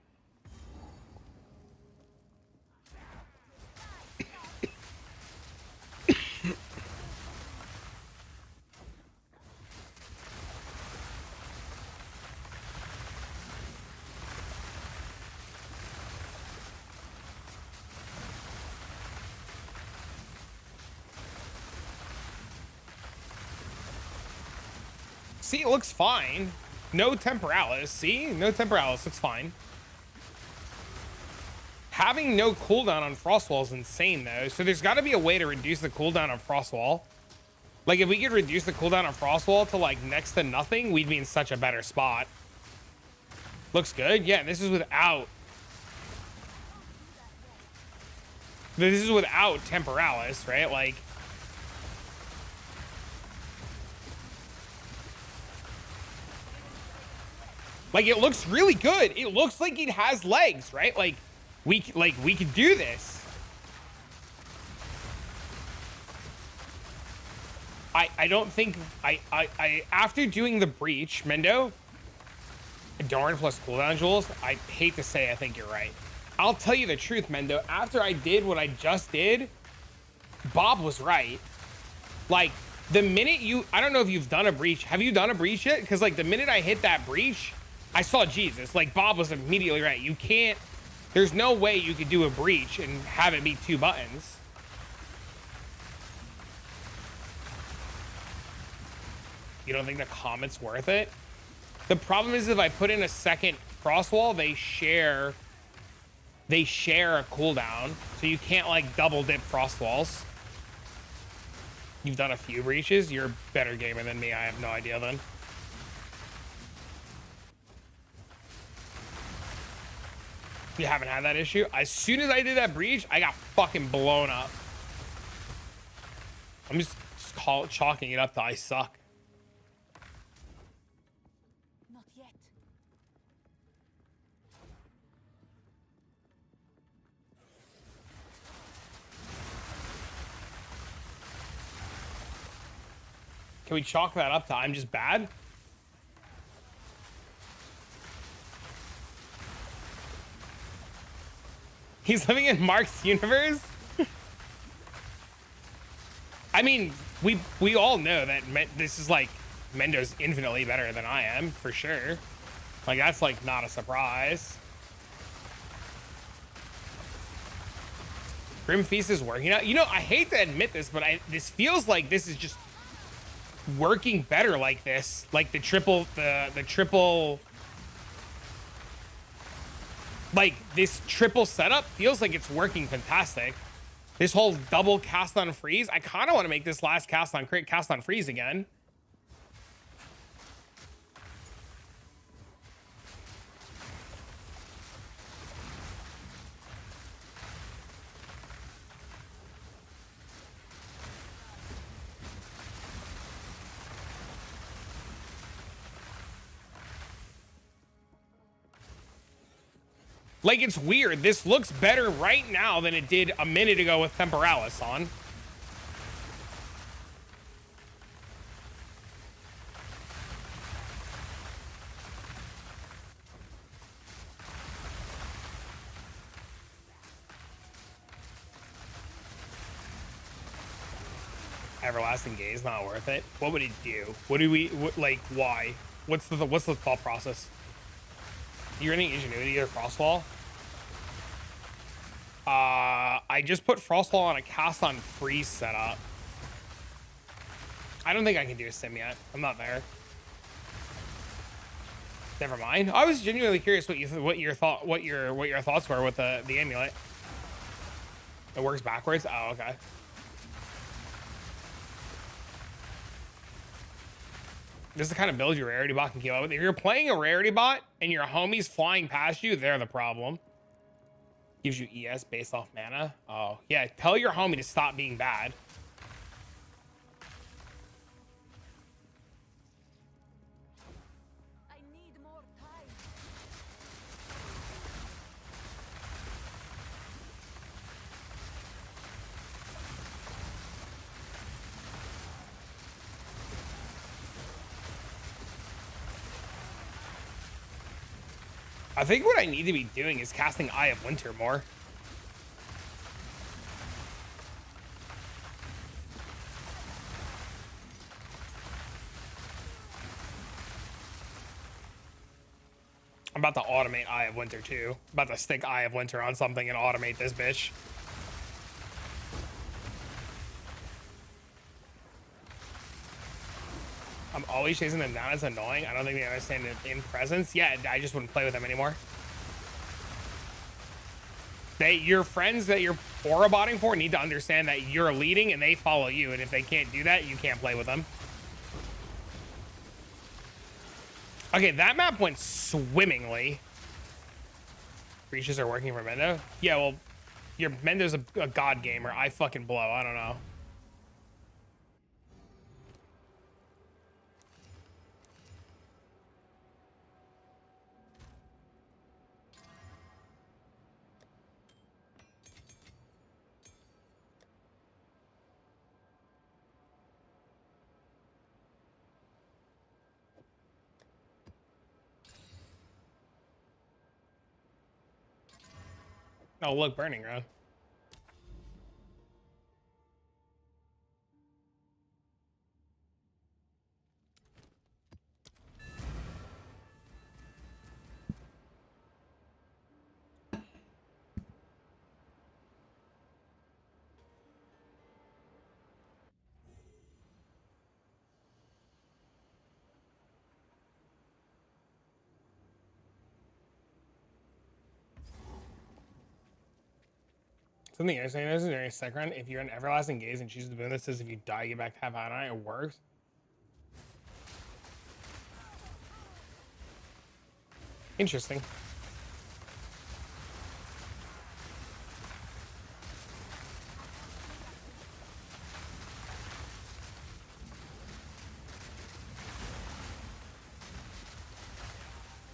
See, it looks fine. No temporalis. See? No temporalis. Looks fine. Having no cooldown on Frostwall is insane, though. So there's got to be a way to reduce the cooldown on Frostwall. Like, if we could reduce the cooldown on Frostwall to, like, next to nothing, we'd be in such a better spot. Looks good. Yeah, this is without... This is without temporalis, right? Like... Like, it looks really good. It looks like it has legs, right? Like we could do this. I don't think I after doing the breach, Mendo, Darn plus cooldown jewels, I hate to say I think you're right. I'll tell you the truth, Mendo. After I did what I just did, Bob was right. Like, the minute you... I don't know if you've done a breach. Have you done a breach yet? Because, like, the minute I hit that breach, I saw Jesus. Like, Bob was immediately right. You can't... There's no way you could do a breach and have it be 2 buttons. You don't think the comet's worth it? The problem is if I put in a second frost wall, they share a cooldown, so you can't like double dip frost walls. You've done a few breaches. You're a better gamer than me. I have no idea then. You haven't had that issue? As soon as I did that breach, I got fucking blown up. I'm just chalking it up to I suck. Not yet. Can we chalk that up to I'm just bad? He's living in Mark's universe? I mean, we all know that this is like, Mendo's infinitely better than I am, for sure. Like, that's like not a surprise. Grim Feast is working out. You know, I hate to admit this, but this feels like this is just working better like this. Like the triple, like this triple setup feels like it's working fantastic. This whole double cast on freeze. I kind of want to make this last cast on crit cast on freeze again. Like, it's weird. This looks better right now than it did a minute ago with Temporalis on. Everlasting Gaze not worth it. What would it do? What do we like? Why? What's the thought process? You're any ingenuity or Frostwall? I just put Frostwall on a cast on freeze setup. I don't think I can do a sim yet. I'm not there. Never mind. I was genuinely curious what your thoughts were with the amulet. It works backwards. Oh, okay. This is the kind of build your rarity bot can keep up with. If you're playing a rarity bot and your homie's flying past you, they're the problem. Gives you ES based off mana. Oh, yeah. Tell your homie to stop being bad. I need more time. I think what I need to be doing is casting Eye of Winter more. I'm about to automate Eye of Winter too. I'm about to stick Eye of Winter on something and automate this bitch. I'm always chasing them down. It's annoying. I don't think they understand it in presence. Yeah, I just wouldn't play with them anymore. Your friends that you're aura botting for need to understand that you're leading and they follow you. And if they can't do that, you can't play with them. Okay, that map went swimmingly. Breaches are working for Mendo? Yeah, well, Mendo's a god gamer. I fucking blow. I don't know. Oh, look, burning ground. Something interesting is during a second run, if you're an everlasting gaze and choose the boon that says if you die, you get back to half on it works. Interesting.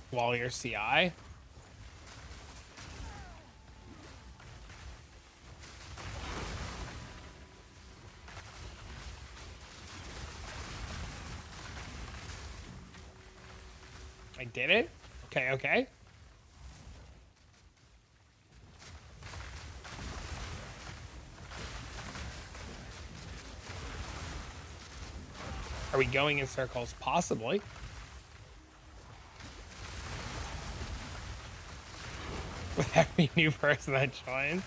While you're CI. I did it? Okay, okay. Are we going in circles? Possibly. With every new person that joins.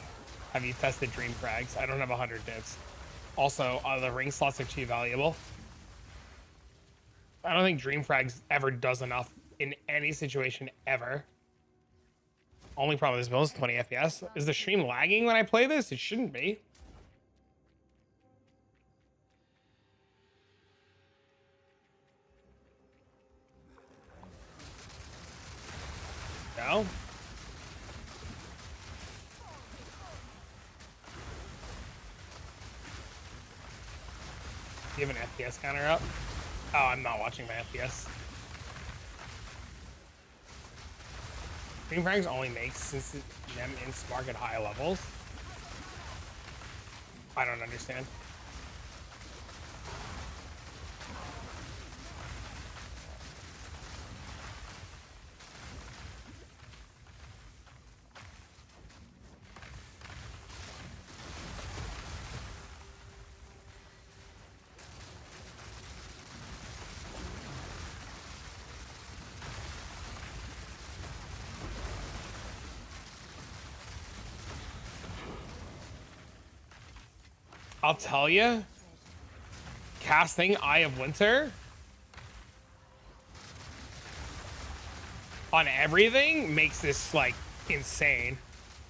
Have you tested Dream Frags? I don't have 100 divs. Also, the ring slots are too valuable. I don't think Dream Frags ever does enough in any situation ever. Only problem with this build is 20 FPS. Is the stream lagging when I play this? It shouldn't be. No? Do you have an FPS counter up? Oh, I'm not watching my FPS. Dream Frags only makes since them in Spark at high levels. I don't understand. I'll tell you, casting Eye of Winter on everything makes this like insane.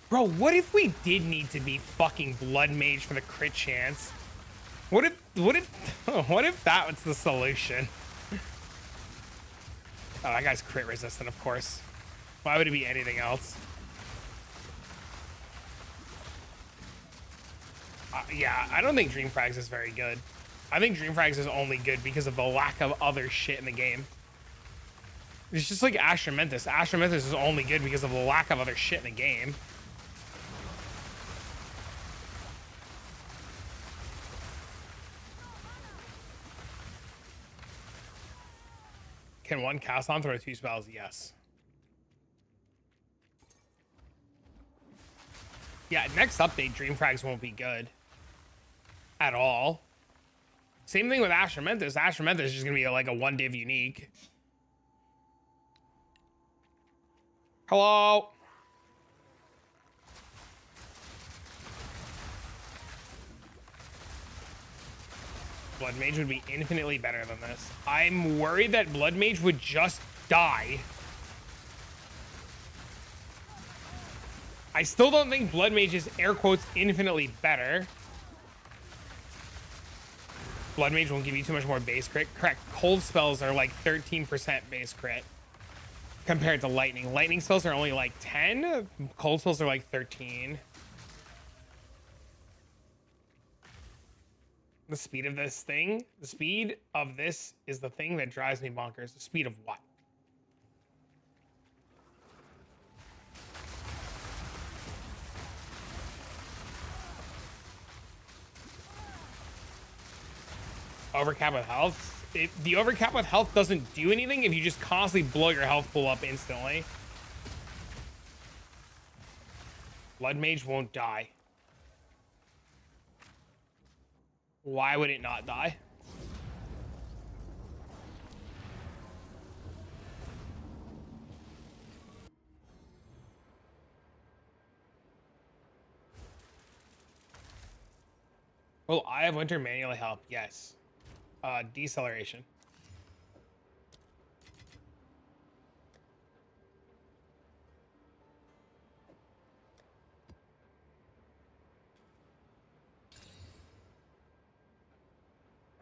Bro, what if we did need to be fucking Blood Mage for the crit chance? What if what if that was the solution? Oh, that guy's crit resistant, of course. Why would it be anything else? Yeah, I don't think Dream Frags is very good. I think Dream Frags is only good because of the lack of other shit in the game. It's just like Astromentus. Astromentus is only good because of the lack of other shit in the game. Can one cast on throw 2 spells? Yes. Yeah, next update, Dream Frags won't be good. At all. Same thing with Astromentus. Astromentus is just gonna be like a 1-div unique. Hello. Blood Mage would be infinitely better than this. I'm worried that Blood Mage would just die. I still don't think Blood Mage is air quotes infinitely better. Blood Mage won't give you too much more base crit. Correct. Cold spells are like 13% base crit compared to lightning. Lightning spells are only like 10. Cold spells are like 13. The speed of this thing, the speed of this is the thing that drives me bonkers. The speed of what? Overcap with health. The overcap with health doesn't do anything if you just constantly blow your health pool up instantly. Blood Mage won't die. Why would it not die? Will Eye of Winter manually help? Yes. Deceleration.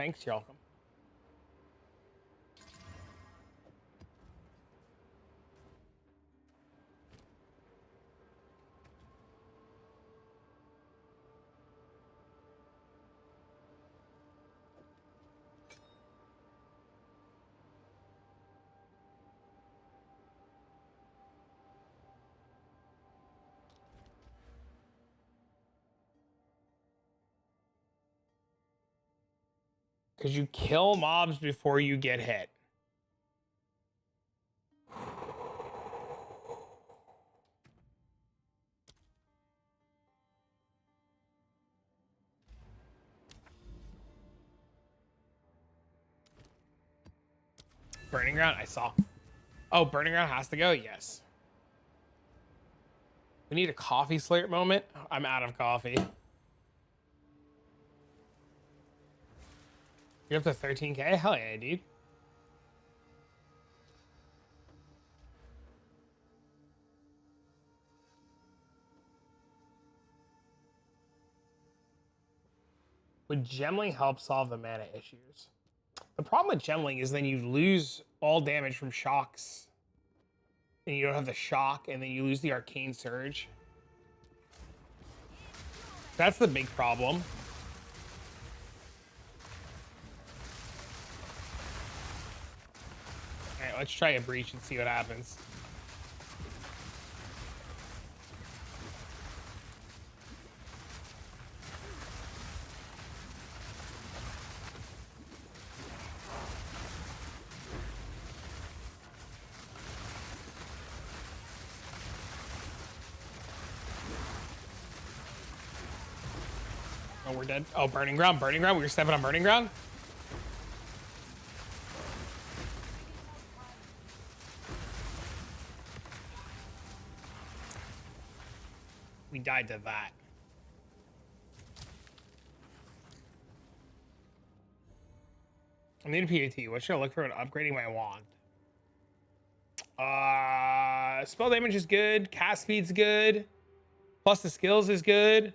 Thanks, you're welcome. Because you kill mobs before you get hit. Burning ground, I saw. Oh, burning ground has to go? Yes. We need a coffee slurp moment. I'm out of coffee. You're up to 13K? Hell yeah, dude. Would gemling help solve the mana issues? The problem with gemling is then you lose all damage from shocks. And you don't have the shock, and then you lose the arcane surge. That's the big problem. Alright, let's try a breach and see what happens. Oh, we're dead. Oh, burning ground, burning ground. We were stepping on burning ground. We died to that. I need a PAT. What should I look for when upgrading my wand? Spell damage is good. Cast speed's good. Plus the skills is good.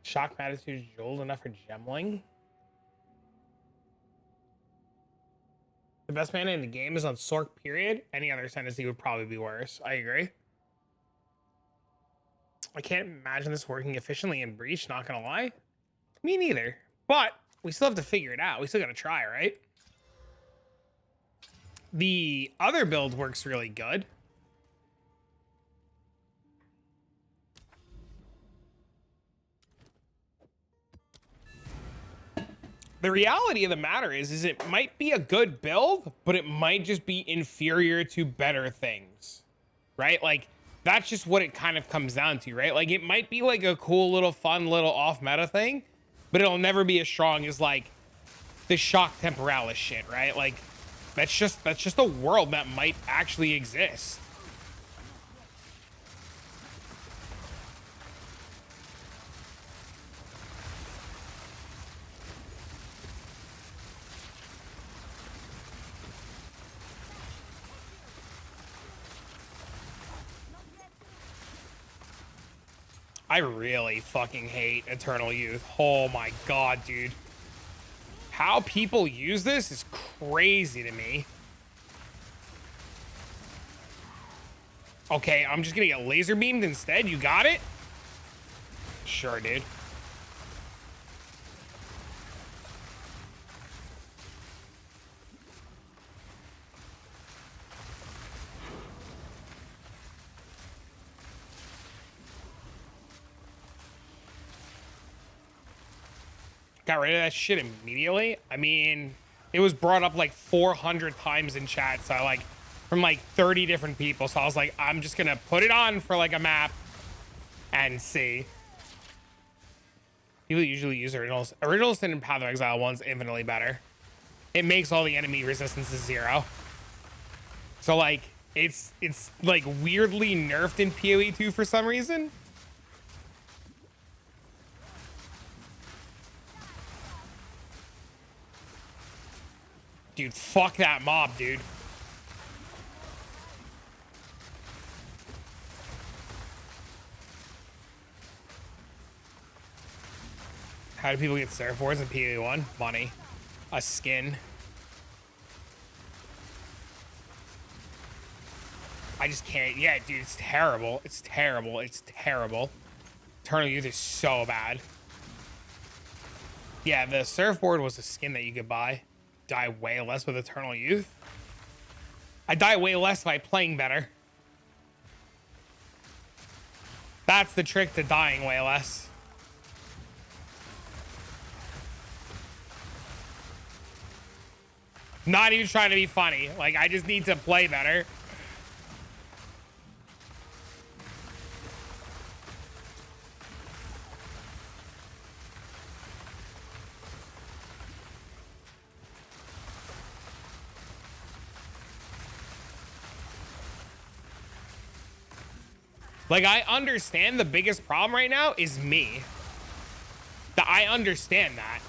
Shock magnitude is old enough for gemling. The best mana in the game is on Sork, period. Any other ascendancy would probably be worse. I agree. I can't imagine this working efficiently in Breach, not gonna lie. Me neither. But we still have to figure it out. We still gotta try, right? The other build works really good. The reality of the matter is it might be a good build, but it might just be inferior to better things, right? Like, that's just what it kind of comes down to, right? Like, it might be like a cool little fun little off meta thing, but it'll never be as strong as like the shock temporalis shit, right? Like, that's just a world that might actually exist. I really fucking hate Eternal Youth. Oh my god, dude. How people use this is crazy to me. Okay, I'm just gonna get laser beamed instead. You got it? Sure, dude. Got rid of that shit immediately. I mean, it was brought up like 400 times in chat, so I like from like 30 different people. So I was like, I'm just gonna put it on for like a map and see. People usually use originals. Originals in Path of Exile 1's infinitely better. It makes all the enemy resistances 0. So like it's like weirdly nerfed in PoE 2 for some reason. Dude, fuck that mob, dude. How do people get surfboards in PA1? Money. A skin. I just can't. Yeah, dude, it's terrible. It's terrible. It's terrible. Eternal Youth is so bad. Yeah, the surfboard was a skin that you could buy. Die way less with Eternal Youth. I die way less by playing better. That's the trick to dying way less. Not even trying to be funny. Like, I just need to play better. Like, I understand the biggest problem right now is me. I understand that.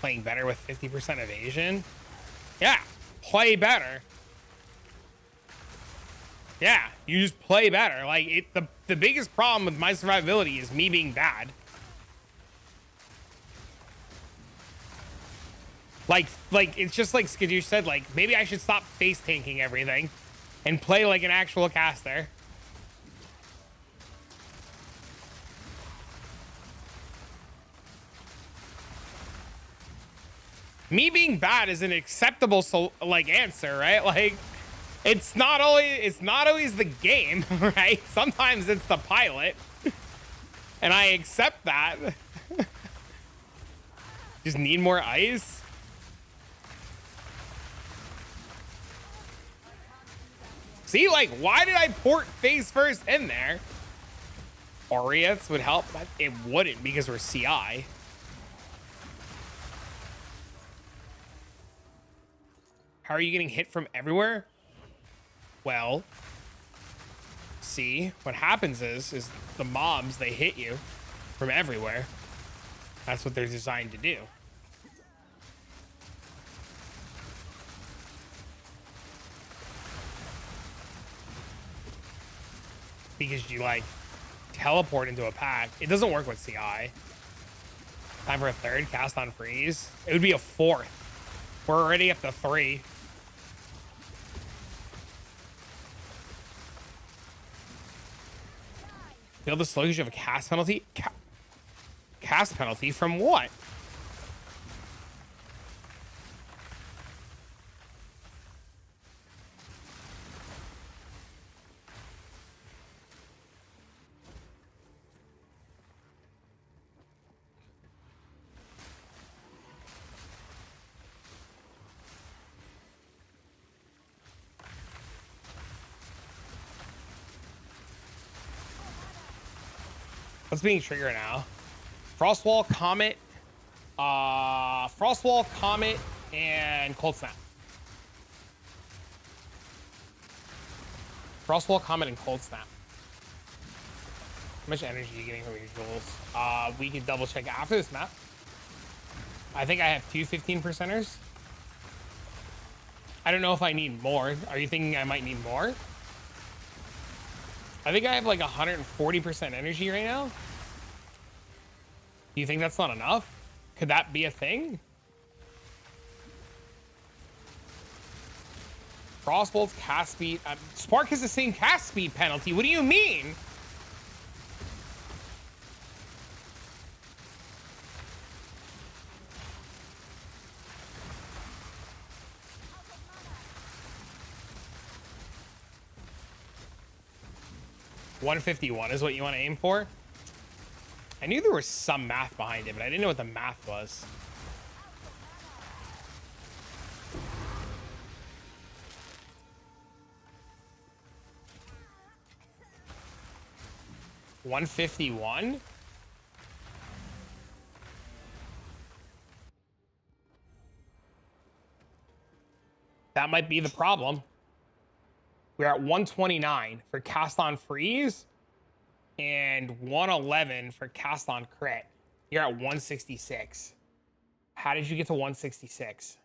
Playing better with 50% evasion. Yeah, play better. Yeah, you just play better. Like, the biggest problem with my survivability is me being bad. Like it's just like Skadoosh said, like, maybe I should stop face tanking everything and play like an actual caster. Me being bad is an acceptable answer, right? Like, it's not always the game, right? Sometimes it's the pilot, and I accept that. Just need more ice. See, like, why did I port face first in there? Aureaths would help, but it wouldn't because we're CI. How are you getting hit from everywhere? Well, see, what happens is the mobs, they hit you from everywhere. That's what they're designed to do. Because you, like, teleport into a pack. It doesn't work with CI. Time for a third, cast on freeze. It would be a fourth. We're already up to 3. Feel the sluggish of a cast penalty? Cast penalty from what? What's being triggered now? Frostwall, Comet, and Cold Snap. Frostwall, Comet, and Cold Snap. How much energy are you getting from your jewels? We can double check after this map. I think I have 2 15%ers. I don't know if I need more. Are you thinking I might need more? I think I have like 140% energy right now. Do you think that's not enough? Could that be a thing? Frostbolt's cast speed. Spark has the same cast speed penalty. What do you mean? $151 is what you want to aim for? I knew there was some math behind it, but I didn't know what the math was. $151? That might be the problem. We're at 129 for cast on freeze and 111 for cast on crit. You're at 166. How did you get to 166?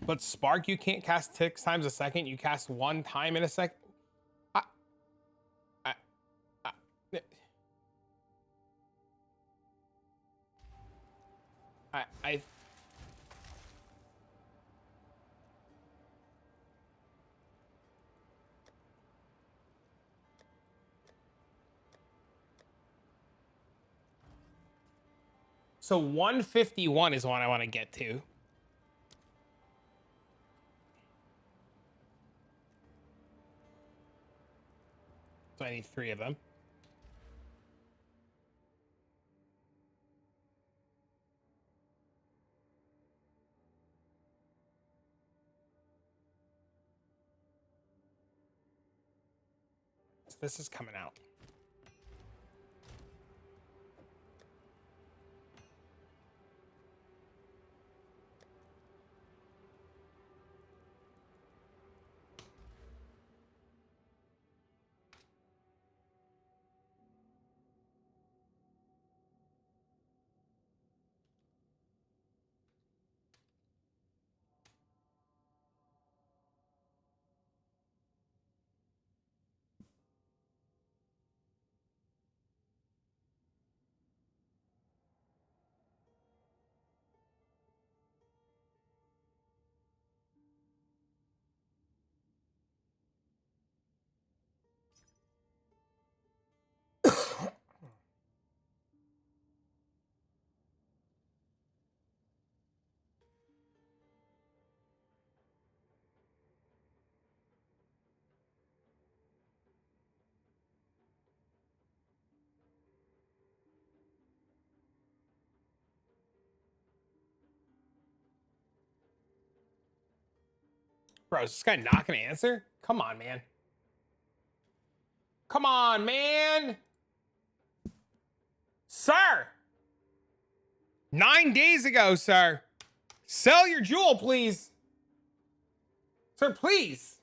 But Spark, you can't cast 6 times a second. You cast 1 time in a second. I, I, I so 151 is what I want to get to. So I need 3 of them. So this is coming out. Bro, is this guy not gonna answer? Come on, man. Come on, man. Sir. 9 days ago, sir. Sell your jewel, please. Sir, please.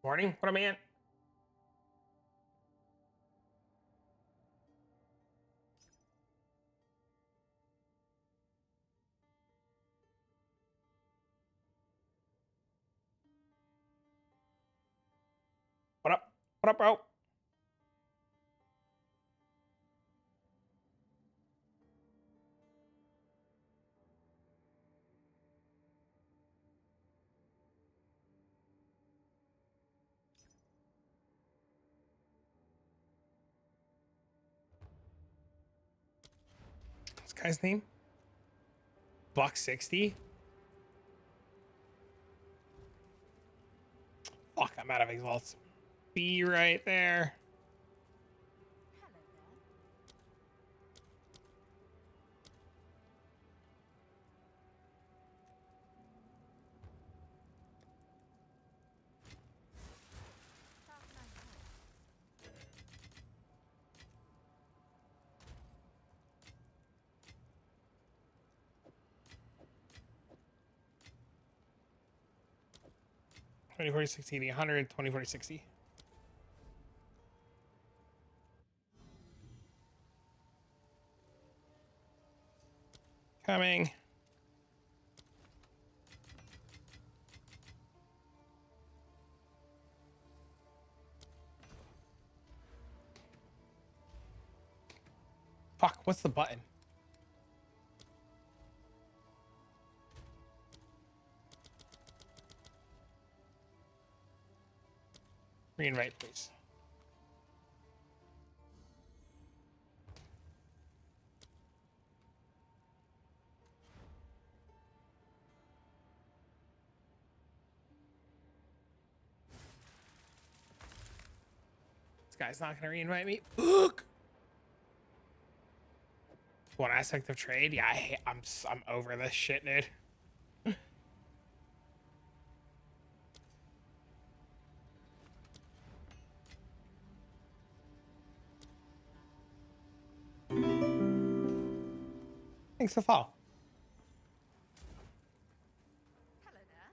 Morning. What am I at? What up? What up, bro? This guy's name? Buck 60. Fuck, I'm out of exalts. Be right there. Hello there. How can I help? 20, 40, 60, 80, 100, 20, 40, 60. Coming. Fuck, what's the button? Reinvite, please. This guy's not gonna reinvite me. Fuck. One aspect of trade. Yeah, I'm over this shit, dude. Thanks for the follow. Hello there.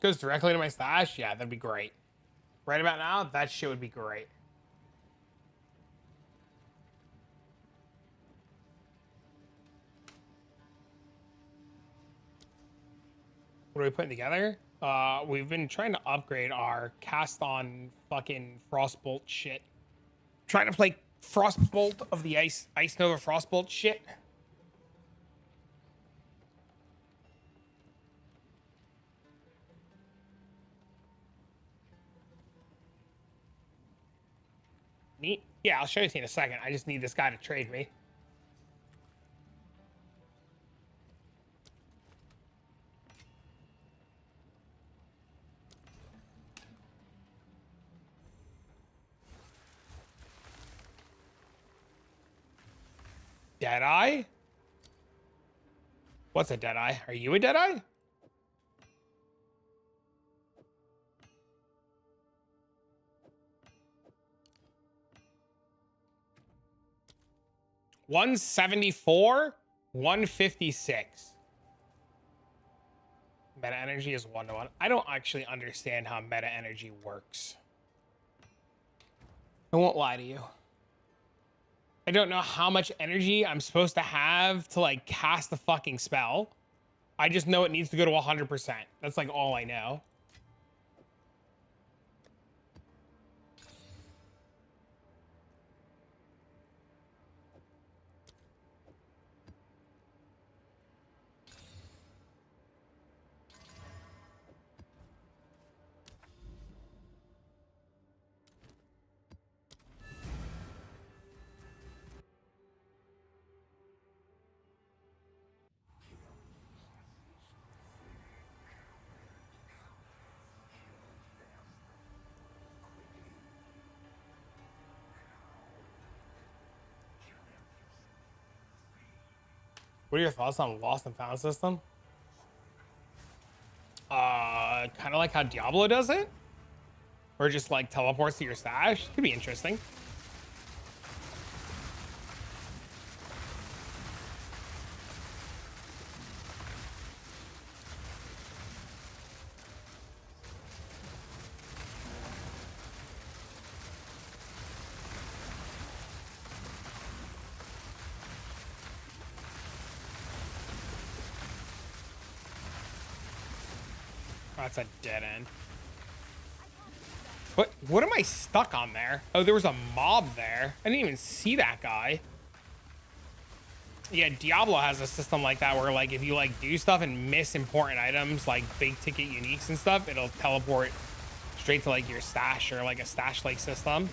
Goes directly to my stash. Yeah, that'd be great. Right about now, that shit would be great. What are we putting together? We've been trying to upgrade our cast on fucking Frostbolt shit. Trying to play Frostbolt of the Ice Nova Frostbolt shit. Neat. Yeah, I'll show you in a second. I just need this guy to trade me. Deadeye? What's a Deadeye? Are you a Deadeye? $174, $156. Meta energy is 1-to-1. I don't actually understand how meta energy works. I won't lie to you. I don't know how much energy I'm supposed to have to like cast the fucking spell. I just know it needs to go to 100%. That's like all I know. What are your thoughts on Lost and Found system? Kind of like how Diablo does it? Or just like teleports to your stash? Could be interesting. That's a dead end. What am I stuck on there? Oh, there was a mob there. I didn't even see that guy. Yeah, Diablo has a system like that where like if you like do stuff and miss important items like big ticket uniques and stuff, it'll teleport straight to like your stash or like a stash like system.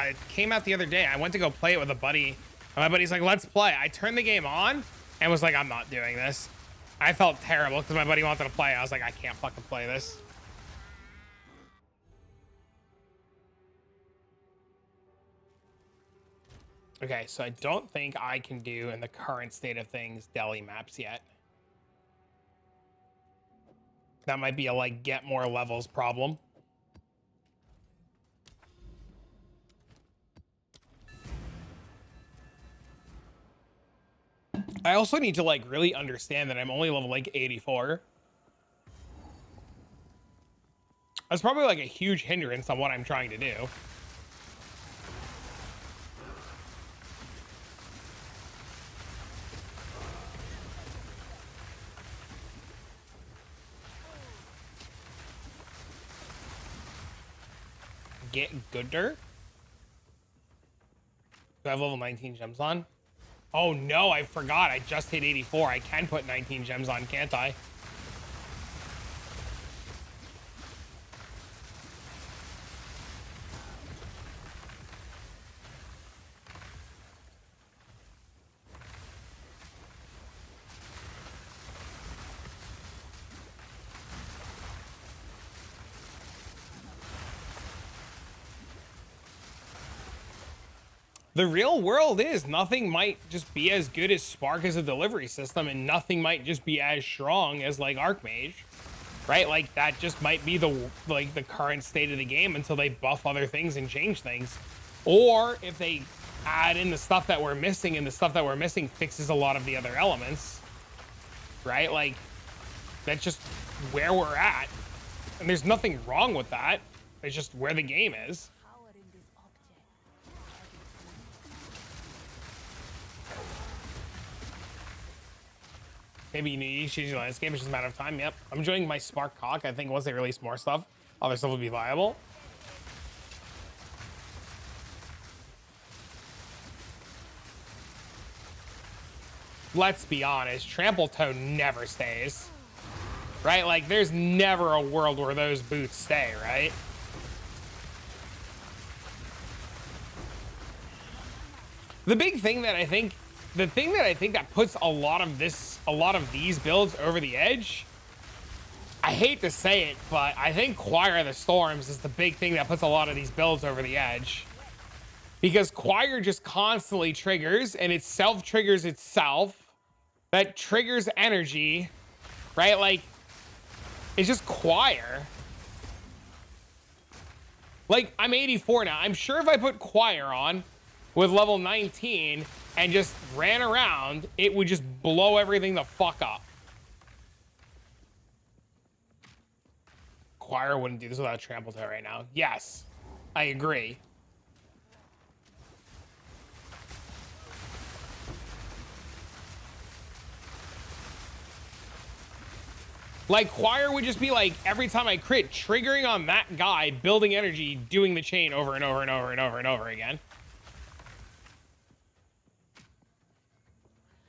It came out the other day. I went to go play it with a buddy, and my buddy's like, let's play. I turned the game on and was like, I'm not doing this. I felt terrible because my buddy wanted to play. I was like, I can't fucking play this. Okay, so I don't think I can do, in the current state of things, deli maps yet. That might be a, like, get more levels problem. I also need to, like, really understand that I'm only level, like, 84. That's probably, like, a huge hindrance on what I'm trying to do. get gooder. Do I have level 19 gems on? Oh no, I forgot. I just hit 84. I can put 19 gems on, can't I? The real world is nothing might just be as good as Spark as a delivery system, and nothing might just be as strong as like Archmage, right? Like that just might be the current state of the game until they buff other things and change things, or if they add in the stuff that we're missing, and the stuff that we're missing fixes a lot of the other elements, right? Like that's just where we're at, and there's nothing wrong with that. It's just where the game is. Power in this object. Maybe you need to change the landscape. It's just a matter of time. Yep. I'm enjoying my Spark Cock. I think once they release more stuff, other stuff will be viable. Let's be honest. Trample Toe never stays. Right? Like, there's never a world where those boots stay, right? The big thing that I think... The thing that I think that puts a lot of these builds over the edge, I hate to say it, but I think Choir of the Storms is the big thing that puts a lot of these builds over the edge. Because Choir just constantly triggers, and it self-triggers itself. That triggers energy, right? Like, it's just Choir. Like, I'm 84 now. I'm sure if I put Choir on with level 19... and just ran around, it would just blow everything the fuck up. Choir wouldn't do this without Trample Toe right now. Yes, I agree. Like, Choir would just be like, every time I crit, triggering on that guy, building energy, doing the chain over and over and over and over and over again.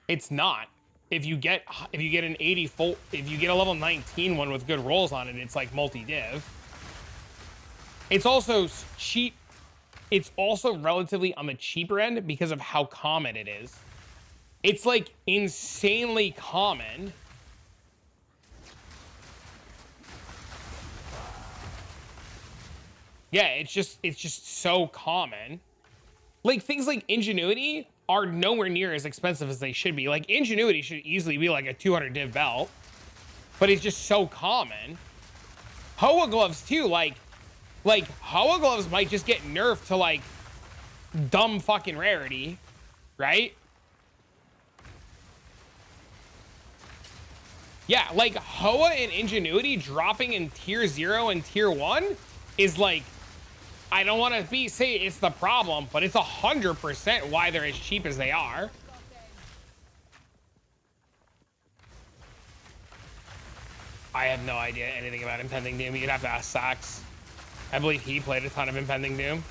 It's not. If you get an 84, if you get a level 19 one with good rolls on it, it's like multi-div. It's also cheap. It's also relatively on the cheaper end because of how common it is. It's like insanely common. Yeah, it's just so common. Like things like Ingenuity are nowhere near as expensive as they should be. Like Ingenuity should easily be like a 200 div belt, but it's just so common. Hoa gloves too, like Hoa gloves might just get nerfed to like dumb fucking rarity, right? Yeah, like Hoa and Ingenuity dropping in tier 0 and tier 1 is like, I don't want to say it's the problem, but it's 100% why they're as cheap as they are. I have no idea anything about Impending Doom. You'd have to ask Sax. I believe he played a ton of Impending Doom.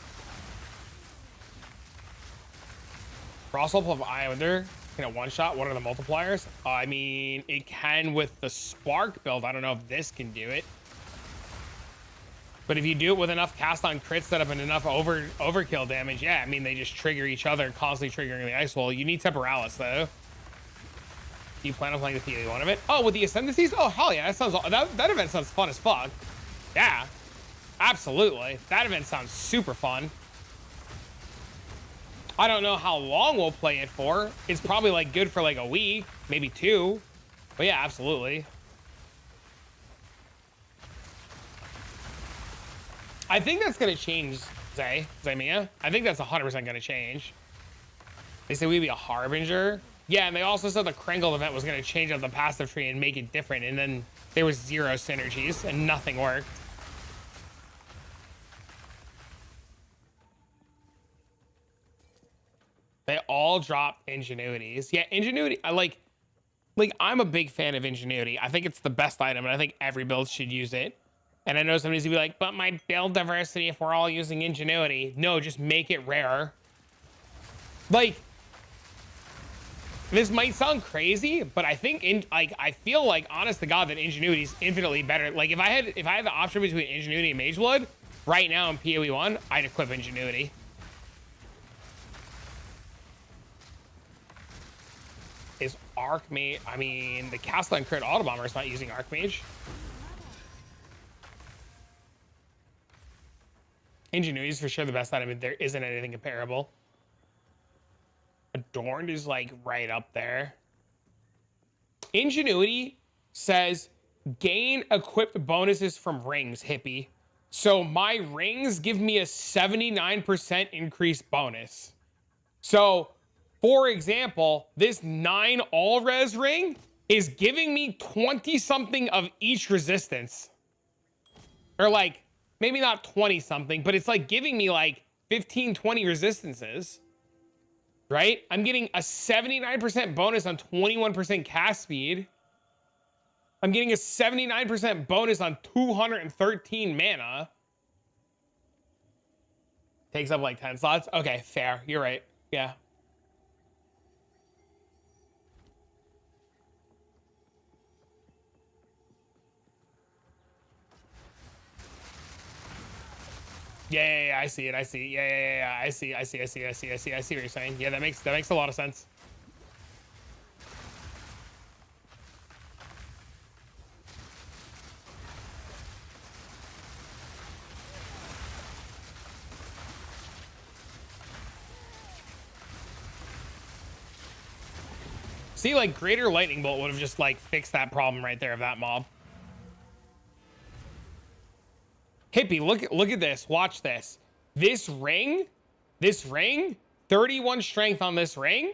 Frostbolt of Islander can it one-shot. What are the multipliers? I mean, it can with the Spark build. I don't know if this can do it. But if you do it with enough cast on crit setup and enough overkill damage, yeah, I mean, they just trigger each other, constantly triggering the Ice Wall. You need Temporalis, though. Do you plan on playing the PA1 of it? Oh, with the Ascendancies? Oh, hell yeah. That event sounds fun as fuck. Yeah, absolutely. That event sounds super fun. I don't know how long we'll play it for. It's probably, like, good for, like, a week, maybe 2. But, yeah, absolutely. I think that's going to change, Zymia. I think that's 100% going to change. They said we'd be a Harbinger. Yeah, and they also said the Kringle event was going to change up the passive tree and make it different. And then there was 0 synergies and nothing worked. They all dropped Ingenuities. Yeah, Ingenuity, I'm a big fan of Ingenuity. I think it's the best item, and I think every build should use it. And I know somebody's gonna be like, but my build diversity if we're all using ingenuity. No, just make it rare. Like, this might sound crazy, but I think I feel like, honest to God, that ingenuity is infinitely better. Like if I had the option between ingenuity and mage blood right now in PoE 1, I'd equip ingenuity. Is Archmage? I mean, the Castellan crit auto bomber is not using Archmage. Ingenuity is for sure the best item. There isn't anything comparable. Adorned is like right up there. Ingenuity says gain equipped bonuses from rings, hippie. So my rings give me a 79% increase bonus. So, for example, this 9 all res ring is giving me 20 something of each resistance. Or like, maybe not 20 something, but it's like giving me like 15, 20 resistances. Right? I'm getting a 79% bonus on 21% cast speed. I'm getting a 79% bonus on 213 mana. Takes up like 10 slots. Okay, fair. You're right. Yeah. Yeah, I see it. I see. Yeah. I see what you're saying. Yeah, that makes a lot of sense. See, like Greater Lightning Bolt would have just like fixed that problem right there of that mob. Hippie, look at this. Watch this. This ring, 31 strength on this ring.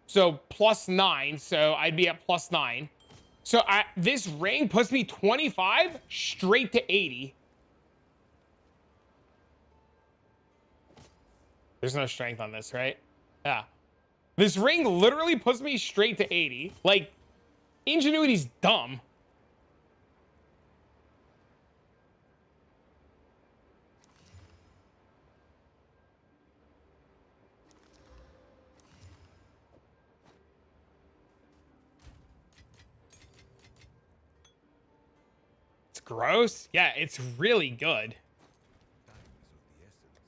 So +9. So I'd be at +9. So this ring puts me 25 straight to 80. There's no strength on this, right? Yeah. This ring literally puts me straight to 80. Like, ingenuity's dumb. It's gross. Yeah, it's really good. Time is of the essence.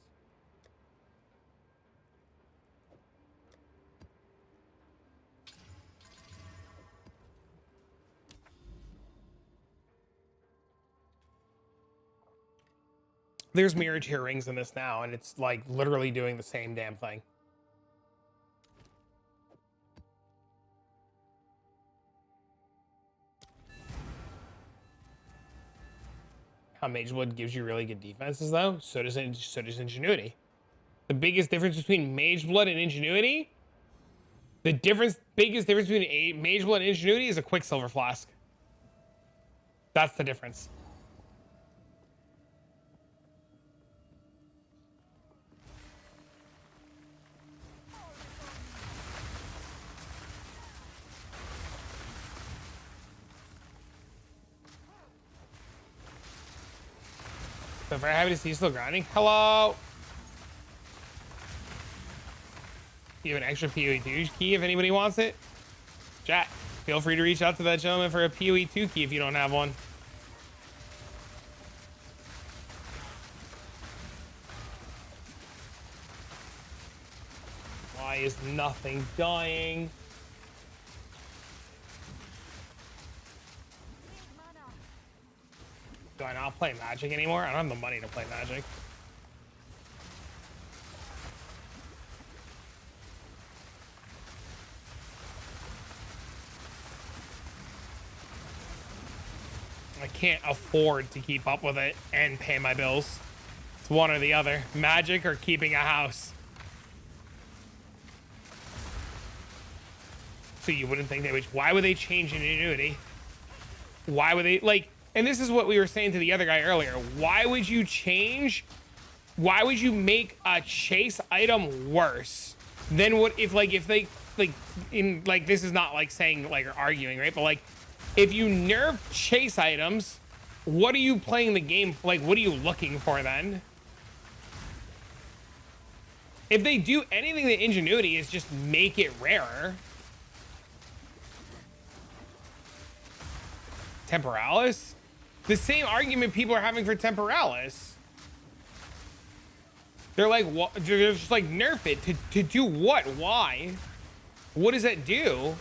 There's mirror tier rings in this now, and it's like literally doing the same damn thing. How Mage Blood gives you really good defenses, though. So does Ingenuity. The biggest difference between Mage Blood and Ingenuity, biggest difference between Mage Blood and Ingenuity is a Quicksilver Flask. That's the difference. So very happy to see you still grinding. Hello. You have an extra PoE 2 key if anybody wants it. Chat, feel free to reach out to that gentleman for a PoE 2 key if you don't have one. Why is nothing dying? Do I not play Magic anymore? I don't have the money to play Magic. I can't afford to keep up with it and pay my bills. It's one or the other. Magic or keeping a house. So you wouldn't think they would. Why would they change Ingenuity? Why would they, like, and this is what we were saying to the other guy earlier. Why would you change? Why would you make a chase item worse than what if they like in like this is not like saying like or arguing, right? But like If you nerf chase items, what are you playing the game? Like, what are you looking for then? If they do anything to Ingenuity is just make it rarer. Temporalis? The same argument people are having for Temporalis. They're like, what? They're just like, nerf it. To do what? Why? What does that do?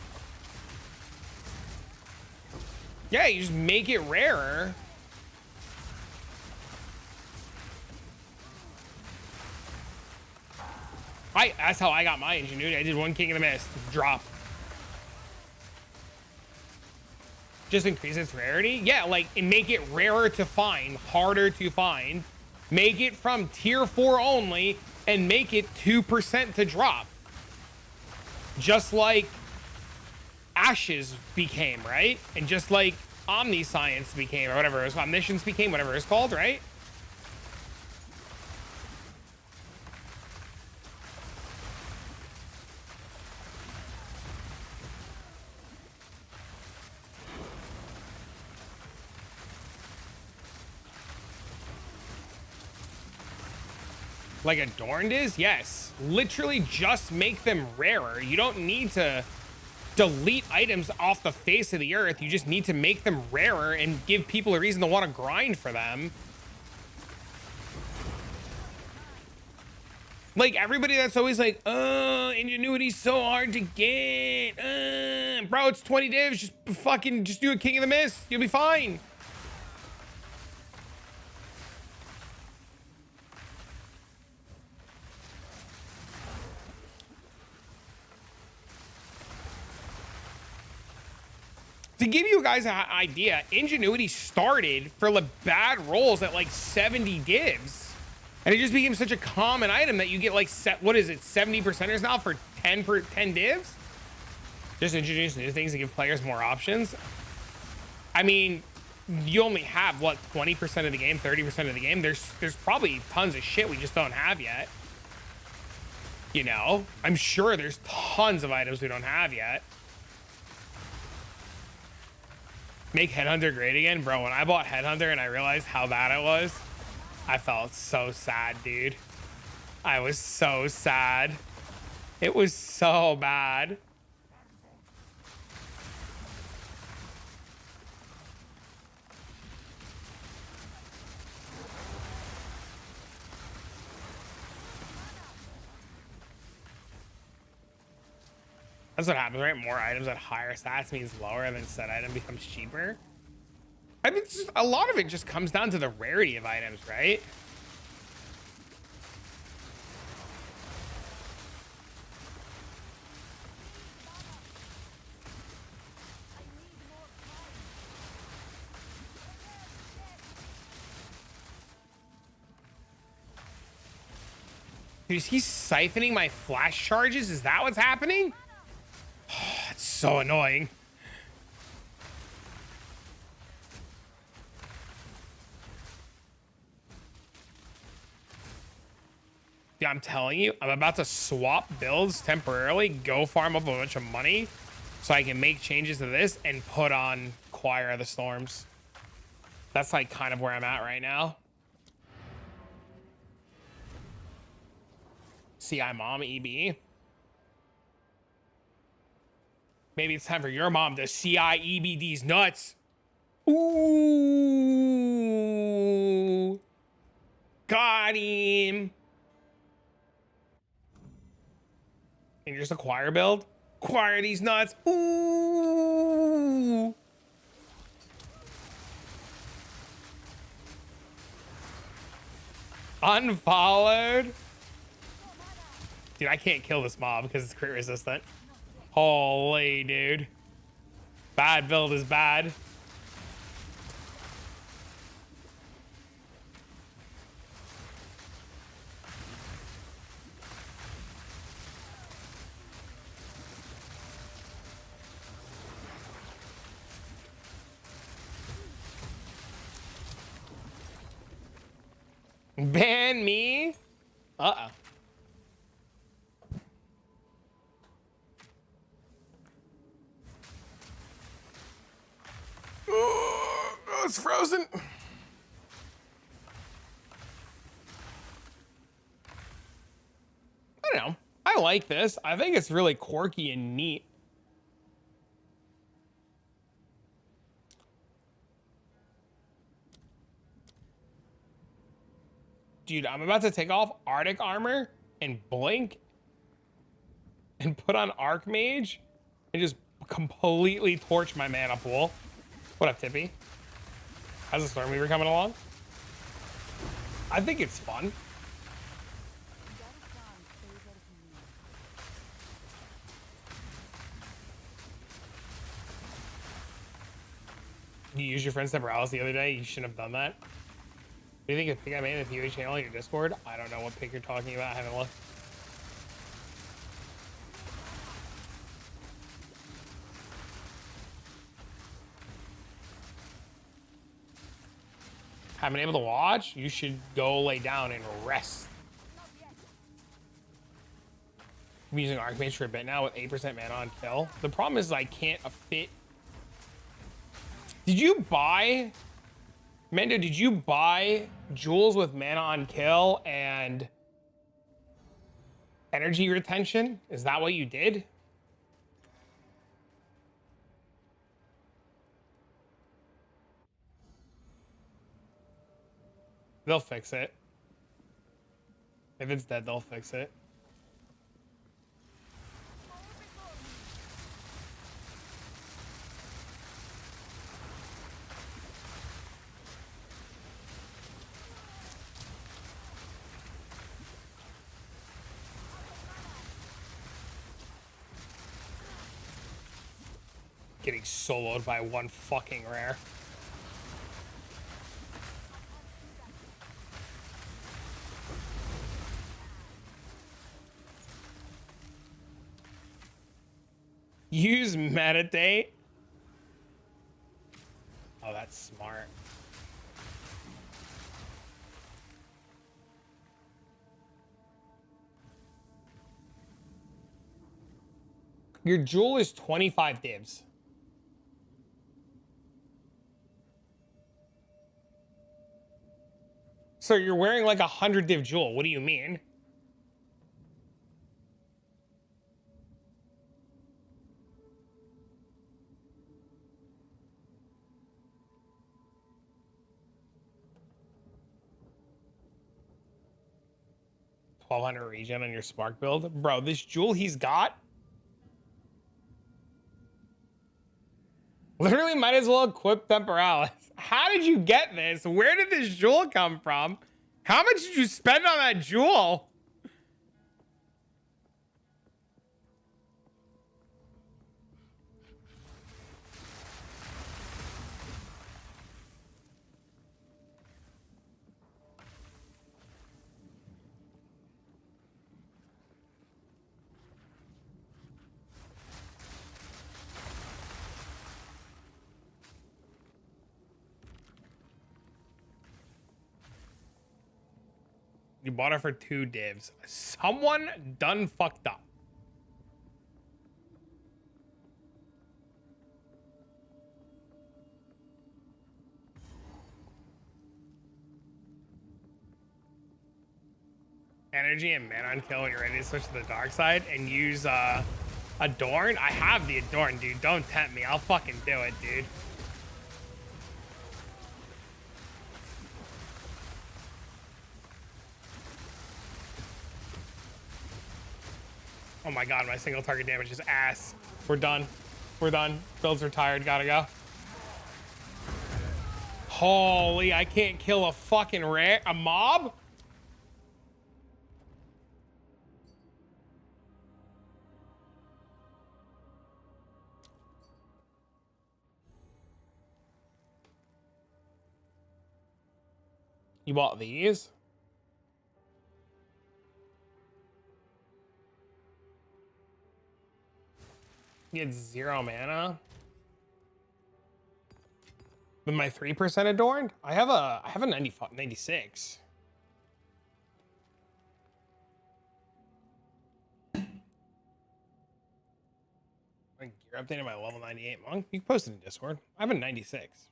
Yeah, you just make it rarer. That's how I got my Ingenuity. I did one King of the Mist. Drop. Just increase its rarity? Yeah, like, and make it rarer to find, harder to find. Make it from tier 4 only, and make it 2% to drop. Just like Ashes became, right? And just like Omniscience became, or whatever it was, Omniscience became, whatever it's called, right? Like Adorned is? Yes. Literally just make them rarer. You don't need to delete items off the face of the earth. You just need to make them rarer and give people a reason to want to grind for them. Like everybody that's always like, Ingenuity's so hard to get. Bro, it's 20 divs. Just do a King of the Mist. You'll be fine. To give you guys an idea, Ingenuity started for the bad rolls at like 70 divs. And it just became such a common item that you get like, what is it, 70%ers now for 10 divs? Just introduce new things and give players more options. I mean, you only have, what, 20% of the game, 30% of the game? There's probably tons of shit we just don't have yet. You know? I'm sure there's tons of items we don't have yet. Make Headhunter great again? Bro, when I bought Headhunter and I realized how bad it was, I felt so sad, dude. I was so sad. It was so bad. That's what happens, right? More items at higher stats means lower, and then said item becomes cheaper. I mean, a lot of it just comes down to the rarity of items, right? Dude, is he siphoning my flash charges? Is that what's happening? Oh, that's so annoying. Yeah, I'm telling you, I'm about to swap builds temporarily, go farm up a bunch of money so I can make changes to this and put on Choir of the Storms. That's like kind of where I'm at right now. CI mom, EB. Maybe it's time for your mom to CI EB these nuts. Ooh. Got him. And just a choir build. Choir these nuts. Ooh. Unfollowed. Dude, I can't kill this mob because it's crit resistant. Holy dude. Bad build is bad. Ban me? Uh-oh. Oh, it's frozen. I don't know. I like this. I think it's really quirky and neat. Dude, I'm about to take off Arctic armor and blink and put on Archmage and just completely torch my mana pool. What up, Tippy? How's the Stormweaver coming along? I think it's fun. You used your friend's temporalis the other day. You shouldn't have done that. Do you think it's pick I made in the PoE channel on your Discord? I don't know what pick you're talking about. I haven't looked. Haven't been able to watch? You should go lay down and rest. I'm using Archmage for a bit now with 8% mana on kill. The problem is I can't fit. Did you buy... Mendo, did you buy jewels with mana on kill and energy retention? Is that what you did? They'll fix it. If it's dead, they'll fix it. Getting soloed by one fucking rare. Use meditate. Oh, that's smart. Your jewel is 25 divs. So you're wearing like 100 div jewel. What do you mean? $1,200 regen on your spark build, bro. This jewel he's got, literally might as well equip temporalis. How did you get this? Where did this jewel come from? How much did you spend on that jewel? You bought it for 2 divs. Someone done fucked up. Energy and mana on kill when you're ready to switch to the dark side and use Adorn. I have the Adorn, dude. Don't tempt me. I'll fucking do it, dude. Oh my god, my single target damage is ass. We're done. We're done. Build's retired. Gotta go. Holy, I can't kill a fucking a mob? You bought these? You get 0 mana. With my 3% adorned? I have a 96. Like, you're updating my level 98 monk? You can post it in Discord. I have a 96.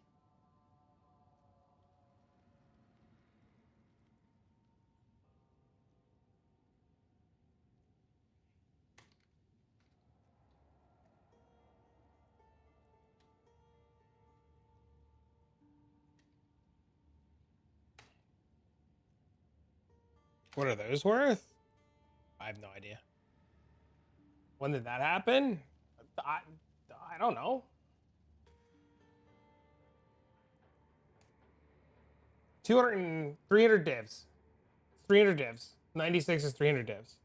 What are those worth? I have no idea. When did that happen? I, I don't know. 200 and 300 divs. 300 divs. 96 is 300 divs.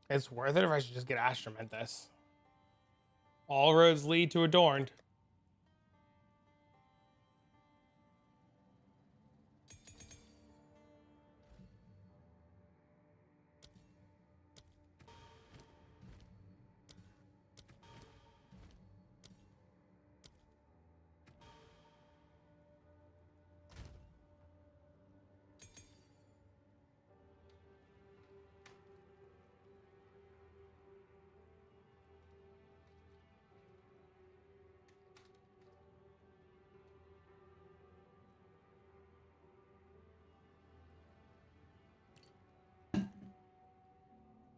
It's worth it if I should just get Astromentus. All roads lead to Adorned.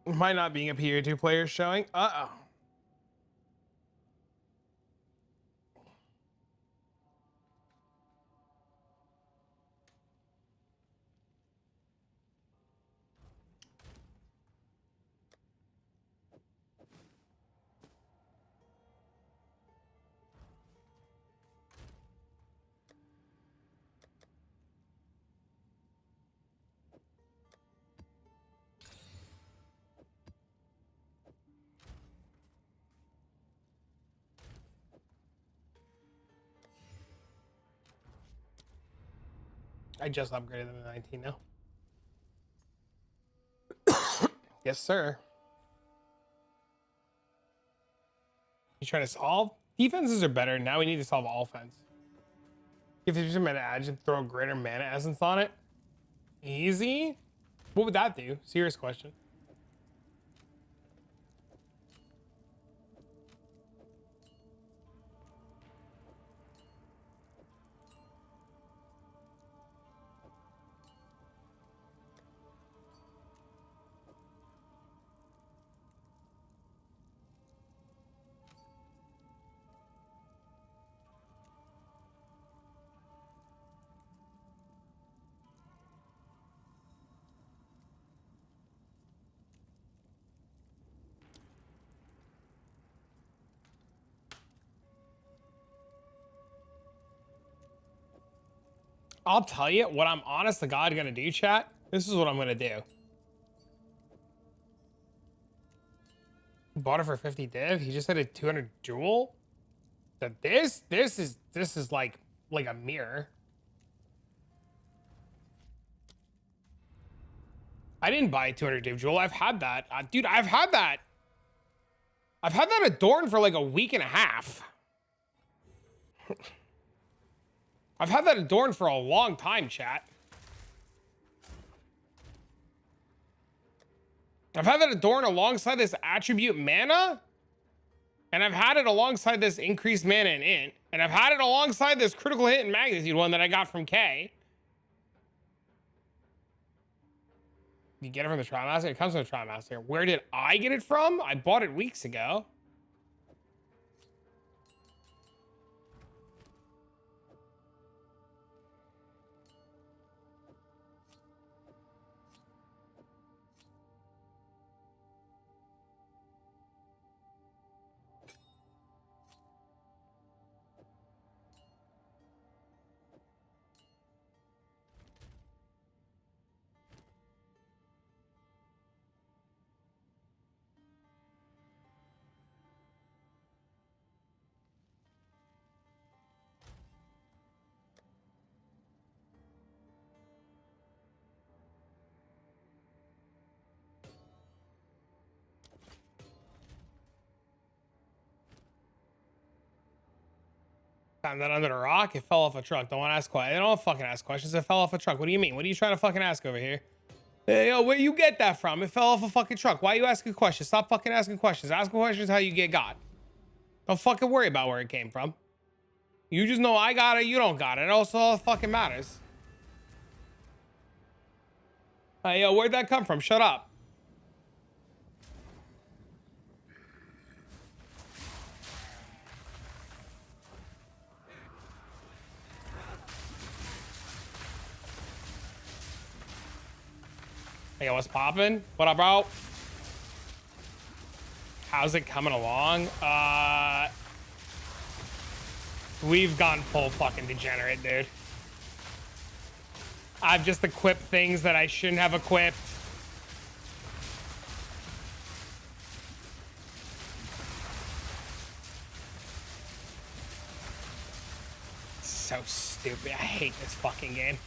Might not being a PO2 player showing. Uh-oh. I just upgraded them to 19 now. Yes, sir. You trying to solve? Defenses are better. Now we need to solve offense. If there's a mana edge and throw a greater mana essence on it. Easy? What would that do? Serious question. I'll tell you what I'm honest to God gonna do, chat. This is what I'm gonna do. Bought it for 50 div. He just had a 200 jewel. So this is like a mirror. I didn't buy a 200 div jewel. I've had that, dude. I've had that. I've had that adorned for like a week and a half. I've had that adorned for a long time, chat. I've had that adorned alongside this attribute mana. And I've had it alongside this increased mana and int. And I've had it alongside this critical hit and magnitude one that I got from K. You get it from the Trial Master? It comes from the Trial Master. Where did I get it from? I bought it weeks ago. Found that under the rock. It fell off a truck. Don't want to ask questions. I don't fucking ask questions. It fell off a truck. What do you mean? What are you trying to fucking ask over here? Hey, yo, where you get that from? It fell off a fucking truck. Why are you asking questions? Stop fucking asking questions. Ask questions how you get got. Don't fucking worry about where it came from. You just know I got it. You don't got it. It also all fucking matters. Hey, yo, where'd that come from? Shut up. Hey, yo, what's poppin'? What up, bro? How's it coming along? We've gone full fucking degenerate, dude. I've just equipped things that I shouldn't have equipped. So stupid. I hate this fucking game.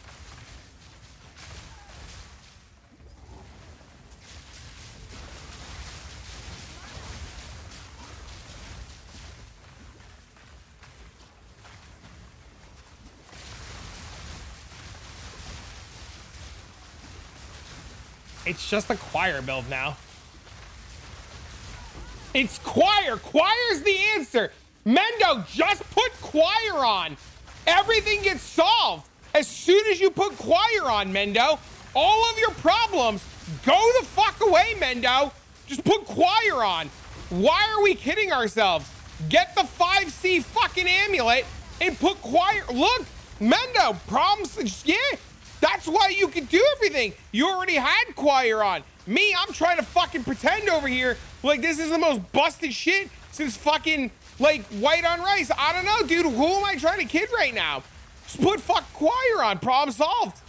It's just a choir build now. It's choir. Choir's the answer. Mendo, just put choir on. Everything gets solved. As soon as you put choir on, Mendo, all of your problems go the fuck away, Mendo. Just put choir on. Why are we kidding ourselves? Get the 5C fucking amulet and put choir. Look, Mendo, problems. Yeah. That's why you can do everything. You already had choir on. Me, I'm trying to fucking pretend over here like this is the most busted shit since fucking like white on rice. I don't know, dude. Who am I trying to kid right now? Just put fuck choir on. Problem solved.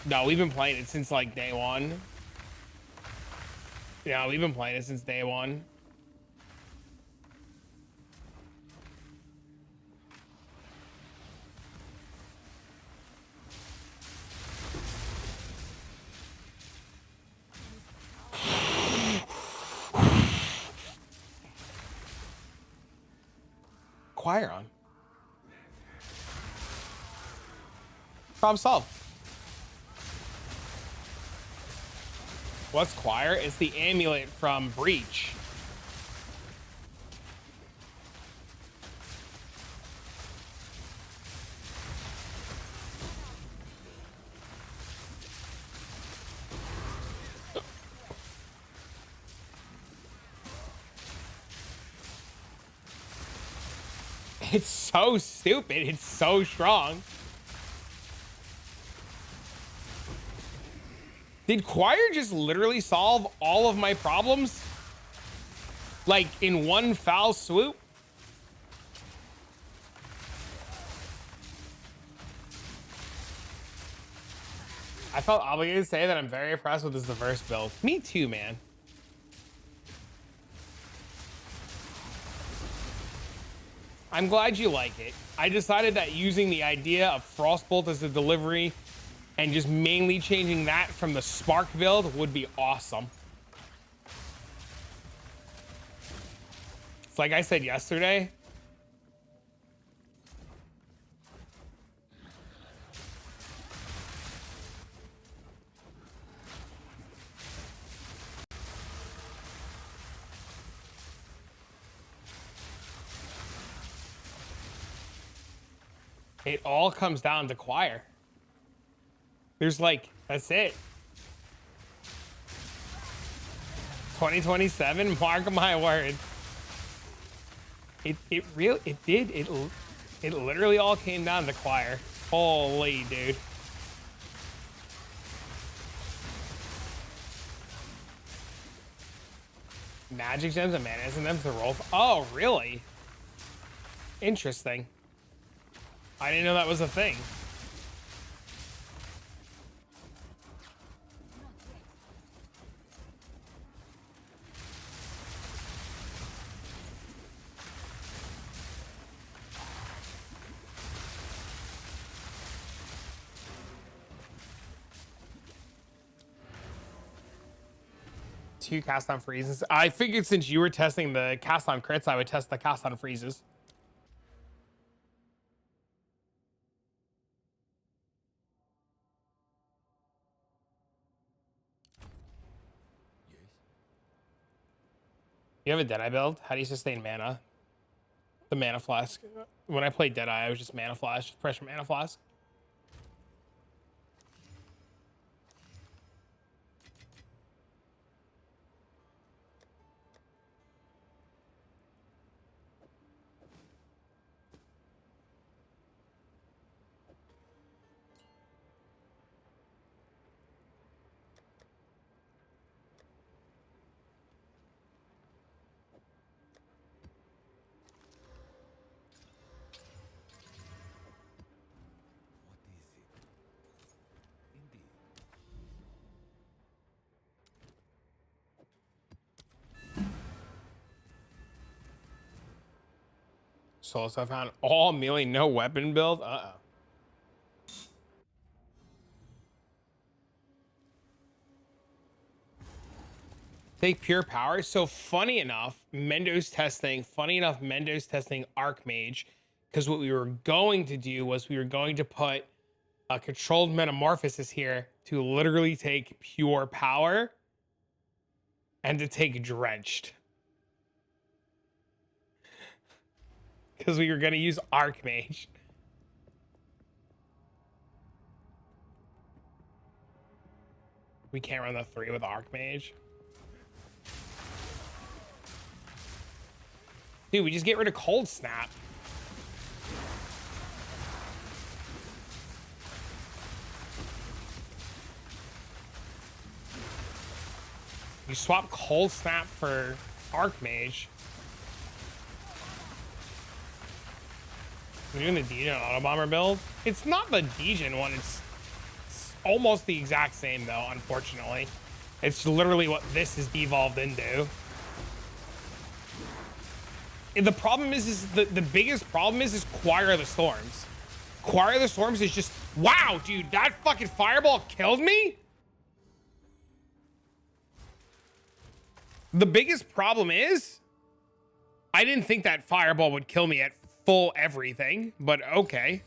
No, we've been playing it since like day one. Yeah, we've been playing it since day one. Choir on. Problem solved. What's choir? It's the amulet from Breach. It's so stupid. It's so strong. Did choir just literally solve all of my problems? Like in one foul swoop? I felt obligated to say that I'm very impressed with this diverse build. Me too, man. I'm glad you like it. I decided that using the idea of Frostbolt as a delivery and just mainly changing that from the Spark build would be awesome. It's like I said yesterday. It all comes down to choir. There's like, that's it. 2027, mark my words. It literally all came down to choir. Holy dude. Magic gems and mana isn't them to roll. Oh, really? Interesting. I didn't know that was a thing. Two cast on freezes. I figured since you were testing the cast on crits, I would test the cast on freezes. You have a Deadeye build? How do you sustain mana? The mana flask. When I played Deadeye, I was just mana flask, just pressure mana flask. What is it? Indeed. So I found all melee, no weapon build. Uh-oh. Take pure power. So funny enough, Mendo's testing Archmage, because what we were going to do was we were going to put a controlled metamorphosis here to literally take pure power and to take drenched. Because we were going to use Archmage. We can't run the 3 with Archmage. Dude, we just get rid of Cold Snap. You swap Cold Snap for Archmage. We're doing the Degen Auto Bomber build. It's not the Degen one. It's almost the exact same though, unfortunately. It's literally what this is devolved into. And the problem is the biggest problem is Choir of the Storms. Choir of the Storms is just, wow, dude, that fucking fireball killed me? The biggest problem is, I didn't think that fireball would kill me at full everything, but okay.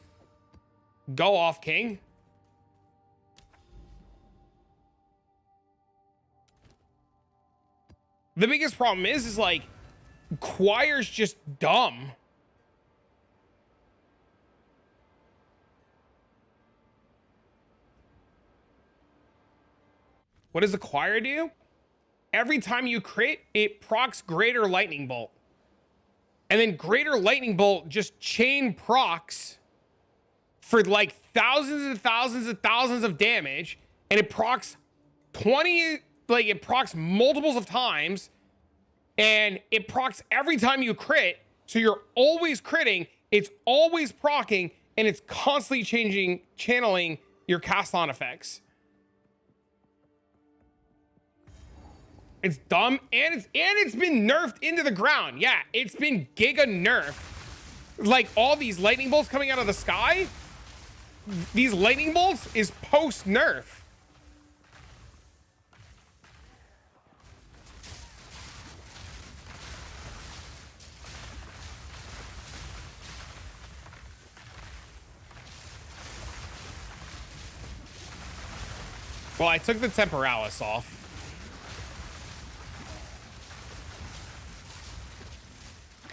Go off, King. The biggest problem is like, Choir's just dumb. What does the Choir do? Every time you crit, it procs Greater Lightning Bolt. And then Greater Lightning Bolt just chain procs for like thousands and thousands and thousands of damage. And it procs 20, like it procs multiples of times. And it procs every time you crit. So you're always critting. It's always procking. And it's constantly channeling your cast on effects. It's dumb, and it's been nerfed into the ground. Yeah, it's been giga nerfed. Like all these lightning bolts coming out of the sky, these lightning bolts is post nerf. Well, I took the Temporalis off.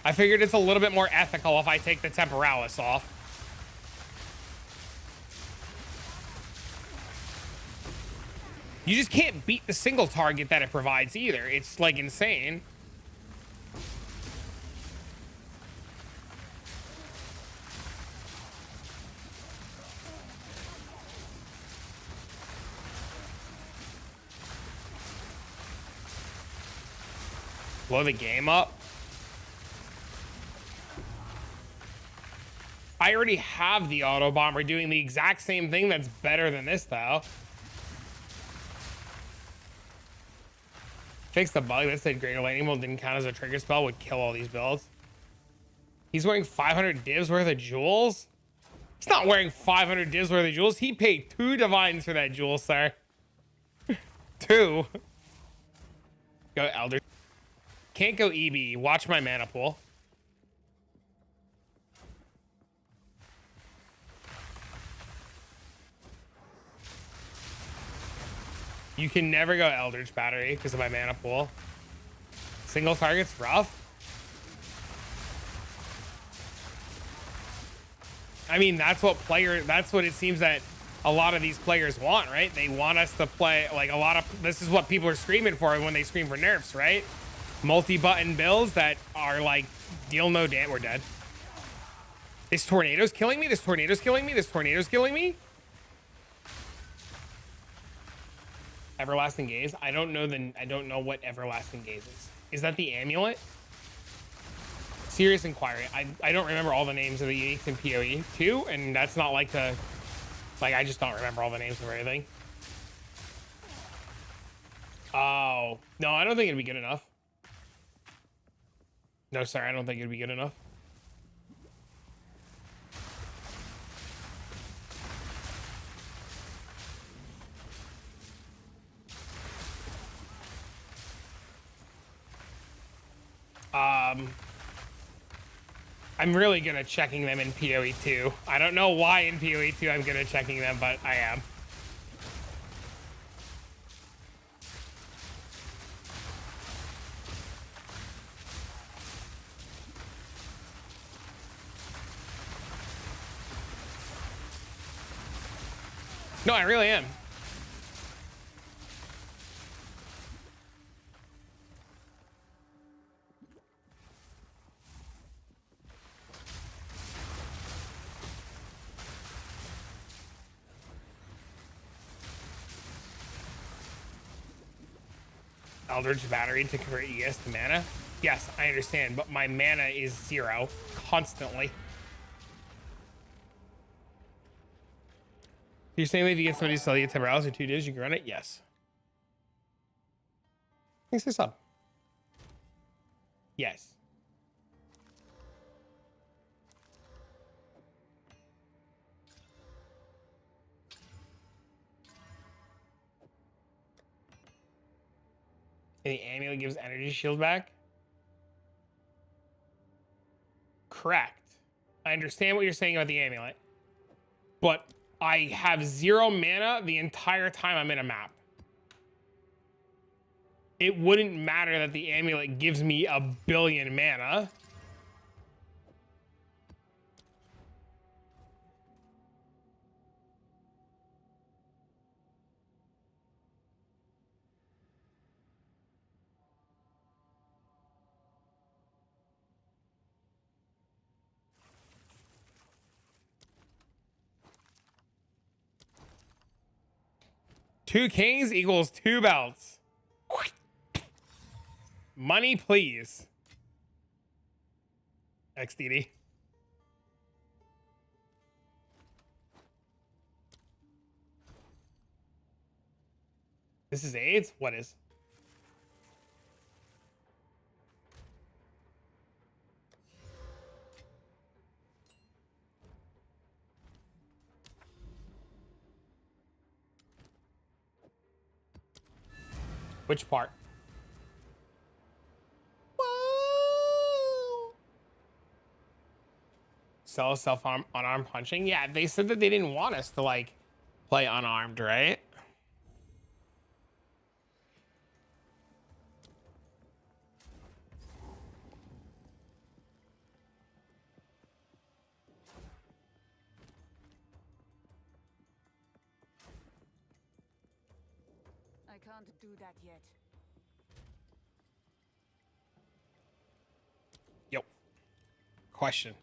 I figured it's a little bit more ethical if I take the Temporalis off. You just can't beat the single target that it provides either. It's like insane. Blow the game up. I already have the auto bomber doing the exact same thing that's better than this though. Fix the bug that said Greater Lightning Bolt didn't count as a trigger spell would kill all these builds. He's wearing 500 divs worth of jewels? He's not wearing 500 divs worth of jewels. He paid 2 divines for that jewel, sir. 2. Go Elder. Can't go EB. Watch my mana pool. You can never go Eldritch Battery because of my mana pool. Single target's rough. I mean, that's what it seems that a lot of these players want, right? They want us to play like this is what people are screaming for when they scream for nerfs, right? Multi-button builds that are like deal no damage. We're dead. This tornado's killing me. This tornado's killing me. This tornado's killing me. Everlasting Gaze. I don't know what Everlasting Gaze is. Is that the amulet? Serious inquiry. I don't remember all the names of the uniques in PoE too, and that's not like I just don't remember all the names of everything. Oh no, I don't think it'd be good enough. No, sorry, I don't think it'd be good enough. I'm really good at checking them in PoE 2. I don't know why in PoE 2 I'm good at checking them, but I am. No, I really am. Eldritch Battery to convert ES to mana? Yes, I understand, but my mana is 0 constantly. You're saying if you get somebody to sell you $10 in 2 days, you can run it? Yes. Thanks for sub. Yes. And the amulet gives energy shield back? Correct. I understand what you're saying about the amulet. But I have 0 mana the entire time I'm in a map. It wouldn't matter that the amulet gives me 1 billion mana. Two kings equals 2 belts. Money, please. XDD. This is AIDS? What is? Which part? Whoa. Sell self unarmed punching? Yeah, they said that they didn't want us to like play unarmed, right? I can't do that yet. Yo. Question.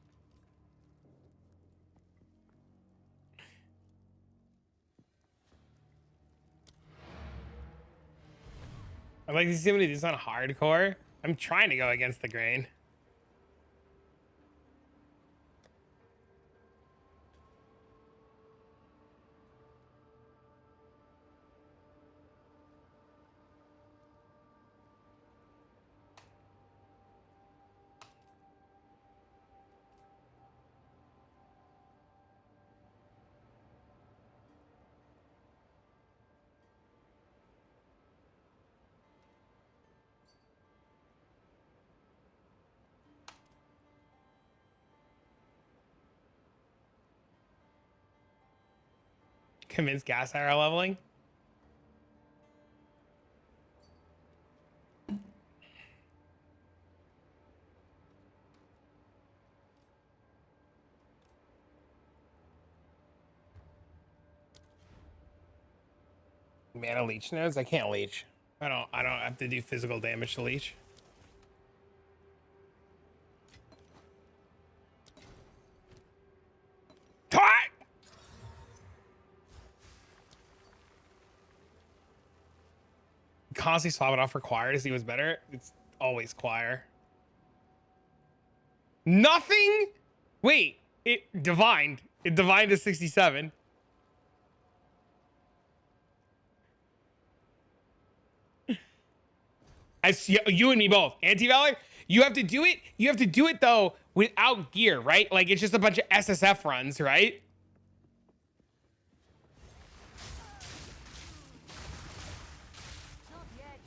I'd like to see somebody do this on hardcore. I'm trying to go against the grain. Convince gas arrow leveling. Mana leech nodes? I can't leech. I don't have to do physical damage to leech. Constantly swap it off for Choir to see what's better. It's always Choir. Nothing? Wait, it divined. It divined to 67. I see you and me both. Anti-Valor, you have to do it. You have to do it though without gear, right? Like it's just a bunch of SSF runs, right? Not yet.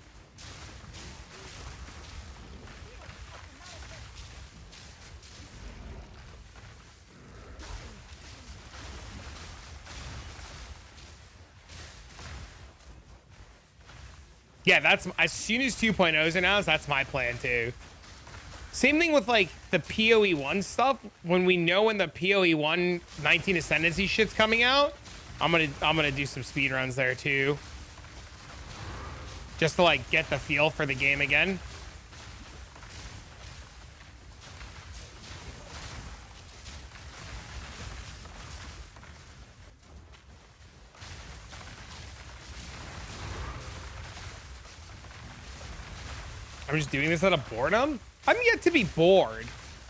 Yeah, that's as soon as 2.0 is announced, that's my plan too. Same thing with like the PoE1 stuff. When we know when the PoE1 19 Ascendancy shit's coming out, I'm gonna do some speed runs there too. Just to like get the feel for the game again. I'm just doing this out of boredom. I'm yet to be bored.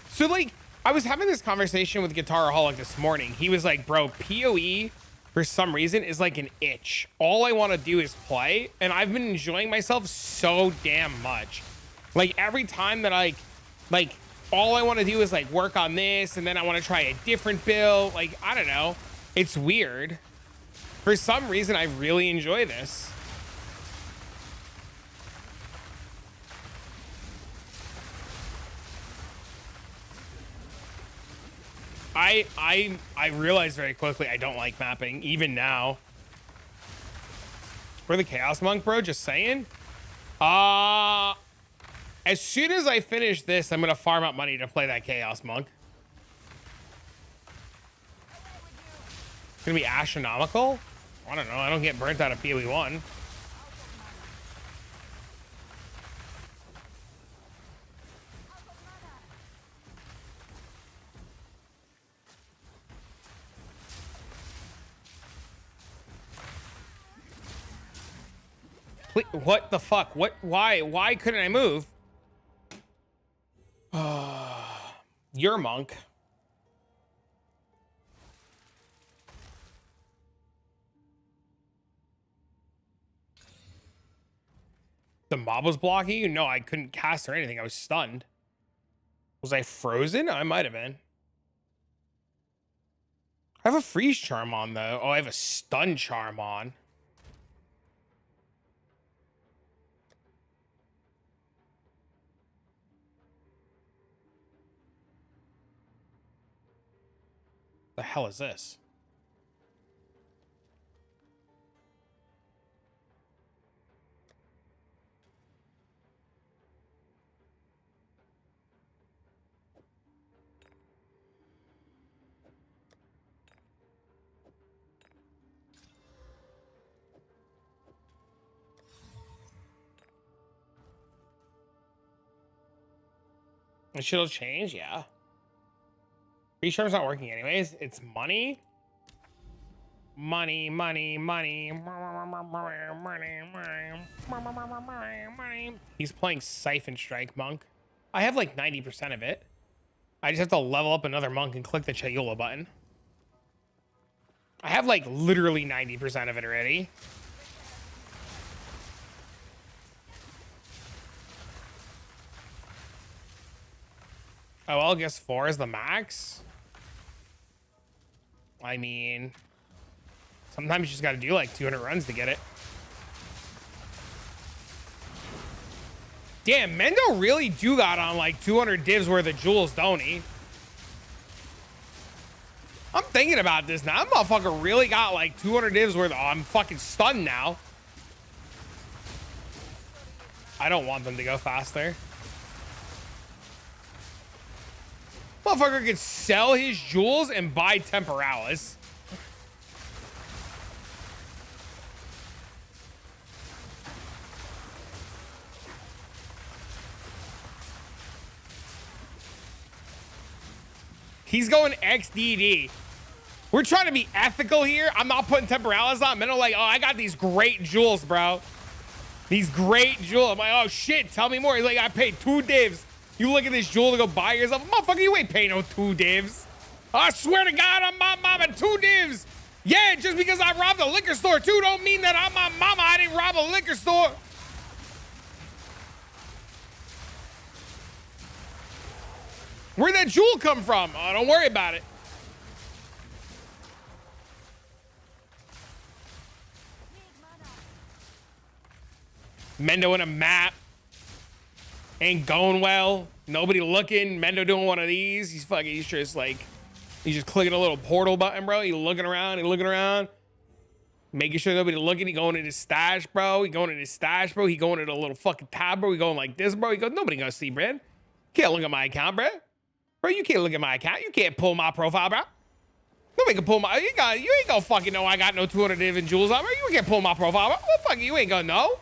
So like, I was having this conversation with Guitaraholic this morning. He was like, bro, PoE for some reason is like an itch. All I want to do is play, and I've been enjoying myself so damn much. Like every time that like all I want to do is like work on this, and then I want to try a different build. Like, I don't know. It's weird. For some reason, I really enjoy this. I realized very quickly I don't like mapping, even now. We're the Chaos Monk, bro, just saying. As soon as I finish this, I'm gonna farm up money to play that Chaos Monk. It's gonna be astronomical? I don't know, I don't get burnt out of PoE 1. What the fuck? Why couldn't I move? You're monk. The mob was blocking you? No, I couldn't cast or anything. I was stunned. Was I frozen? I might have been. I have a freeze charm on though. Oh, I have a stun charm on. The hell is this? It shit'll change, yeah. Freeze charm's not working anyways. It's money. Money, money, money, money. He's playing Siphon Strike Monk. I have like 90% of it. I just have to level up another monk and click the Chayola button. I have like literally 90% of it already. Oh, well, I guess 4 is the max. I mean, sometimes you just got to do like 200 runs to get it. Damn, Mendo really do got on like 200 divs worth of jewels, don't he? I'm thinking about this now. That motherfucker really got like 200 divs worth. Oh, I'm fucking stunned now. I don't want them to go faster. Motherfucker could sell his jewels and buy Temporalis. He's going XDD. We're trying to be ethical here. I'm not putting Temporalis on. Men are like, oh, I got these great jewels, bro. These great jewels. I'm like, oh shit, tell me more. He's like, I paid 2 divs. You look at this jewel to go buy yourself. Motherfucker, you ain't paying no 2 divs. I swear to God, I'm my mama 2 divs. Yeah, just because I robbed a liquor store too don't mean that I'm my mama. I didn't rob a liquor store. Where'd that jewel come from? Oh, don't worry about it. Mendo in a map. Ain't going well. Nobody looking. Mendo doing one of these. He's just like, he's just clicking a little portal button, bro. He's looking around. Making sure nobody looking. He going in his stash, bro. He going in a little fucking tab, bro. He going like this, bro. He goes, nobody gonna see, bro. Can't look at my account, bro. Bro, you can't look at my account. You can't pull my profile, bro. Nobody can pull my, you ain't gonna fucking know I got no 200 different jewels on, bro. You can't pull my profile, bro. What fucking, you ain't gonna know.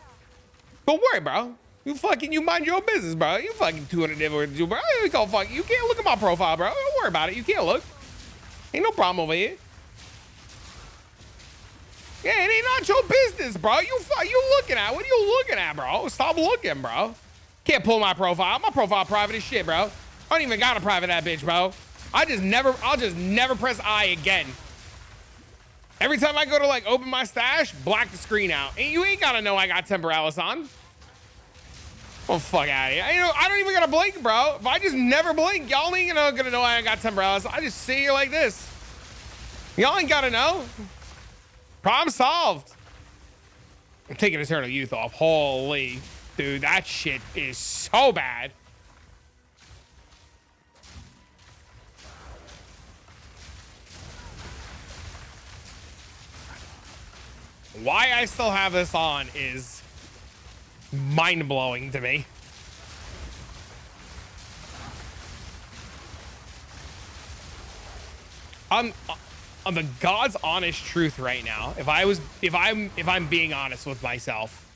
Don't worry, bro. You mind your own business, bro. You fucking 200 different jewels, bro. You ain't gonna fuck, you can't look at my profile, bro. Don't worry about it. You can't look. Ain't no problem over here. Yeah, it ain't not your business, bro. You looking at, what are you looking at, bro? Stop looking, bro. Can't pull my profile. My profile private as shit, bro. I don't even got a private that bitch, bro. I'll just never press I again. Every time I go to like open my stash, black the screen out. And you ain't gotta know I got Temporalis on. Oh, fuck out of here. I don't even gotta blink, bro. If I just never blink, y'all ain't gonna know I got Temporalis. I just sit here like this. Y'all ain't gotta know. Problem solved. I'm taking Eternal Youth off. Holy, dude, that shit is so bad. Why I still have this on is mind-blowing to me. On the God's honest truth right now, if I'm being honest with myself,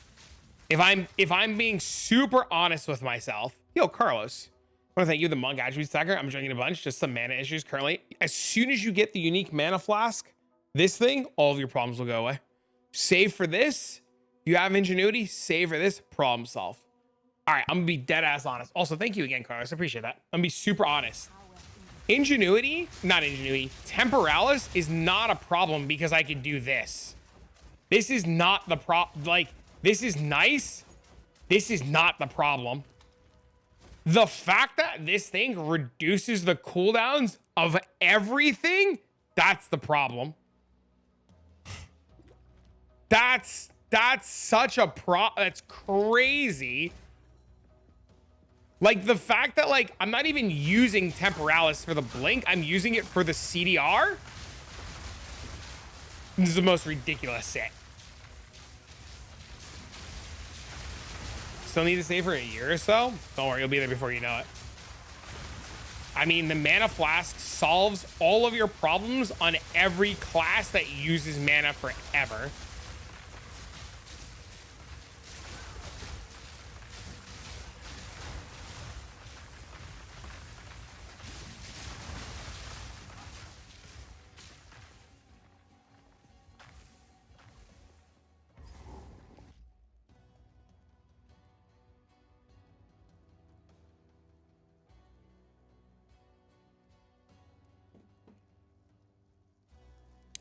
if I'm being super honest with myself, yo, Carlos, I want to thank you, the monk attribute stacker. I'm drinking a bunch, just some mana issues currently. As soon as you get the unique mana flask, this thing, all of your problems will go away. Save for this. You have ingenuity, save for this, problem solved. All right, I'm gonna be dead ass honest. Also, thank you again, Carlos. I appreciate that. I'm gonna be super honest. Temporalis is not a problem because I can do this. This is not the like, this is nice. This is not the problem. The fact that this thing reduces the cooldowns of everything, that's the problem. That's such a that's crazy. Like the fact that like I'm not even using Temporalis for the blink, I'm using it for the CDR. This is the most ridiculous set. Still need to save for a year or so. Don't worry, you'll be there before you know it. I mean, the mana flask solves all of your problems on every class that uses mana forever.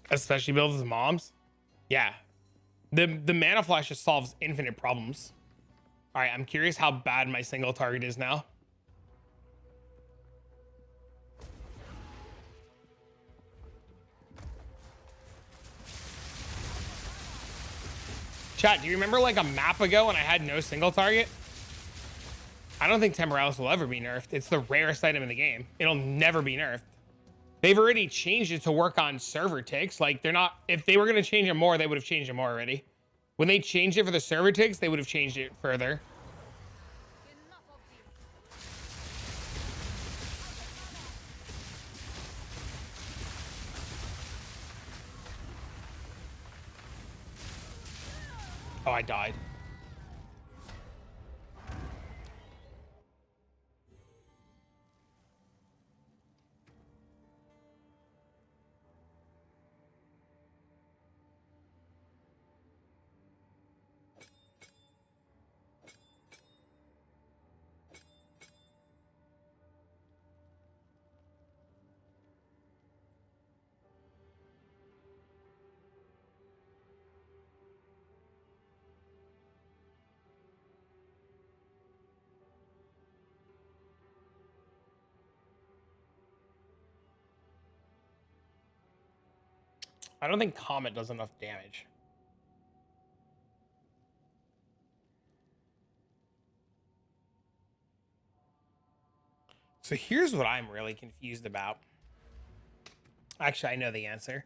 Especially builds with moms. Yeah. The mana flash just solves infinite problems. All right, I'm curious how bad my single target is now. Chat, do you remember like a map ago when I had no single target? I don't think Temporalis will ever be nerfed. It's the rarest item in the game. It'll never be nerfed. They've already changed it to work on server ticks. Like they're not, if they were going to change it more, they would have changed it more already. When they changed it for the server ticks, they would have changed it further. Oh, I died. I don't think Comet does enough damage. So here's what I'm really confused about. Actually, I know the answer.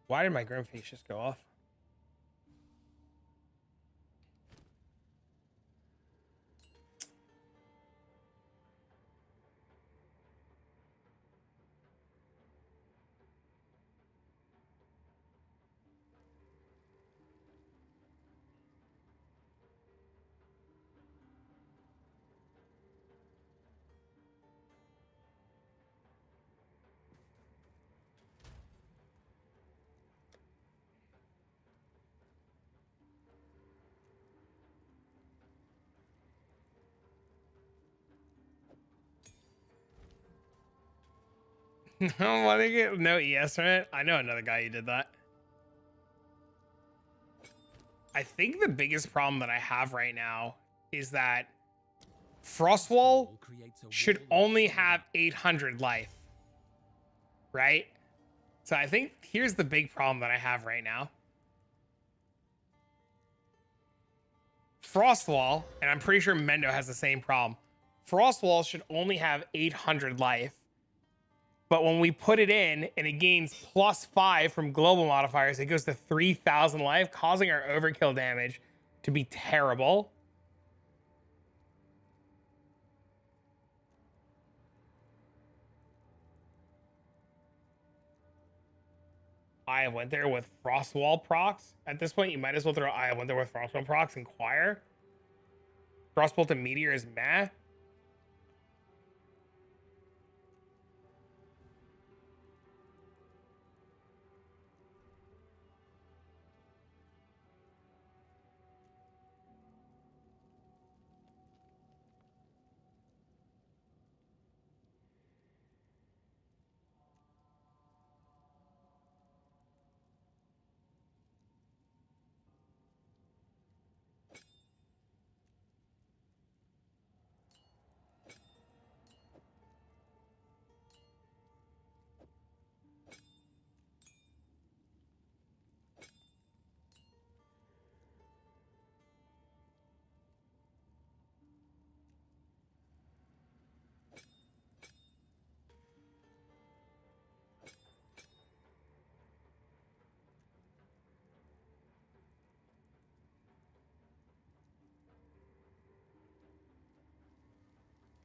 Why did my Grimface just go off? No, I think it, no ES from it. I know another guy who did that. I think the biggest problem that I have right now is that Frostwall should only have 800 life, right? So I think here's the big problem that I have right now. Frostwall, and I'm pretty sure Mendo has the same problem. Frostwall should only have 800 life. But when we put it in and it gains +5 from global modifiers, it goes to 3,000 life, causing our overkill damage to be terrible. Eye of Winter with Frostwall procs. At this point, you might as well throw Eye of Winter with Frostwall procs and Choir. Frostbolt and Meteor is meh.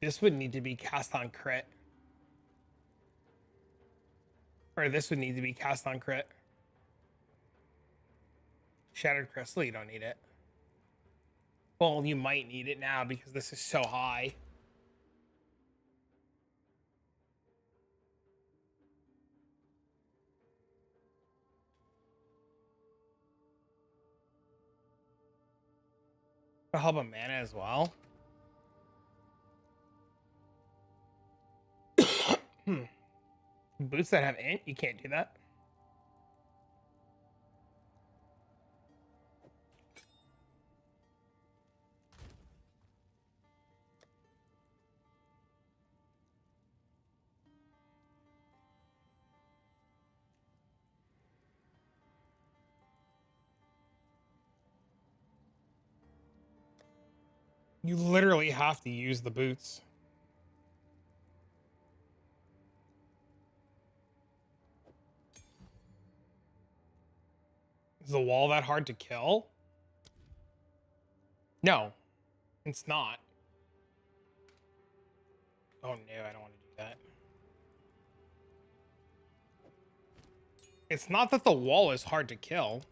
This would need to be cast on crit. Or this would need to be cast on crit. Shattered Crystal, you don't need it. Well, you might need it now because this is so high. I'll help a mana as well. Boots that have int, you can't do that. You literally have to use the boots. Is the wall that hard to kill? No, it's not. Oh no, I don't want to do that. It's not that the wall is hard to kill.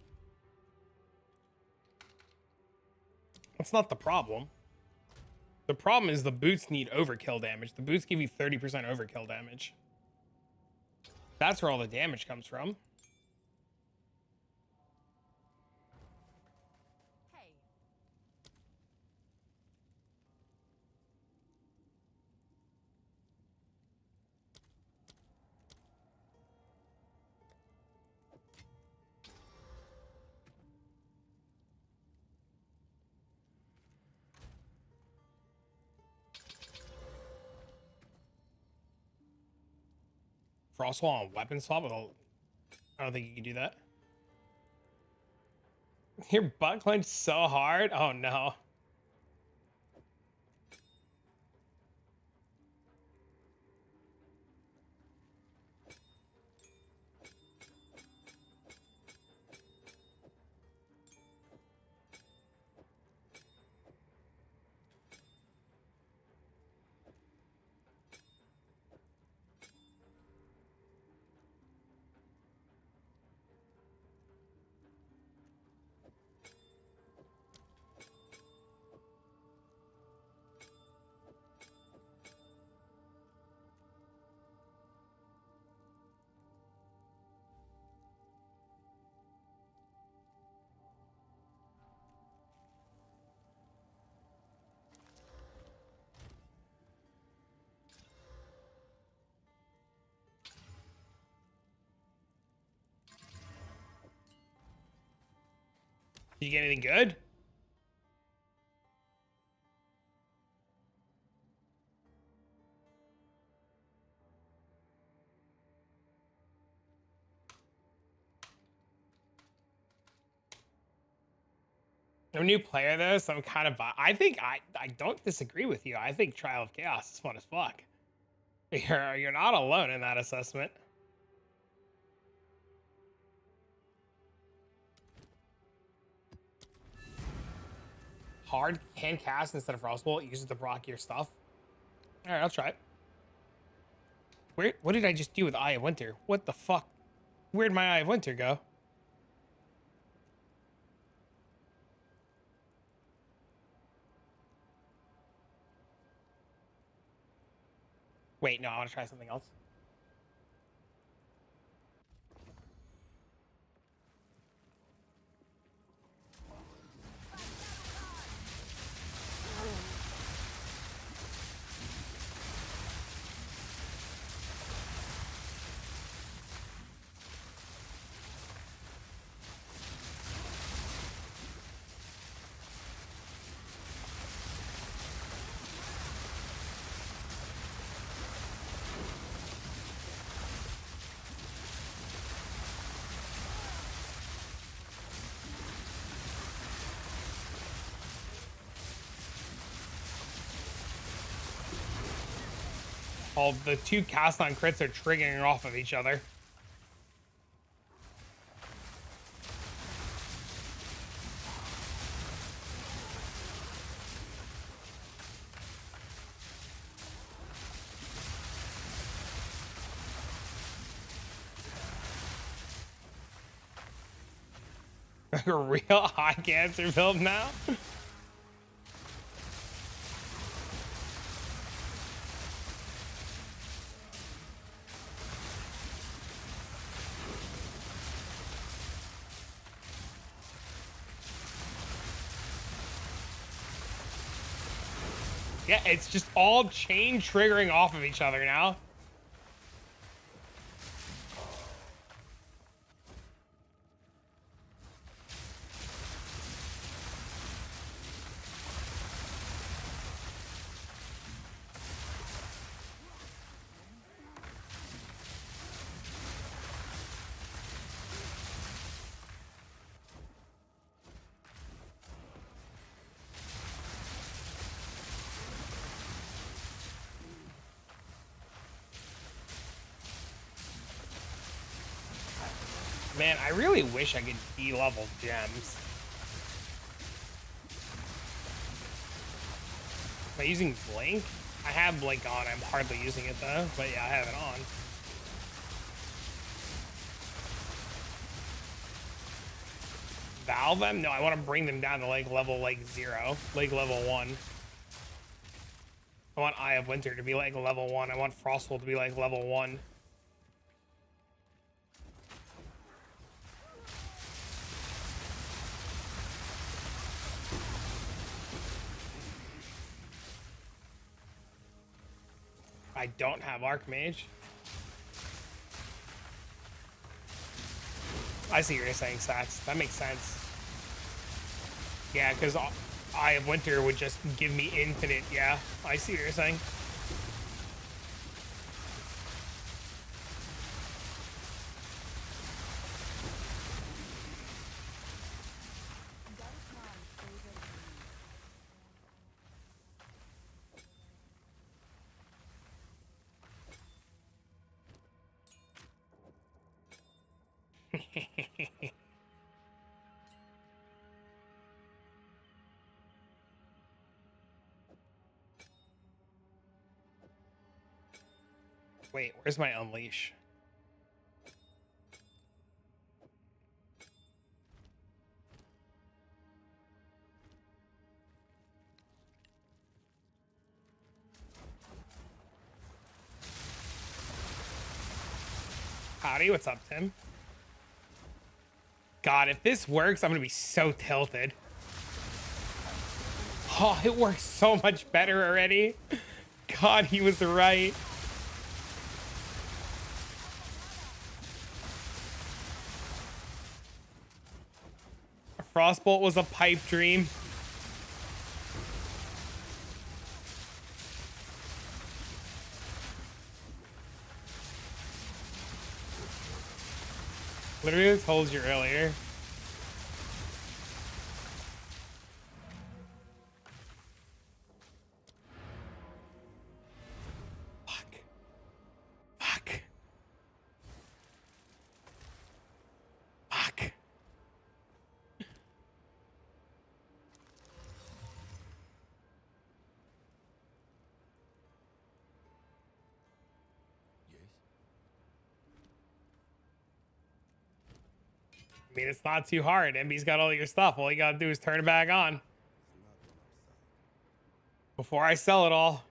That's not the problem. The problem is the boots need overkill damage. The boots give you 30% overkill damage. That's where all the damage comes from. Hey, Frostwall on weapon swap with a... I don't think you can do that. Your butt clenched so hard. Oh no. Did you get anything good? I'm a new player though, so I'm kind of... I think I don't disagree with you. I think Trial of Chaos is fun as fuck. You're not alone in that assessment. Hard can cast instead of Frostbolt uses to block your stuff. All right, I'll try it. What did I just do with Eye of Winter? What the fuck? Where'd my Eye of Winter go? Wait, no, I want to try something else. Oh, the two cast on crits are triggering off of each other. A real high cancer build now? Yeah, it's just all chain triggering off of each other now. Man, I really wish I could de-level gems. Am I using Blink? I have Blink on. I'm hardly using it though, but yeah, I have it on. Valve them? No, I want to bring them down to like level 0, like level 1. I want Eye of Winter to be like level 1. I want Frostbolt to be like level 1. I don't have Archmage. I see what you're saying, Sats. That makes sense. Yeah, because Eye of Winter would just give me infinite. Yeah, I see what you're saying. Wait, where's my unleash? Howdy, what's up, Tim? God, if this works, I'm gonna be so tilted. Oh, it works so much better already. God, he was right. A Frostbolt was a pipe dream. Literally told you earlier. Fuck. Fuck. Fuck. Yes. I mean, it's not too hard. MB's got all your stuff. All you gotta do is turn it back on. Before I sell it all.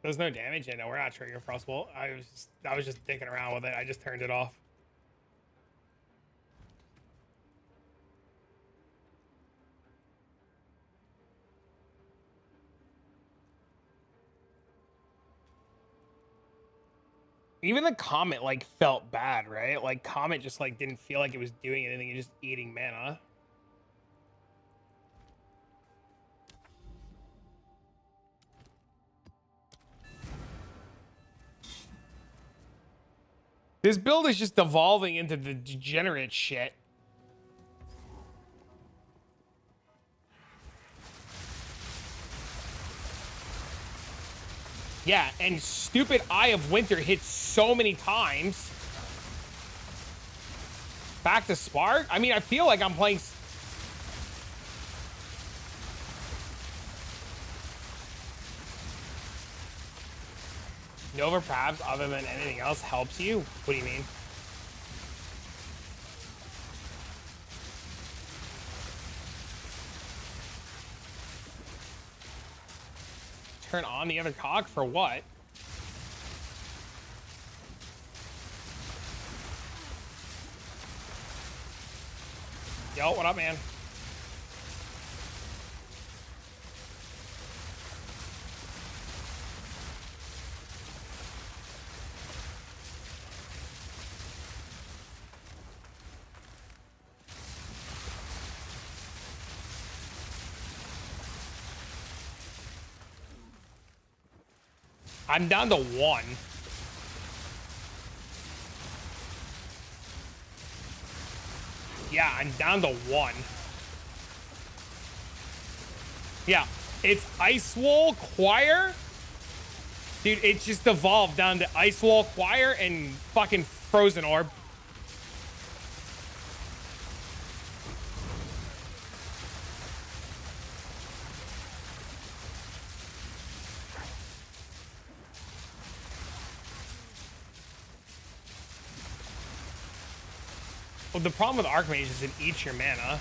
There's no damage. Yeah, no, we're not triggering Frostbolt. I was just dicking around with it. I just turned it off. Even the Comet like felt bad, right? Like Comet just like didn't feel like it was doing anything. You're just eating mana. This build is just devolving into the degenerate shit. Yeah, and stupid Eye of Winter hits so many times. Back to Spark? I mean, I feel like I'm playing... Nova perhaps, other than anything else, helps you? What do you mean? Turn on the other cog for what? Yo, what up, man? I'm down to 1. Yeah, I'm down to 1. Yeah, it's Ice Wall Choir. Dude, it just evolved down to Ice Wall Choir and fucking Frozen Orb. Well, the problem with Archmage is it eats your mana.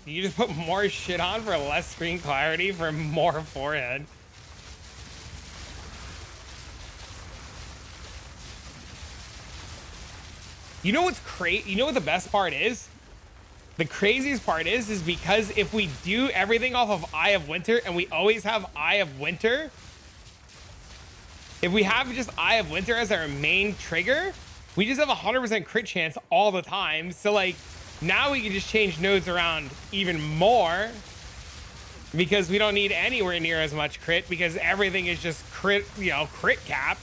You just put more shit on for less screen clarity for more forehead. You know what's crazy? You know what the best part is? The craziest part is because if we do everything off of Eye of Winter and we always have Eye of Winter, if we have just Eye of Winter as our main trigger, we just have a 100% crit chance all the time. So like now we can just change nodes around even more. because we don't need anywhere near as much crit because everything is just crit, you know, crit cap.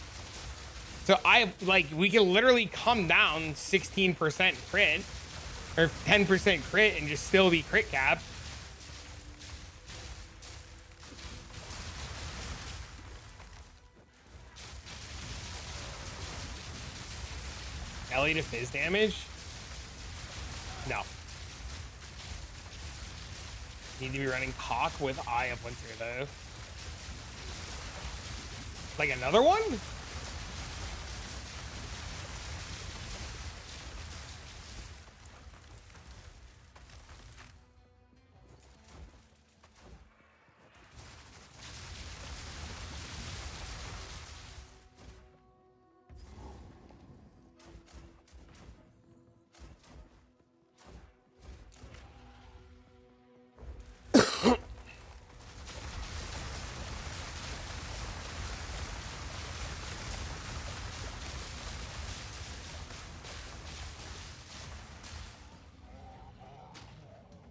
So we can literally come down 16% crit or 10% crit and just still be crit cap. Ellie to fizz damage? No. Need to be running Hawk with Eye of Winter though. Like another one?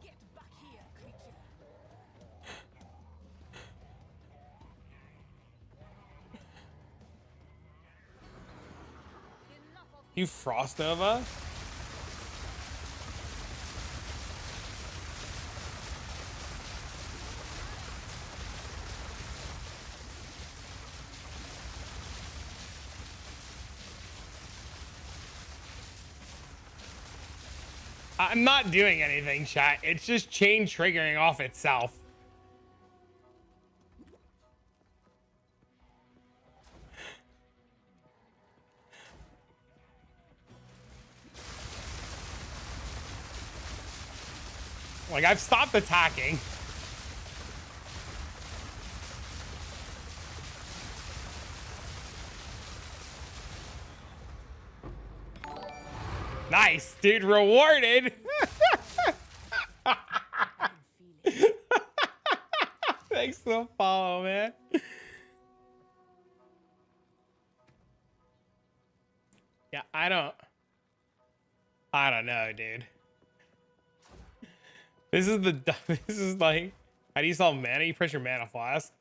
Get back here, creature. Enough of You Frost Nova? I'm not doing anything, chat. It's just chain triggering off itself. Like, I've stopped attacking. Nice, dude. Rewarded. Thanks for the follow, man. Yeah, I don't know, dude. This is this is like, how do you solve mana? You press your mana flask.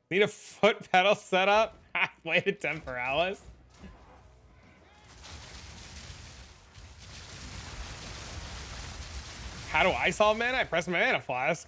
Need a foot pedal setup? Halfway to Temporalis. How do I solve mana? I press my mana flask.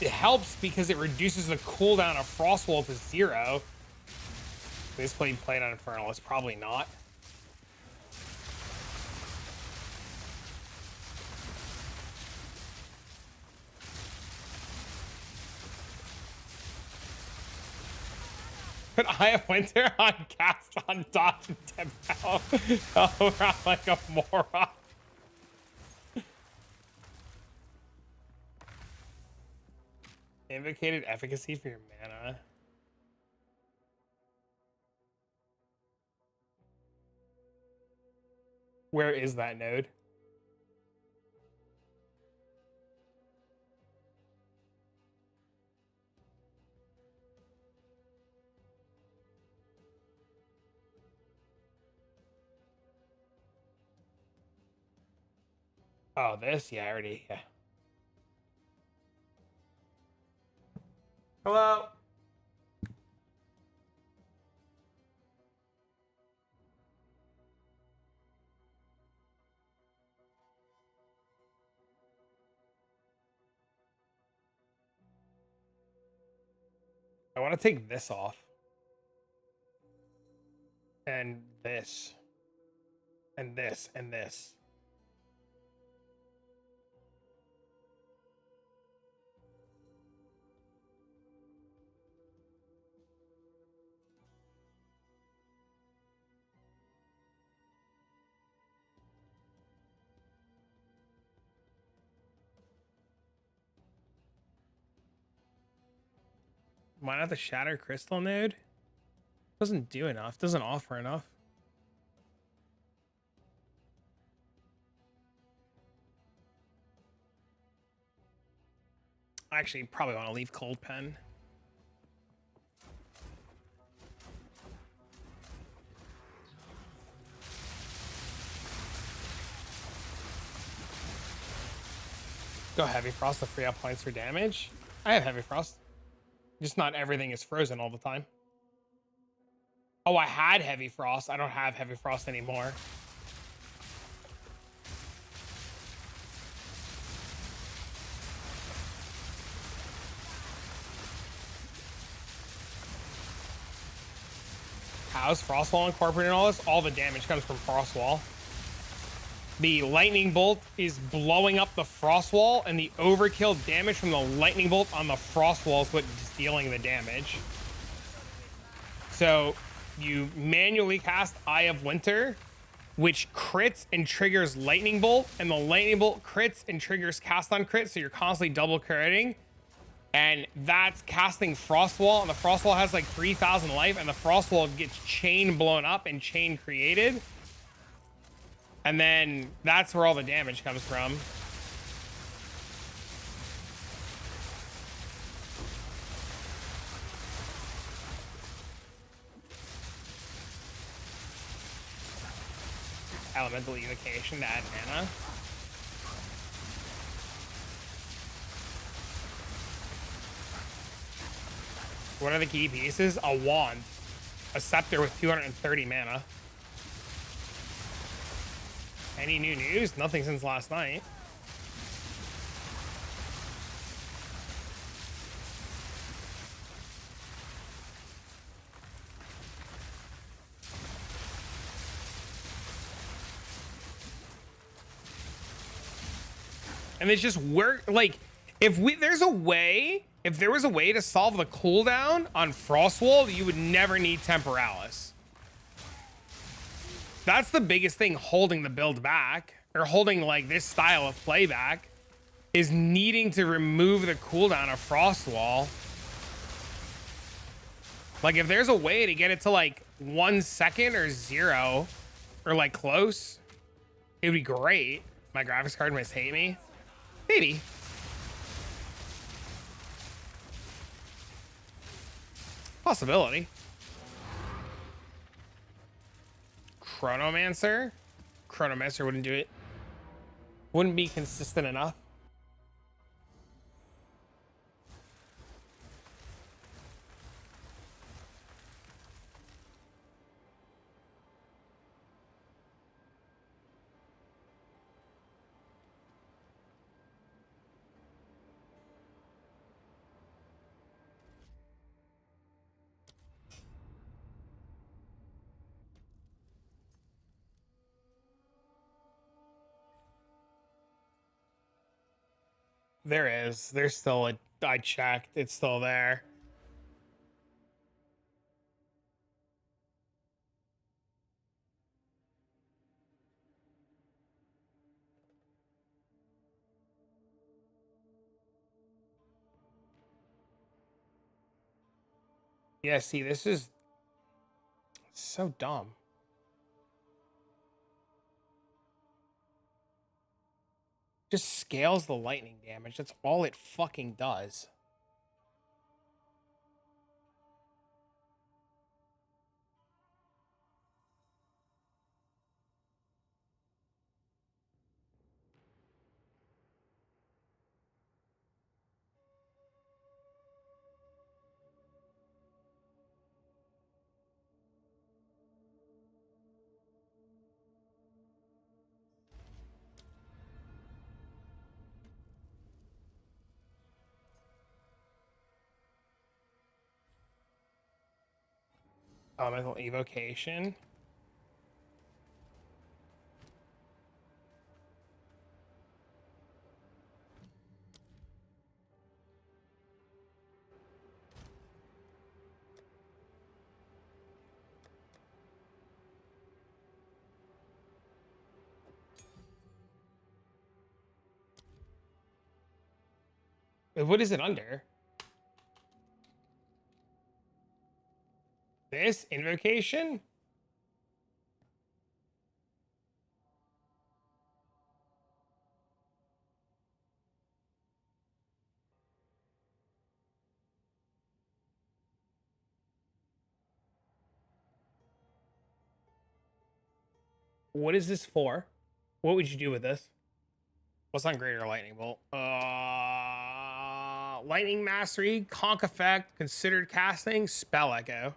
It helps because it reduces the cooldown of Frostbolt to 0. This played on Infernal. It's probably not. Put Eye of Winter on cast on dodge and tempo around like a moron. Invocated efficacy for your mana. Where is that node? Oh, this? Yeah, I already, yeah. Hello? I want to take this off. And this. And this. And this. Why not the Shatter Crystal node? Doesn't do enough. Doesn't offer enough. I actually probably want to leave Cold Pen. Go Heavy Frost to free up points for damage. I have Heavy Frost. Just not everything is frozen all the time. Oh, I had Heavy Frost. I don't have Heavy Frost anymore. How's Frostwall incorporated in all this? All the damage comes from Frostwall. The lightning bolt is blowing up the Frostwall, and the overkill damage from the lightning bolt on the Frostwall is what is dealing the damage. So you manually cast Eye of Winter, which crits and triggers lightning bolt, and the lightning bolt crits and triggers cast on crit, so you're constantly double critting. And that's casting Frostwall, and the Frostwall has like 3,000 life, and the Frostwall gets chain blown up and chain created. And then that's where all the damage comes from. Elemental Evocation to add mana. What are the key pieces? A wand, a scepter with 230 mana. Any new news? Nothing since last night. And it's just work. Like, if there was a way to solve the cooldown on Frostwall, you would never need Temporalis. That's the biggest thing holding the build back, or holding like this style of play back, is needing to remove the cooldown of Frostwall. Like, if there's a way to get it to like 1 second or 0, or like close, it would be great. My graphics card must hate me. Maybe. Possibility. Chronomancer? Chronomancer wouldn't do it. Wouldn't be consistent enough. There is. There's still a... I checked. It's still there. Yeah, see, this is so dumb. Just scales the lightning damage. That's all it fucking does. Elemental Evocation. What is it under? this invocation? What is this for? What would you do with this? What's on Greater Lightning Bolt? Lightning Mastery, Conk Effect, Considered Casting, Spell Echo.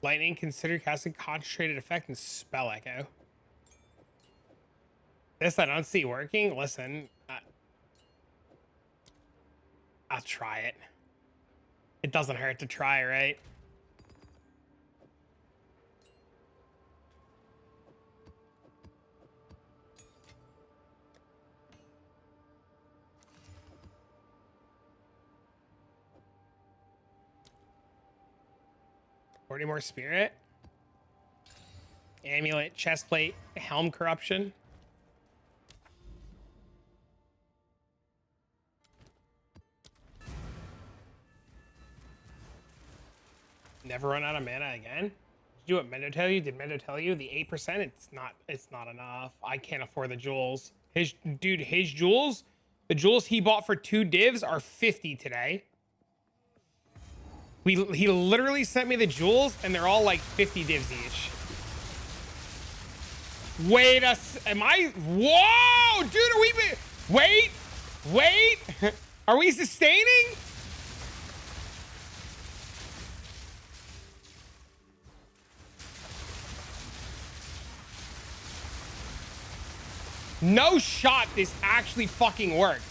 Lightning, Considered Casting, Concentrated Effect, and Spell Echo. This I don't see working. Listen, I'll try it. It doesn't hurt to try, right? Any more spirit? Amulet, chestplate, helm corruption. Never run out of mana again? Did you do what Mendo tell you? Did Mendo tell you the 8%? It's not enough. I can't afford the jewels. His jewels, the jewels he bought for 2 divs are 50 today. He literally sent me the jewels and they're all like 50 divs each. Wait am I? Whoa, dude, wait. Are we sustaining? No shot, this actually fucking works.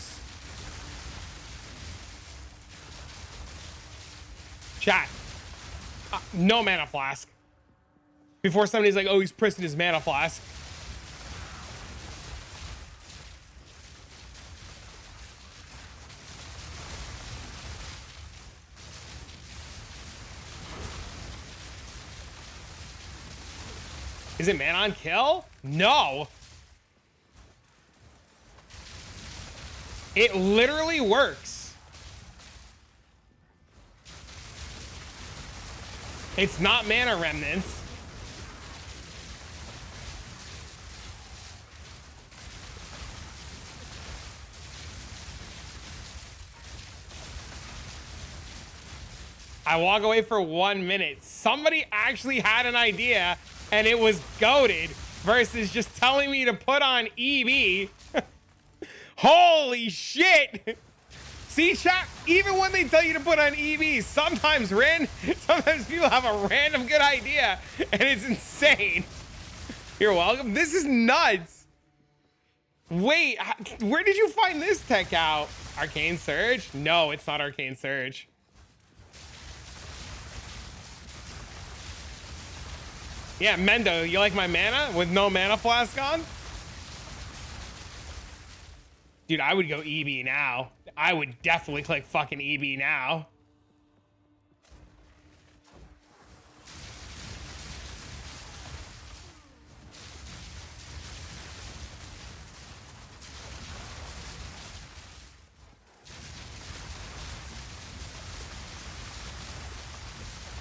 Chat. No mana flask. Before somebody's like, oh, he's pressing his mana flask. Is it mana on kill? No. It literally works. It's not mana remnants. I walk away for 1 minute. Somebody actually had an idea and it was goated versus just telling me to put on EB. Holy shit. See, chat, even when they tell you to put on EV, sometimes people have a random good idea and it's insane. You're welcome. This is nuts. Wait, where did you find this tech out? Arcane Surge? No, it's not Arcane Surge. Yeah, Mendo, you like my mana with no mana flask on? Dude, I would go EB now. I would definitely click fucking EB now.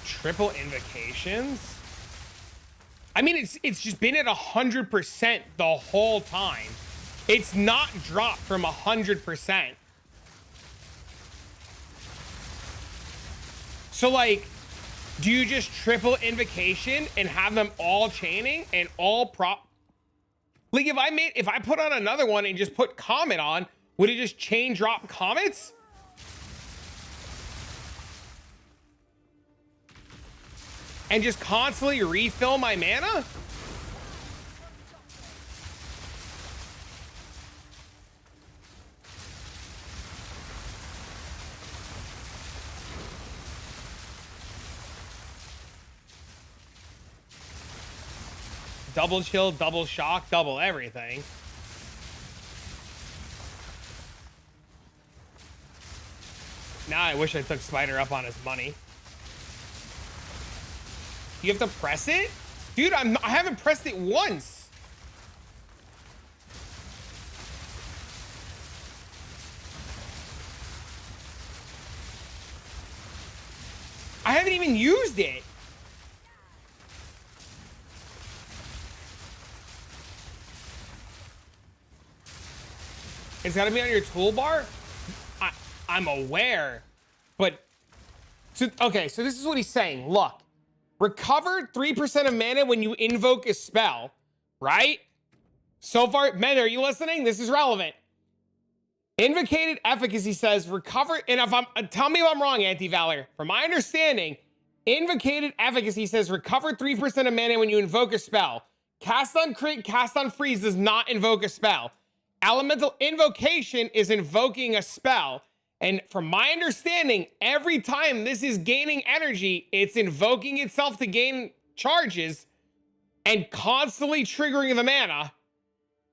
Triple invocations? I mean, it's just been at 100% the whole time. It's not dropped from 100%. So like, do you just triple invocation and have them all chaining and all prop? Like if I put on another one and just put Comet on, would it just chain drop Comets? And just constantly refill my mana? Double chill, double shock, double everything. Now I wish I took Spider up on his money. You have to press it? Dude, I haven't pressed it once. I haven't even used it. It's got to be on your toolbar? I'm aware. But, okay, so this is what he's saying. Look. Recover 3% of mana when you invoke a spell, right? So far, men, are you listening? This is relevant. Invocated efficacy says recover, and tell me if I'm wrong, Anti-Valor. From my understanding, invocated efficacy says recover 3% of mana when you invoke a spell. Cast on crit, cast on freeze does not invoke a spell. Elemental invocation is invoking a spell. And from my understanding, every time this is gaining energy, it's invoking itself to gain charges and constantly triggering the mana.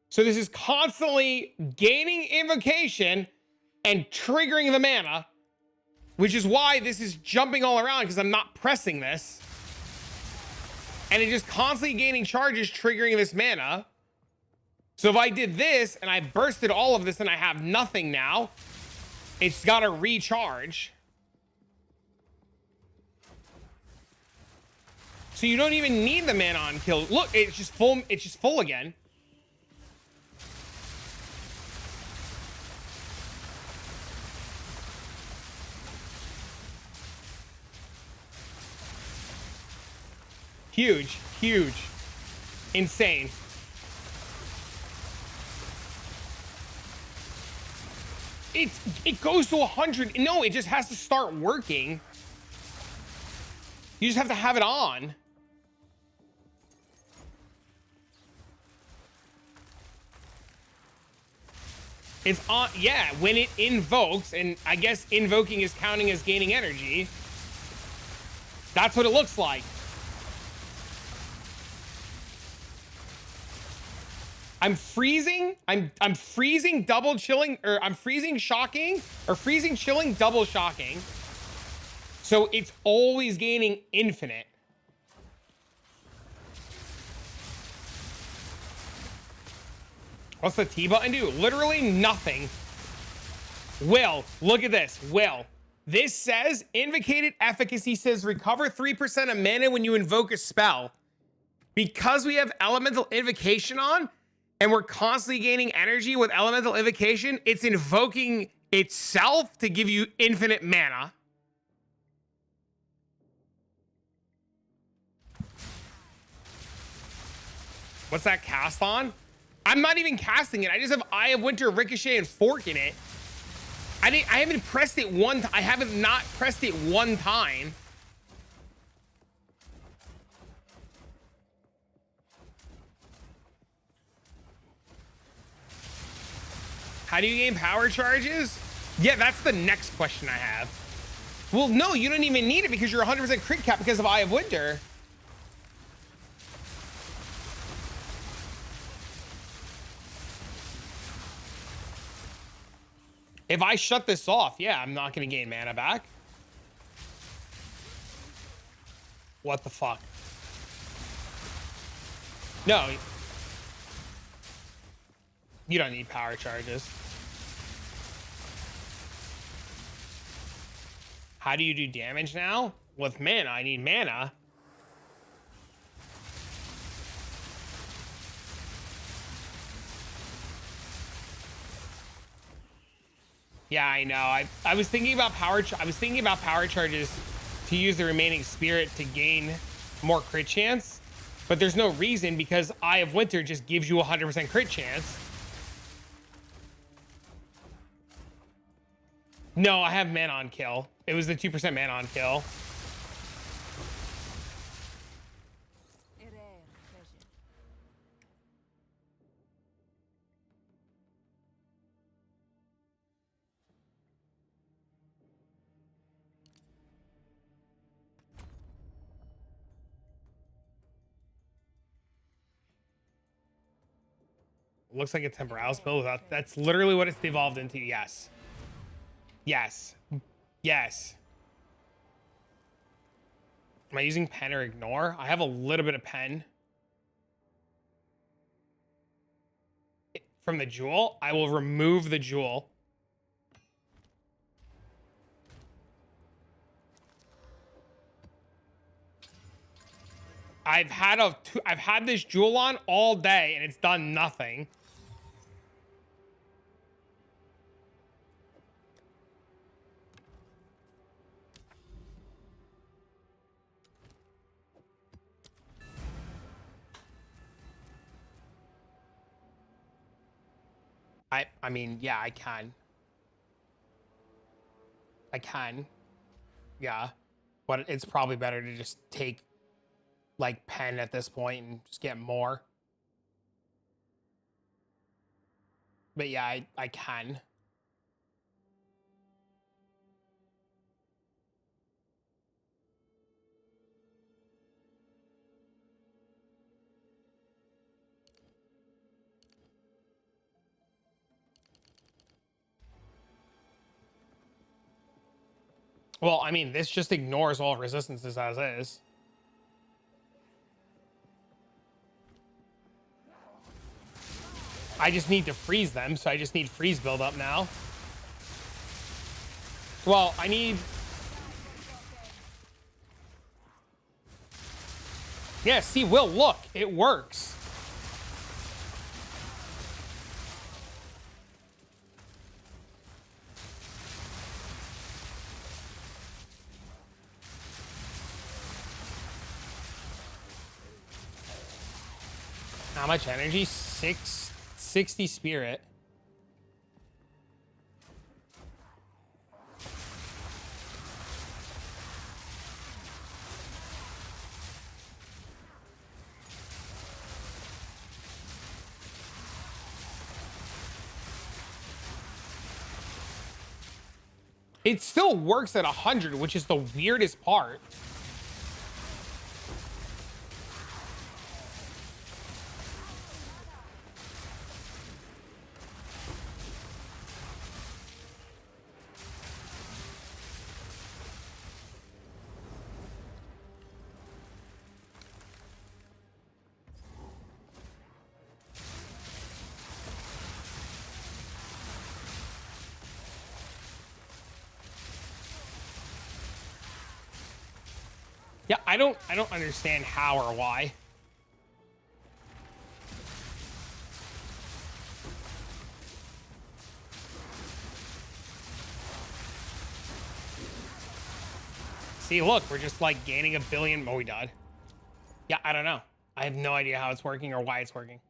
So this is constantly gaining invocation and triggering the mana, which is why this is jumping all around because I'm not pressing this. And it's just constantly gaining charges, triggering this mana. So if I did this and I bursted all of this and I have nothing now, it's got to recharge. So you don't even need the mana on kill. Look, it's just full. It's just full again. Huge, huge, insane. It goes to 100. No, it just has to start working. You just have to have it on. It's on, yeah, when it invokes, and I guess invoking is counting as gaining energy. That's what it looks like. I'm freezing. I'm freezing, double chilling, or I'm freezing, shocking, or freezing, chilling, double shocking. So it's always gaining infinite. What's the T button do? Literally nothing. Will, look at this. Will. This says invocated efficacy says recover 3% of mana when you invoke a spell. Because we have elemental invocation on and we're constantly gaining energy with elemental invocation, it's invoking itself to give you infinite mana. What's that cast on? I'm not even casting it. I just have Eye of Winter, Ricochet, and Fork in it. I haven't pressed it one time. I haven't not pressed it one time. How do you gain power charges? Yeah, that's the next question I have. Well, no, you don't even need it because you're 100% crit cap because of Eye of Winter. If I shut this off, yeah, I'm not going to gain mana back. What the fuck? No. You don't need power charges. How do you do damage now? With mana, I need mana. Yeah, I know. I was thinking about power charges to use the remaining spirit to gain more crit chance, but there's no reason because Eye of Winter just gives you 100% crit chance. No, I have mana on kill. It was the 2% mana on kill. Looks like a Temporalis build. That's literally what it's devolved into. Yes. Yes. Yes. Am I using pen or ignore? I have a little bit of pen. From the jewel, I will remove the jewel. I've had this jewel on all day and it's done nothing. I mean, yeah, I can. I can. Yeah. But it's probably better to just take like pen at this point and just get more. But yeah, I can. Well, I mean, this just ignores all resistances as is. I just need to freeze them, so I just need freeze build up now. Well, I need... Yeah, see, Will, look, it works. How much energy? 660 spirit. It still works at 100, which is the weirdest part. Yeah, I don't understand how or why. See, look, we're just like gaining a billion. Oh, we died. Yeah, I don't know. I have no idea how it's working or why it's working.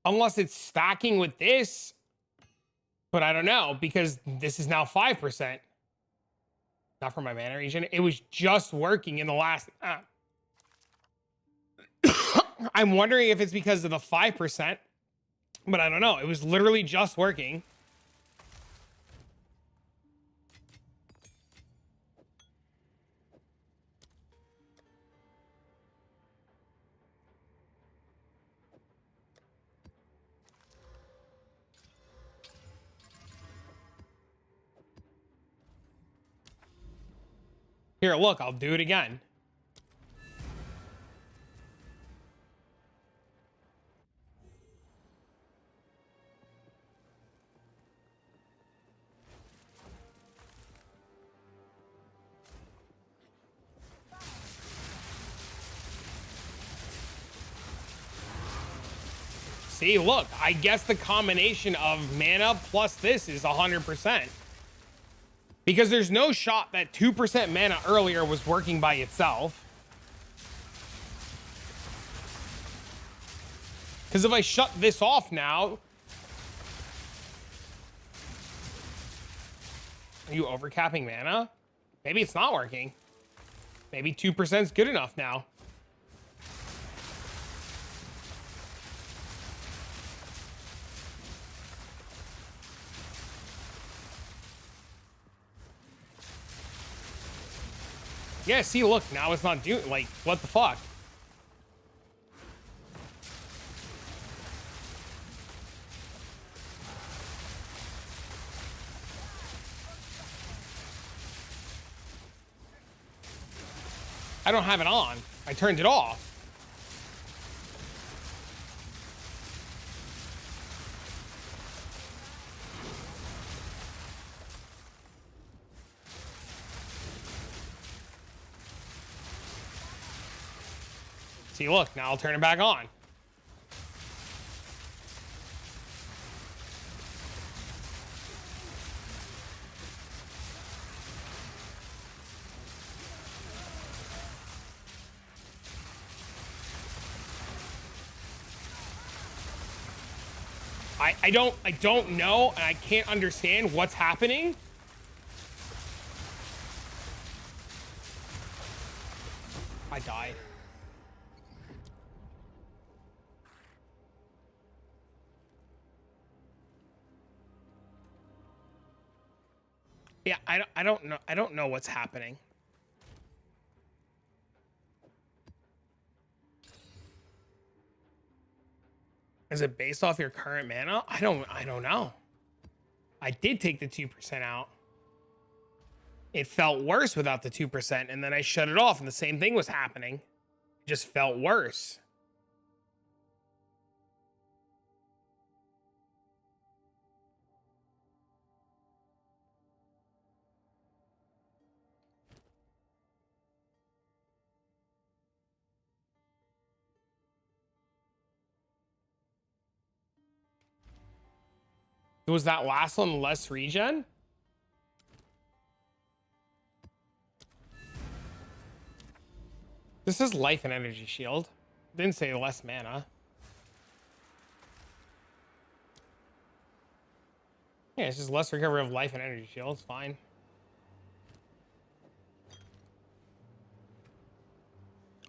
Unless it's stacking with this. But I don't know, because this is now 5%. Not for my mana region. It was just working in the last... I'm wondering if it's because of the 5%. But I don't know. It was literally just working. Here, look, I'll do it again. See, look, I guess the combination of mana plus this is 100%. Because there's no shot that 2% mana earlier was working by itself. Because if I shut this off now... Are you overcapping mana? Maybe it's not working. Maybe 2% is good enough now. Yeah, see, look, now it's not doing... Like, what the fuck? I don't have it on. I turned it off. See, look, now I'll turn it back on. I don't know, and I can't understand what's happening. I died. Yeah, I don't know. I don't know what's happening. Is it based off your current mana? I don't know. I did take the 2% out. It felt worse without the 2%, and then I shut it off, and the same thing was happening. It just felt worse. Was that last one less regen? This is life and energy shield. Didn't say less mana. Yeah, it's just less recovery of life and energy shield. It's fine.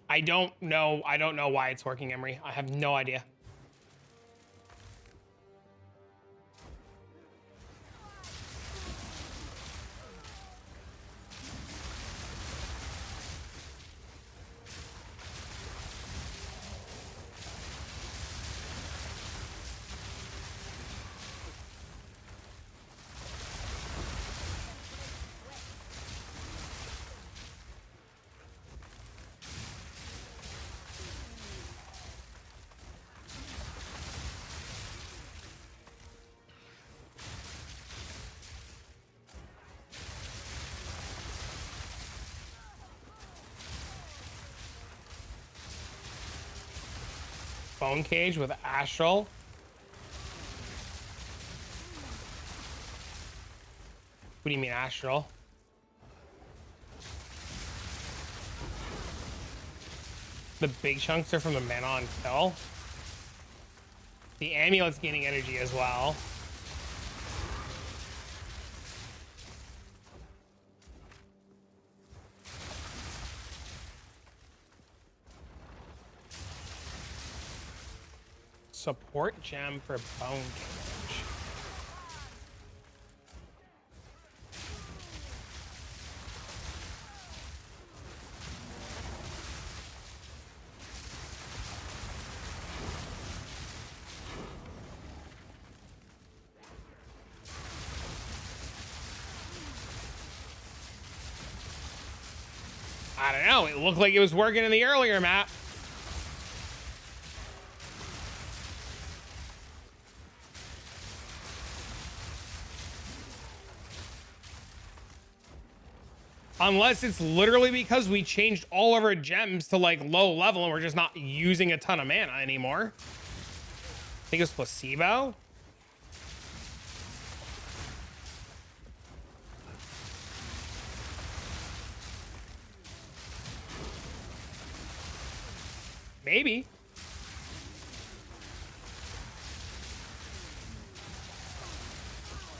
I don't know why it's working, Emery. I have no idea. Bone Cage with Astral. What do you mean Astral? The big chunks are from the mana on kill. The amulet's gaining energy as well. Support gem for Bone Cage. I don't know. It looked like it was working in the earlier map. Unless it's literally because we changed all of our gems to like low level and we're just not using a ton of mana anymore. I think it's placebo. Maybe.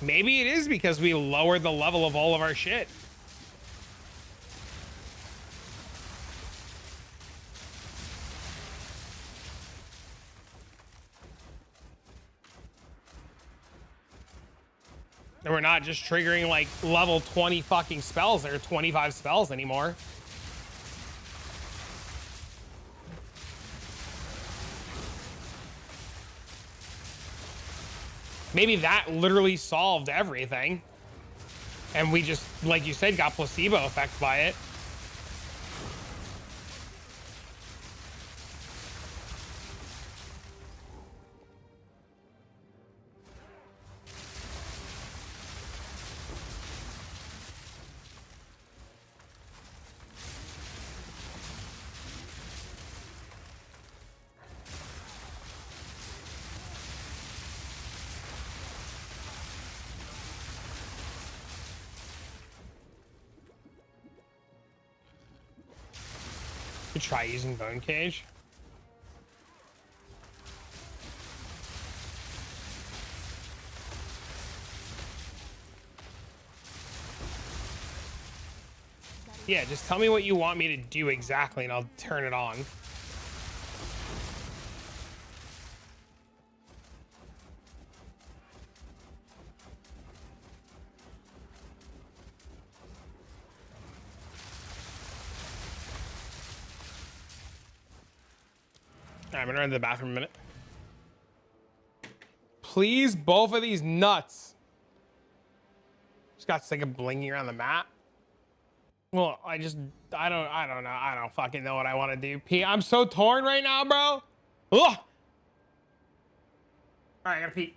Maybe it is because we lowered the level of all of our shit. And we're not just triggering like level 20 fucking spells or 25 spells anymore. Maybe that literally solved everything. And we just, like you said, got placebo effect by it. Could try using Bone Cage. Yeah, just tell me what you want me to do exactly and I'll turn it on. All right, I'm gonna run to the bathroom a minute. Please, both of these nuts. Just got sick of blinging around the map. Well, I don't know. I don't fucking know what I want to do. Pee. I'm so torn right now, bro. Ugh. All right, I gotta pee.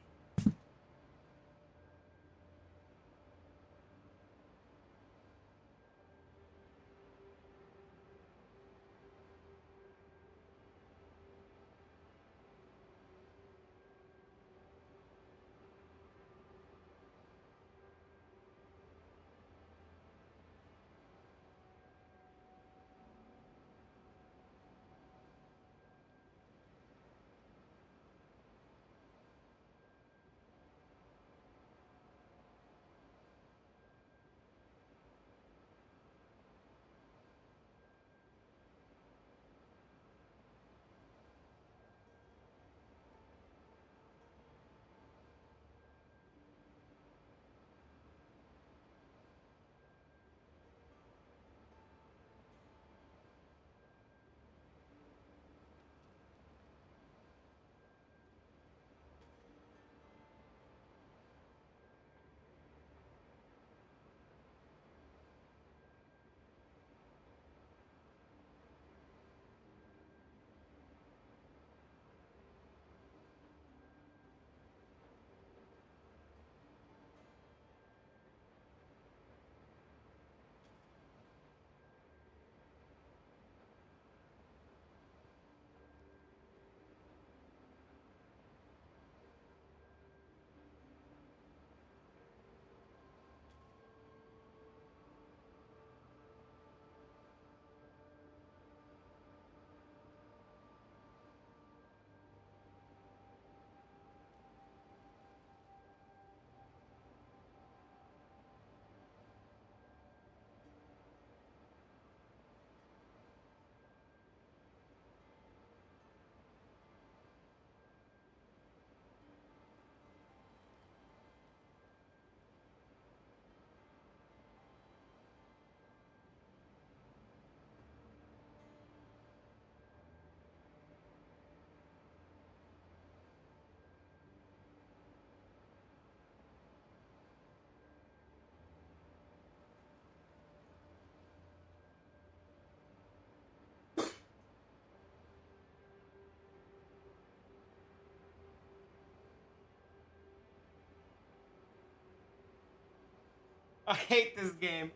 I hate this game.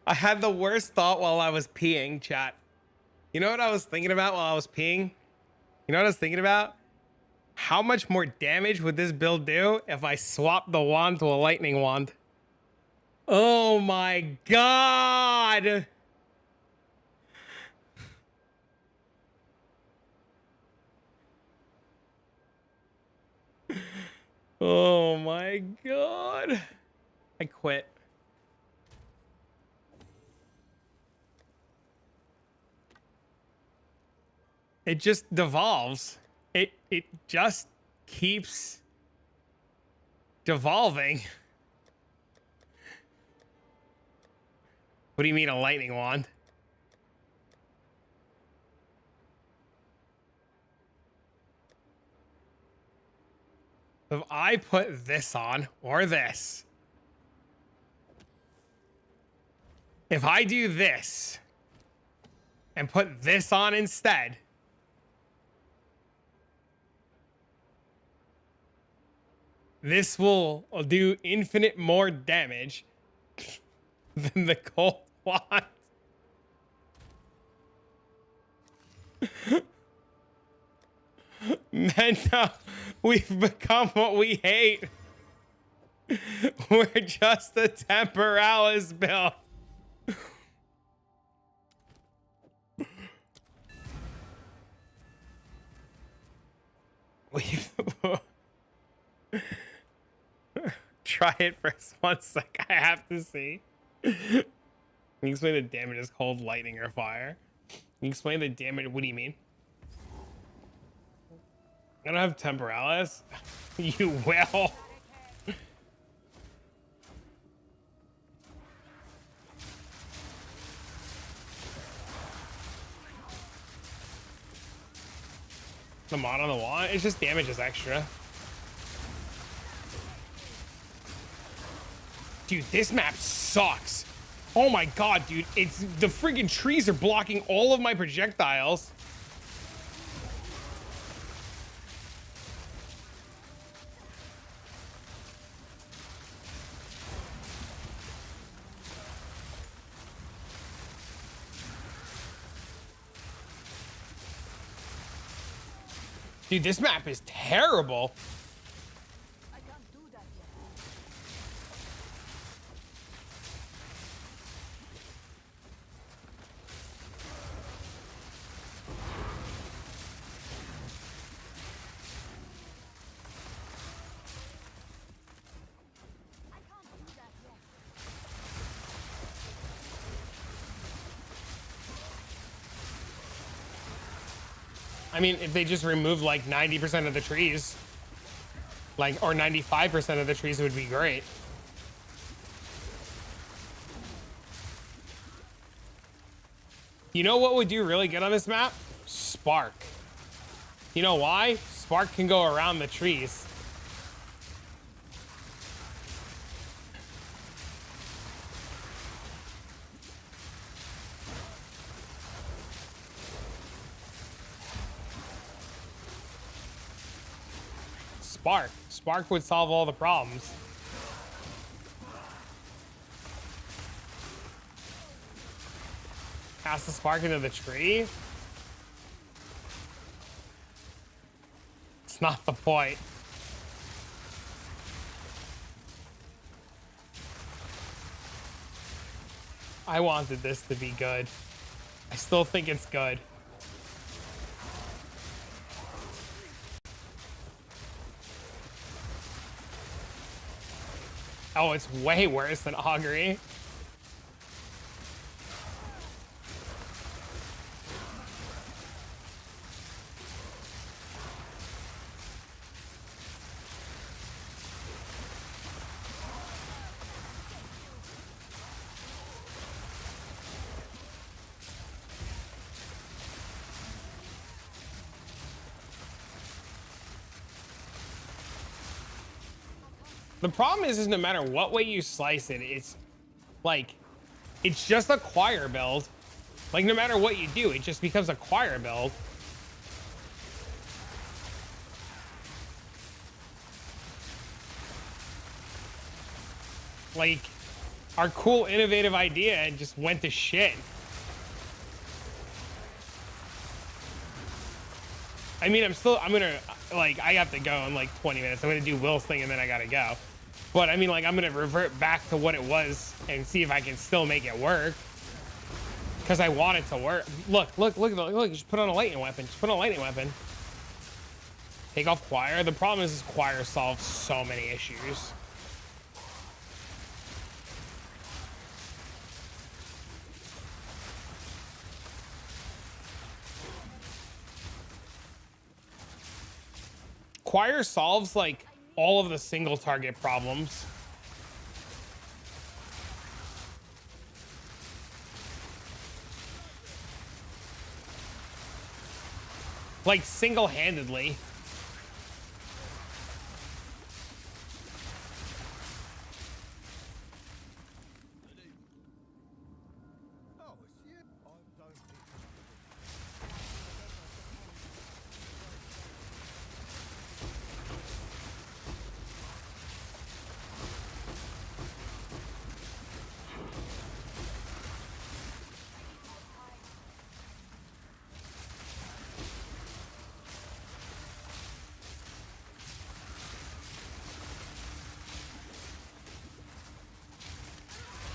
I had the worst thought while I was peeing, chat. You know what I was thinking about while I was peeing? You know what I was thinking about? How much more damage would this build do if I swapped the wand to a lightning wand? Oh my god! Oh my god. I quit. It just devolves. It just keeps devolving. What do you mean a lightning wand? If I put this on or this, if I do this and put this on instead, this will do infinite more damage than the cold wand. Menta, we've become what we hate. We're just a temporalis build. We've try it for 1 sec. I have to see. Can you explain the damage is cold, lightning, or fire? Can you explain the damage? What do you mean? I don't have temporalis. You will. The mod on the wall, it's just damage is extra. Dude, this map sucks. Oh my god, dude. It's the friggin' trees are blocking all of my projectiles. Dude, this map is terrible. I can't do that yet. I can't do that yet. I mean, if they just remove like 90% of the trees, like, or 95% of the trees, it would be great. You know what would do really good on this map? Spark. You know why? Spark can go around the trees. Spark. Spark would solve all the problems. Cast the spark into the tree? It's not the point. I wanted this to be good. I still think it's good. Oh, it's way worse than Augury. The problem is no matter what way you slice it, it's like, it's just a choir build. Like, no matter what you do, it just becomes a choir build. Like, our cool, innovative idea and just went to shit. I mean, I'm gonna, like, I have to go in like 20 minutes. I'm gonna do Will's thing and then I gotta go. But I mean, like, I'm gonna revert back to what it was and see if I can still make it work. Because I want it to work. Look, just put on a lightning weapon. Just put on a lightning weapon. Take off Choir. The problem is Choir solves so many issues. Choir solves like all of the single target problems. Like single-handedly. Oh, shit. I don't think.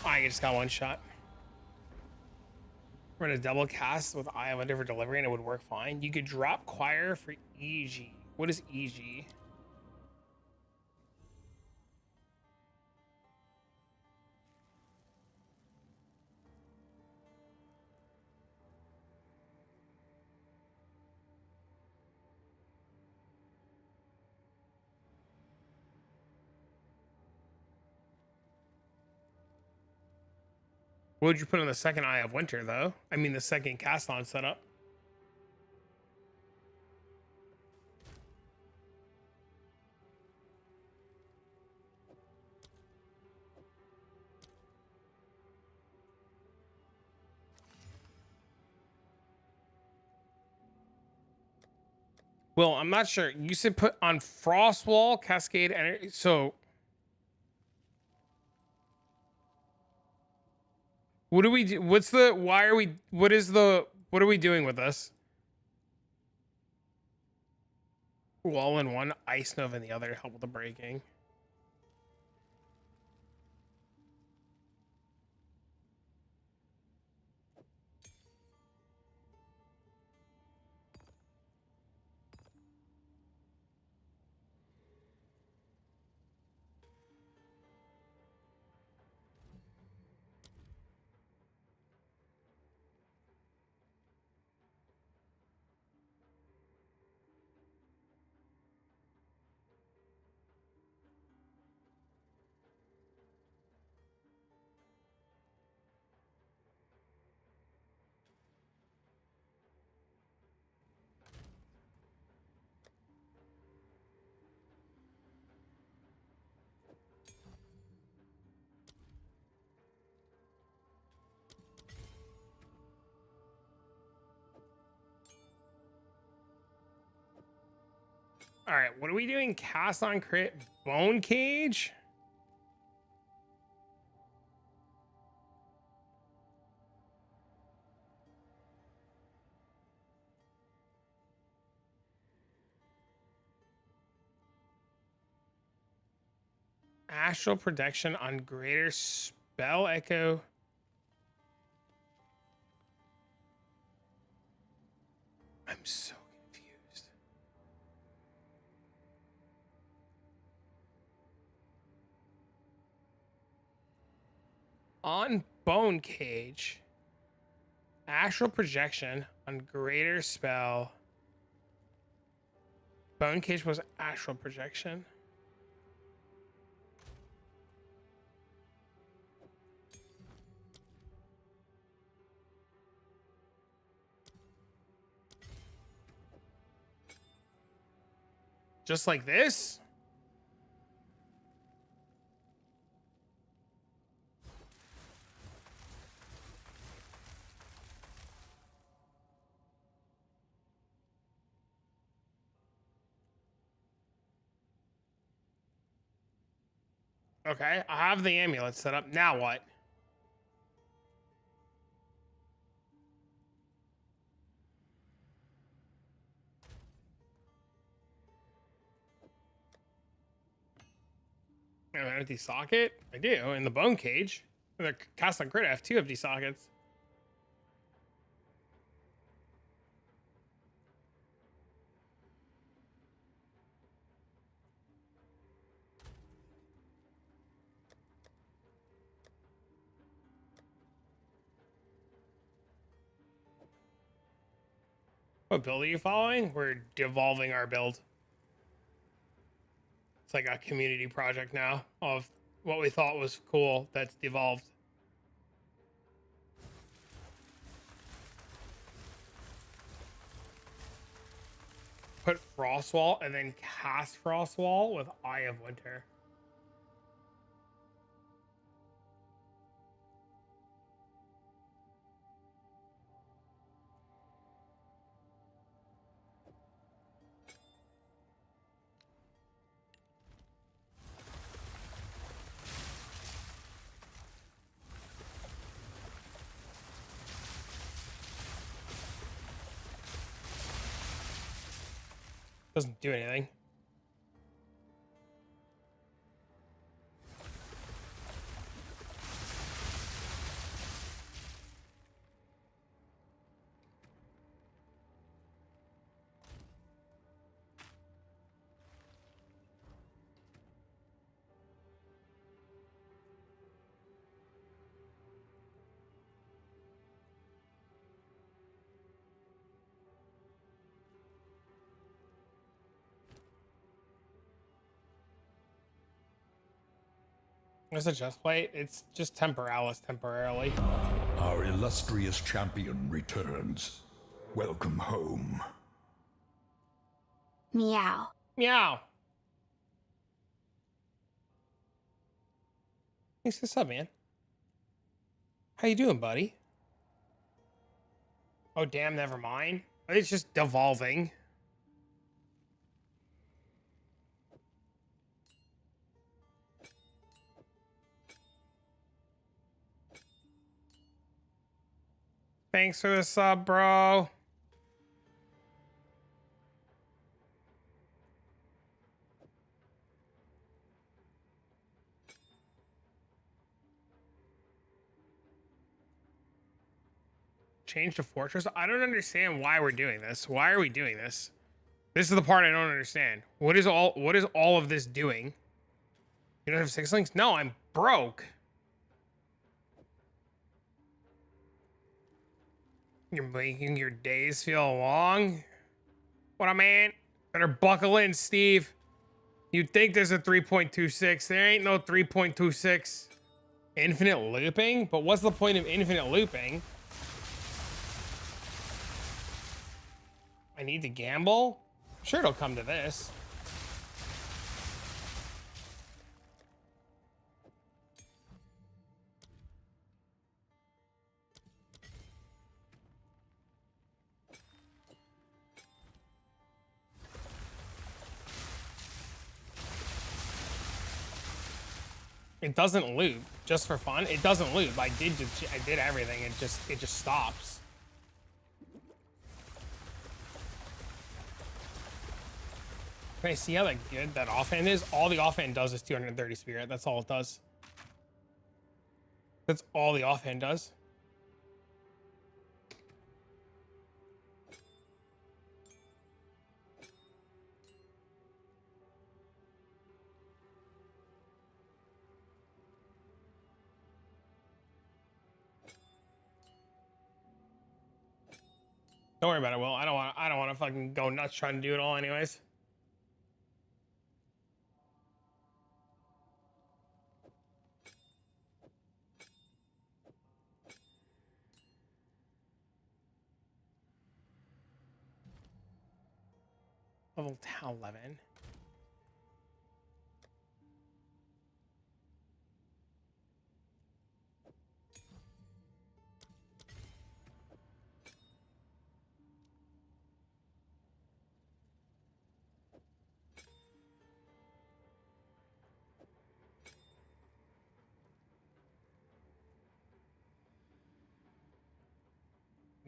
I just got one shot. We're gonna double cast with Eye of Wonder for delivery and it would work fine. You could drop Choir for EG. What is EG? What would you put on the second Eye of Winter, though? I mean, the second cast on setup. Well, I'm not sure. You said put on Frostwall, Cascade Energy. So, what do we do? What's the? Why are we? What is the? What are we doing with this? Ooh, all in one, Ice Nova in the other, help with the breaking. All right, what are we doing? Cast on crit, Bone Cage. Astral protection on greater spell echo. I'm so confused. On Bone Cage, astral projection on greater spell. Bone Cage was astral projection. Just like this? Okay, I have the amulet set up. Now what? I have an empty socket? I do, in the bone cage. In the cast on grid, I have 2 empty sockets. What build are you following? We're devolving our build. It's like a community project now of what we thought was cool that's devolved. Put Frostwall and then cast Frostwall with Eye of Winter. Doesn't do anything. There's a chest plate. It's just temporalis temporarily. Our illustrious champion returns. Welcome home. Meow. Meow. Thanks for the sub, man. How you doing, buddy? Oh, damn, never mind. It's just devolving. Thanks for the sub, bro. Change to fortress. I don't understand why we're doing this. Why are we doing this? This is the part I don't understand. What is all of this doing? You don't have 6 links? No, I'm broke. You're making your days feel long? What a man. Better buckle in, Steve. You'd think there's a 3.26. There ain't no 3.26. Infinite looping? But what's the point of infinite looping? I need to gamble? I'm sure it'll come to this. It doesn't loop just for fun. It doesn't loop. I did everything. It just stops. Can I see how good that offhand is? All the offhand does is 230 spirit. That's all it does. That's all the offhand does. Don't worry about it, Will. I don't want to fucking go nuts trying to do it all anyways. Level 11.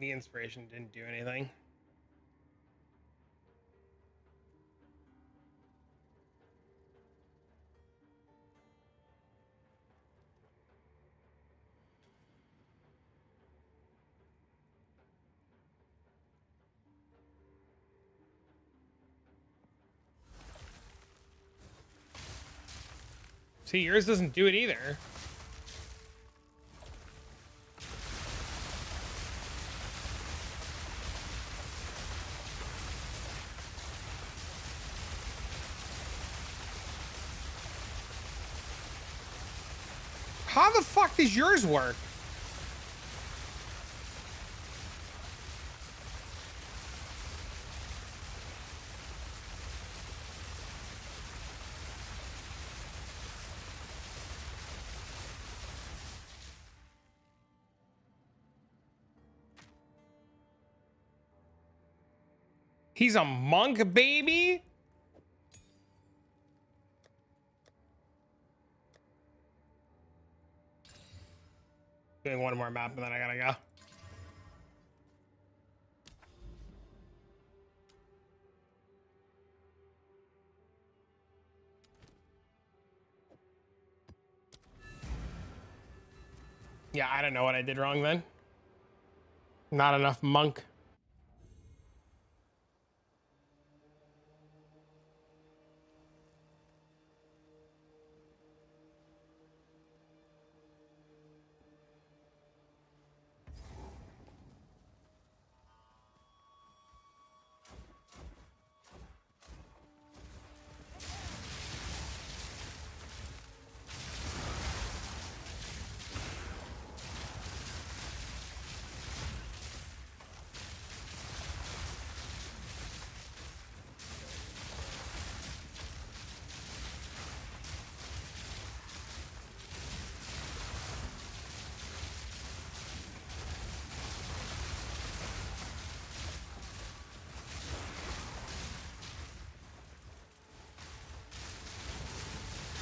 The inspiration didn't do anything. See, yours doesn't do it either. How the fuck does yours work? He's a monk, baby. Doing one more map and then I gotta go. Yeah, I don't know what I did wrong then. Not enough monk.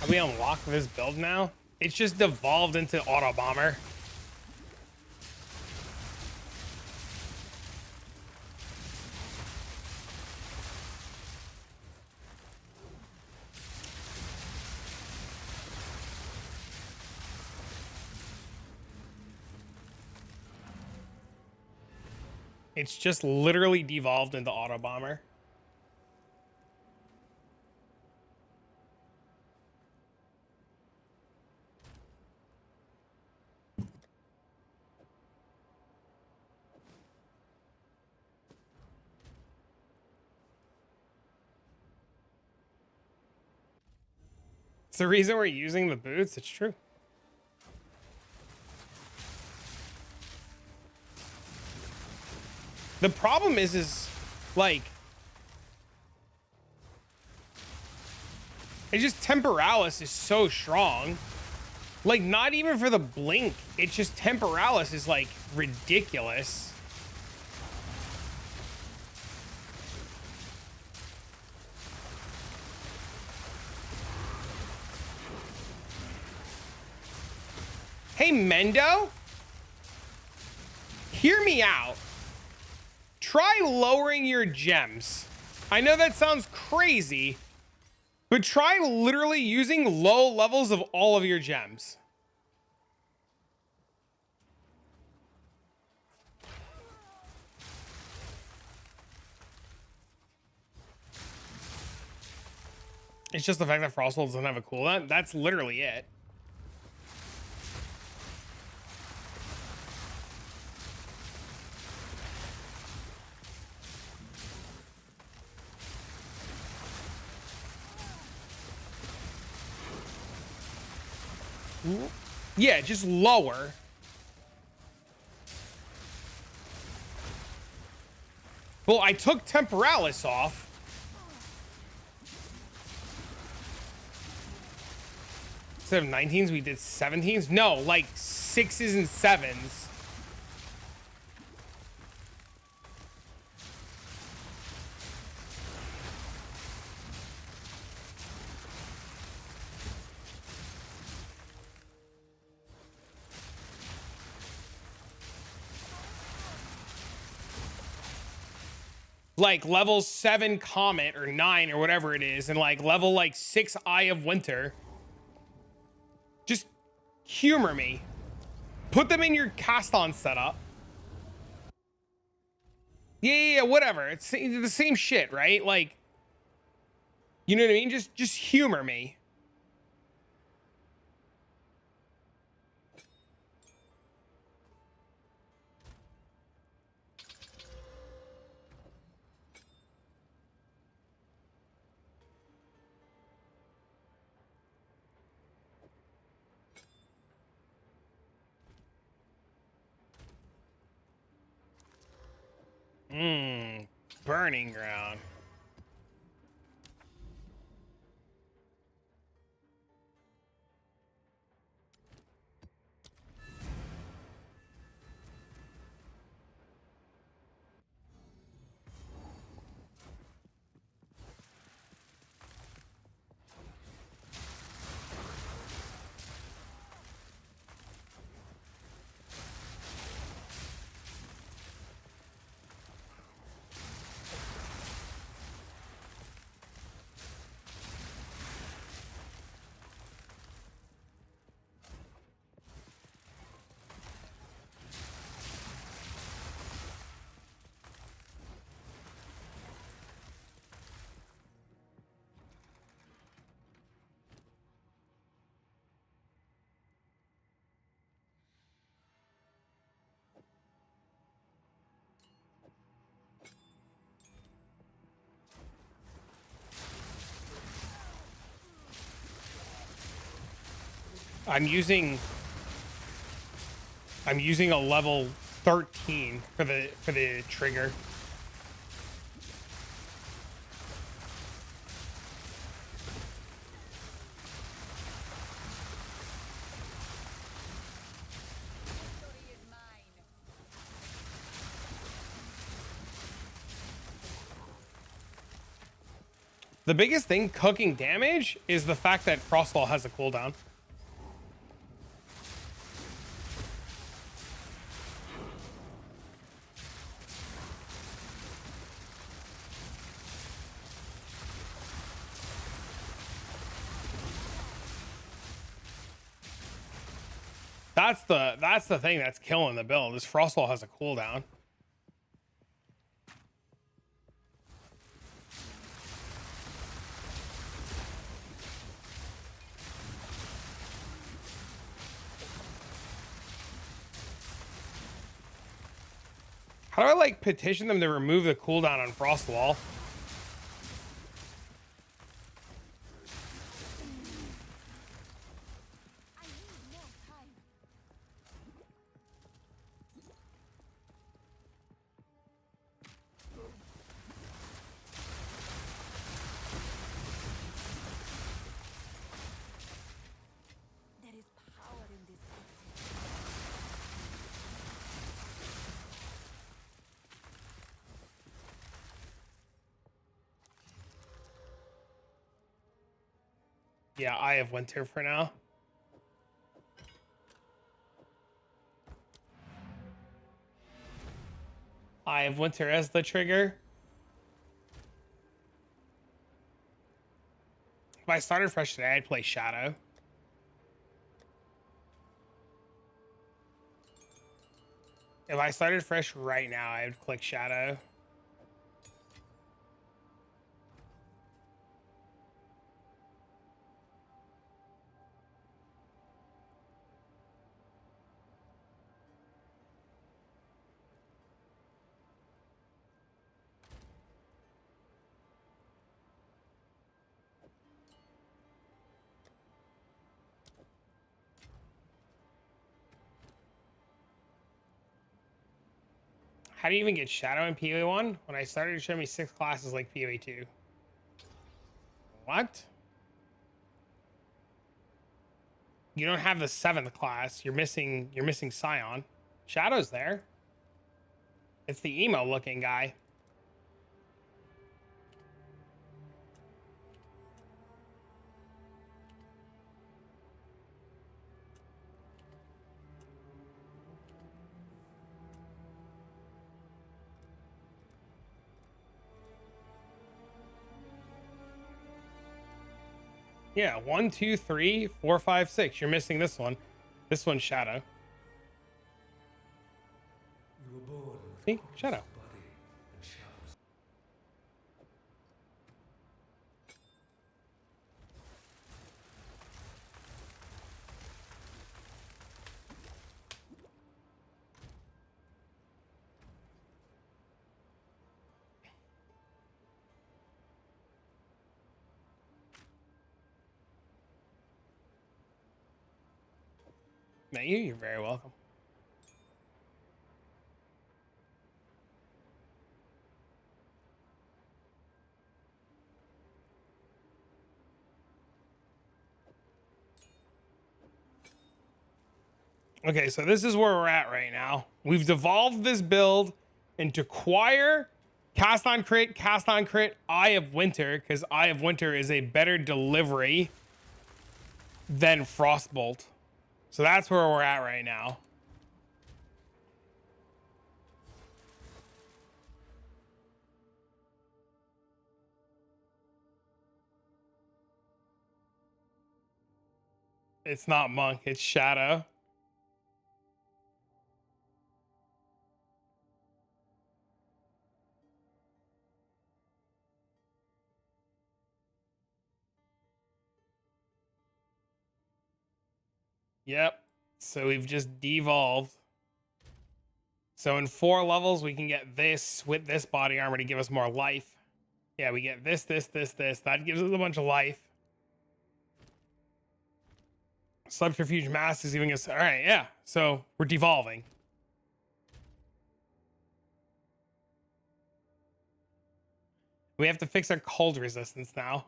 Have we unlocked this build now? It's just devolved into auto bomber. It's just literally devolved into auto bomber. It's the reason we're using the boots. It's true. The problem is like, it's just Temporalis is so strong. Like, not even for the blink. It's just Temporalis is like ridiculous. Hey, Mendo, hear me out. Try lowering your gems. I know that sounds crazy, but try literally using low levels of all of your gems. It's just the fact that Frostbolt doesn't have a cooldown. That's literally it. Yeah, just lower. Well, I took Temporalis off. Instead of 19s, we did 17s. No, like 6s and 7s. like level 7 Comet or 9 or whatever it is, and like level like 6 Eye of Winter. Just humor me. Put them in your cast on setup. Yeah, whatever. It's the same shit, right? Like, you know what I mean? Just humor me. Burning ground. I'm using a level 13 for the trigger. Victory is mine. The biggest thing cooking damage is the fact that Frostbolt has a cooldown. That's the thing that's killing the build. Is Frostbolt has a cooldown. How do I like petition them to remove the cooldown on Frostwall? I need more time. There is power in this accent. Yeah, Eye of Winter for now. Eye of Winter as the trigger. If I started fresh today, I'd play Shadow. If I started fresh right now, I would click Shadow. How do you even get Shadow in PoE 1? When I started, it showed me 6 classes like PoE 2. What? You don't have the 7th class. You're missing Scion. Shadow's there. It's the emo looking guy. Yeah, 1, 2, 3, 4, 5, 6. You're missing this one. This one's Shadow. You were born with See? Shadow. body and shadows. No, you're very welcome. Okay, so this is where we're at right now. We've devolved this build into Choir, Cast on Crit, Eye of Winter, because Eye of Winter is a better delivery than Frostbolt. So that's where we're at right now. It's not Monk, it's Shadow. Yep. So we've just devolved. So in 4 levels, we can get this with this body armor to give us more life. Yeah, we get this. That gives us a bunch of life. Subterfuge Mask is giving us... All right, yeah. So we're devolving. We have to fix our cold resistance now.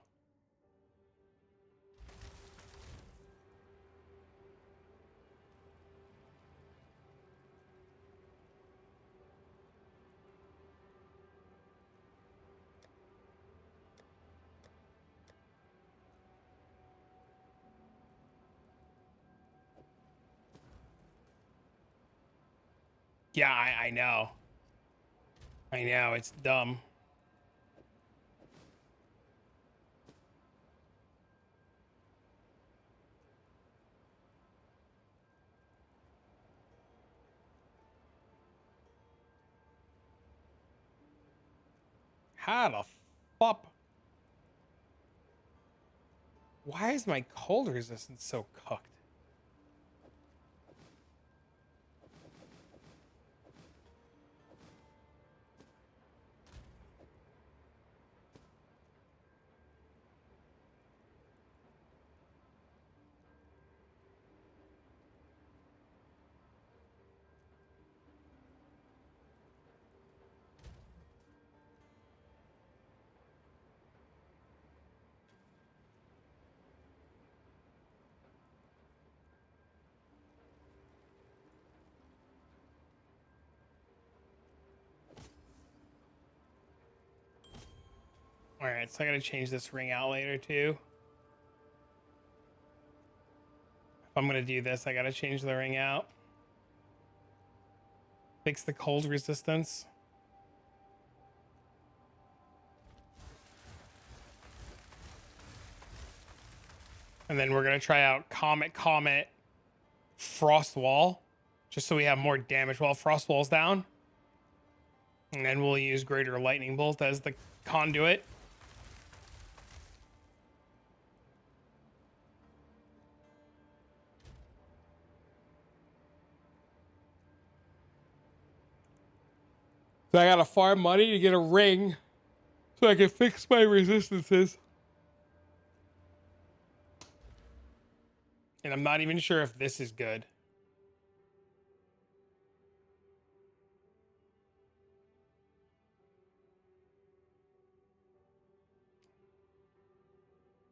Yeah, I know. I know, it's dumb. How the fuck? Why is my cold resistance so cooked? All right, so I gotta change this ring out later too. If I'm gonna do this, I gotta change the ring out. Fix the cold resistance. And then we're gonna try out Comet, Frost Wall, just so we have more damage while Frost Wall's down. And then we'll use Greater Lightning Bolt as the conduit. So I gotta farm money to get a ring so I can fix my resistances. And I'm not even sure if this is good.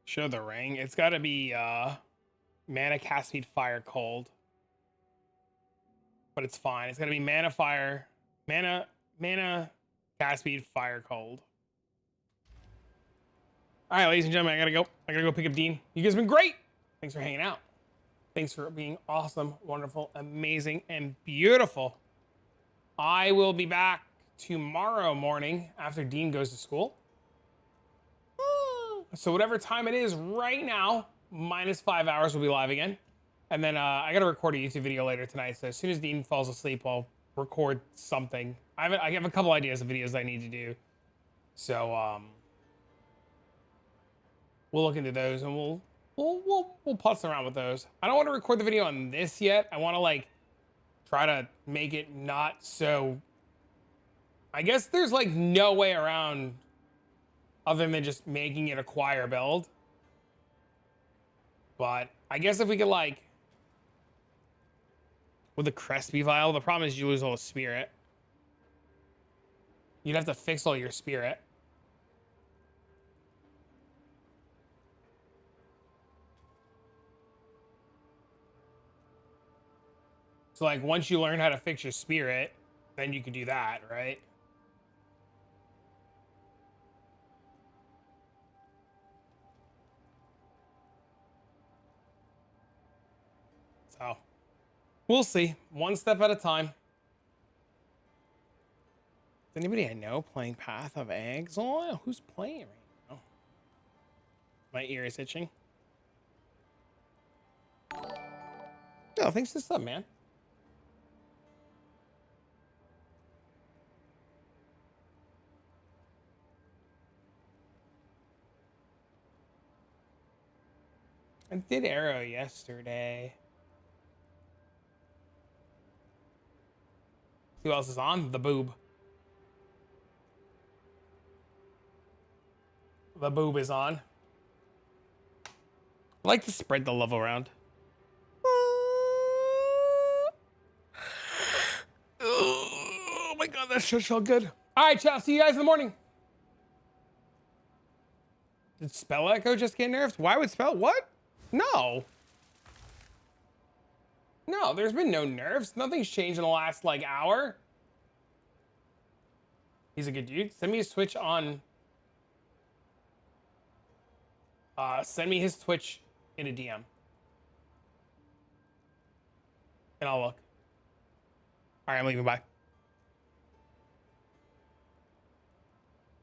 Show the ring. It's gotta be mana, cast speed, fire, cold. But it's fine. It's gotta be mana, fire, mana, cast speed, fire, cold. All right, ladies and gentlemen, I gotta go. I gotta go pick up Dean. You guys have been great. Thanks for hanging out. Thanks for being awesome, wonderful, amazing, and beautiful. I will be back tomorrow morning after Dean goes to school. So whatever time it is right now, minus 5 hours, we'll be live again. And then I got to record a YouTube video later tonight. So as soon as Dean falls asleep, I'll record something. I have a couple ideas of videos I need to do. So we'll look into those and we'll putz around with those. I don't want to record the video on this yet. I want to like try to make it not so. I guess there's like no way around other than just making it a choir build. But I guess if we could like with the Crespi vial, the problem is you lose all the spirit. You'd have to fix all your spirit. So like once you learn how to fix your spirit, then you could do that, right? So we'll see. One step at a time. Is anybody I know playing Path of Exile? Who's playing right now? My ear is itching. Oh, thanks for sub, man. I did Arrow yesterday. Who else is on? The boob. The boob is on. I like to spread the love around. Oh my god, that shit felt good. All right, chat. See you guys in the morning. Did Spell Echo just get nerfed? Why would Spell what? No. No, there's been no nerfs. Nothing's changed in the last like hour. He's a good dude. Send me his Twitch on. Send me his Twitch in a DM. And I'll look. All right, I'm leaving. Bye.